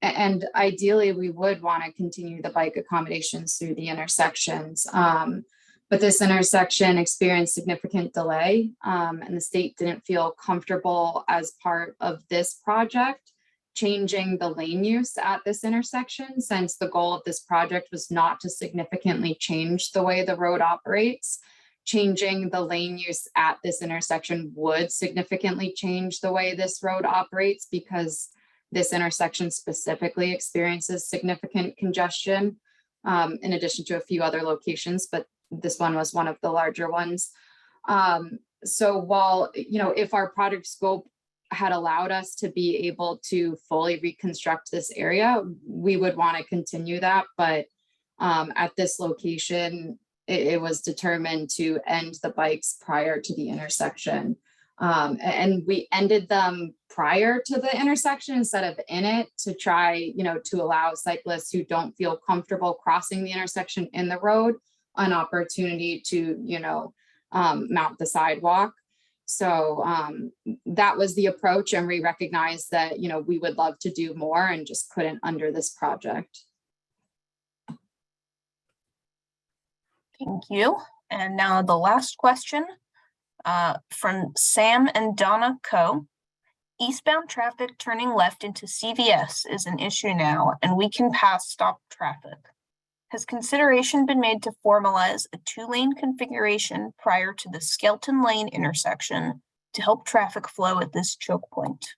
And ideally, we would want to continue the bike accommodations through the intersections. But this intersection experienced significant delay, and the state didn't feel comfortable as part of this project changing the lane use at this intersection, since the goal of this project was not to significantly change the way the road operates. Changing the lane use at this intersection would significantly change the way this road operates, because this intersection specifically experiences significant congestion, in addition to a few other locations, but this one was one of the larger ones. So while, you know, if our project scope had allowed us to be able to fully reconstruct this area, we would want to continue that. But at this location, it was determined to end the bikes prior to the intersection. And we ended them prior to the intersection instead of in it, to try, you know, to allow cyclists who don't feel comfortable crossing the intersection in the road an opportunity to, you know, mount the sidewalk. So that was the approach, and we recognized that, you know, we would love to do more and just couldn't under this project. Thank you. And now the last question from Sam and Donna Coe. Eastbound traffic turning left into CVS is an issue now, and we can pass stop traffic. Has consideration been made to formalize a 2-lane configuration prior to the Skelton Lane intersection to help traffic flow at this choke point?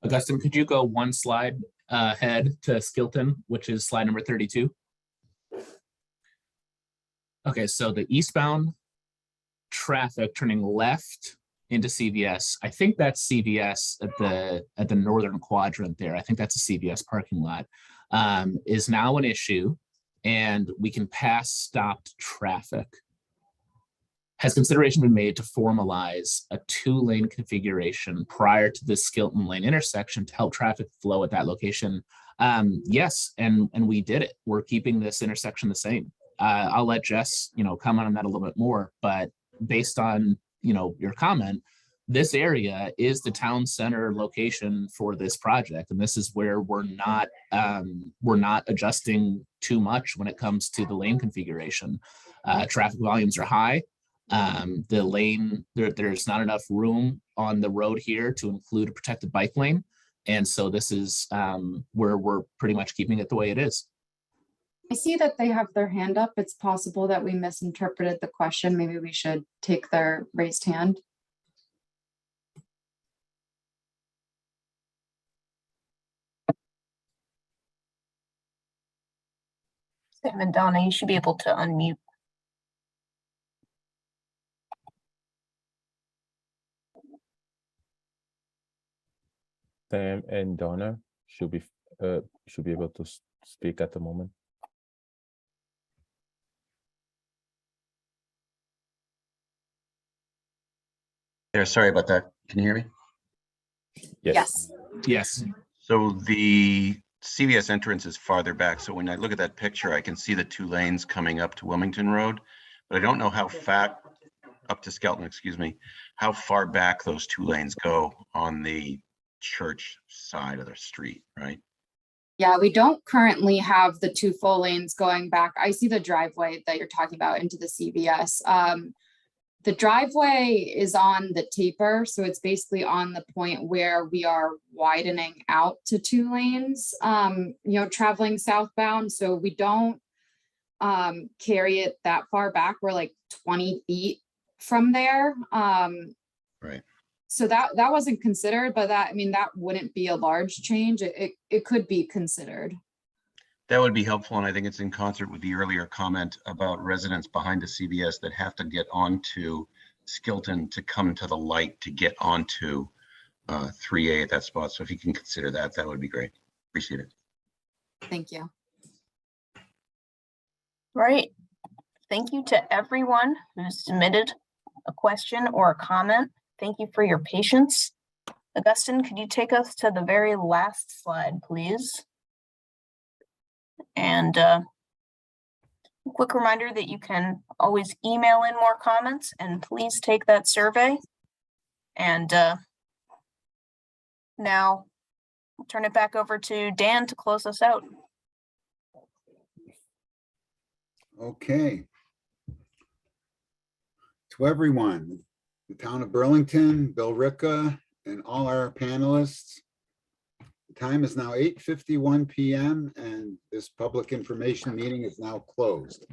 Augustine, could you go one slide ahead to Skilton, which is slide number 32? Okay, so the eastbound traffic turning left into CVS, I think that's CVS at the northern quadrant there. I think that's a CVS parking lot, is now an issue, and we can pass stopped traffic. Has consideration been made to formalize a 2-lane configuration prior to the Skilton Lane intersection to help traffic flow at that location? Yes, and we did it. We're keeping this intersection the same. I'll let Jess, you know, comment on that a little bit more, but based on, you know, your comment, this area is the town center location for this project, and this is where we're not adjusting too much when it comes to the lane configuration. Traffic volumes are high. The lane, there's not enough room on the road here to include a protected bike lane. And so this is where we're pretty much keeping it the way it is. I see that they have their hand up. It's possible that we misinterpreted the question. Maybe we should take their raised hand. Sam and Donna, you should be able to unmute. Sam and Donna should be able to speak at the moment. There, sorry about that. Can you hear me? Yes. Yes. So the CVS entrance is farther back. So when I look at that picture, I can see the 2 lanes coming up to Wilmington Road, but I don't know how far up to Skelton, excuse me, how far back those 2 lanes go on the church side of the street, right? Yeah, we don't currently have the 2 full lanes going back. I see the driveway that you're talking about into the CVS. The driveway is on the taper, so it's basically on the point where we are widening out to 2 lanes, traveling southbound. So we don't carry it that far back. We're like 20 feet from there. Right. So that wasn't considered, but that wouldn't be a large change. It could be considered. That would be helpful, and I think it's in concert with the earlier comment about residents behind the CVS that have to get onto Skilton to come to the light to get onto 3A at that spot. So if you can consider that, that would be great. Appreciate it. Thank you. Right. Thank you to everyone who submitted a question or a comment. Thank you for your patience. Augustine, could you take us to the very last slide, please? And a quick reminder that you can always email in more comments, and please take that survey. And now I'll turn it back over to Dan to close us out. Okay. To everyone, the town of Burlington, Billerica, and all our panelists, the time is now 8:51 p.m. and this public information meeting is now closed.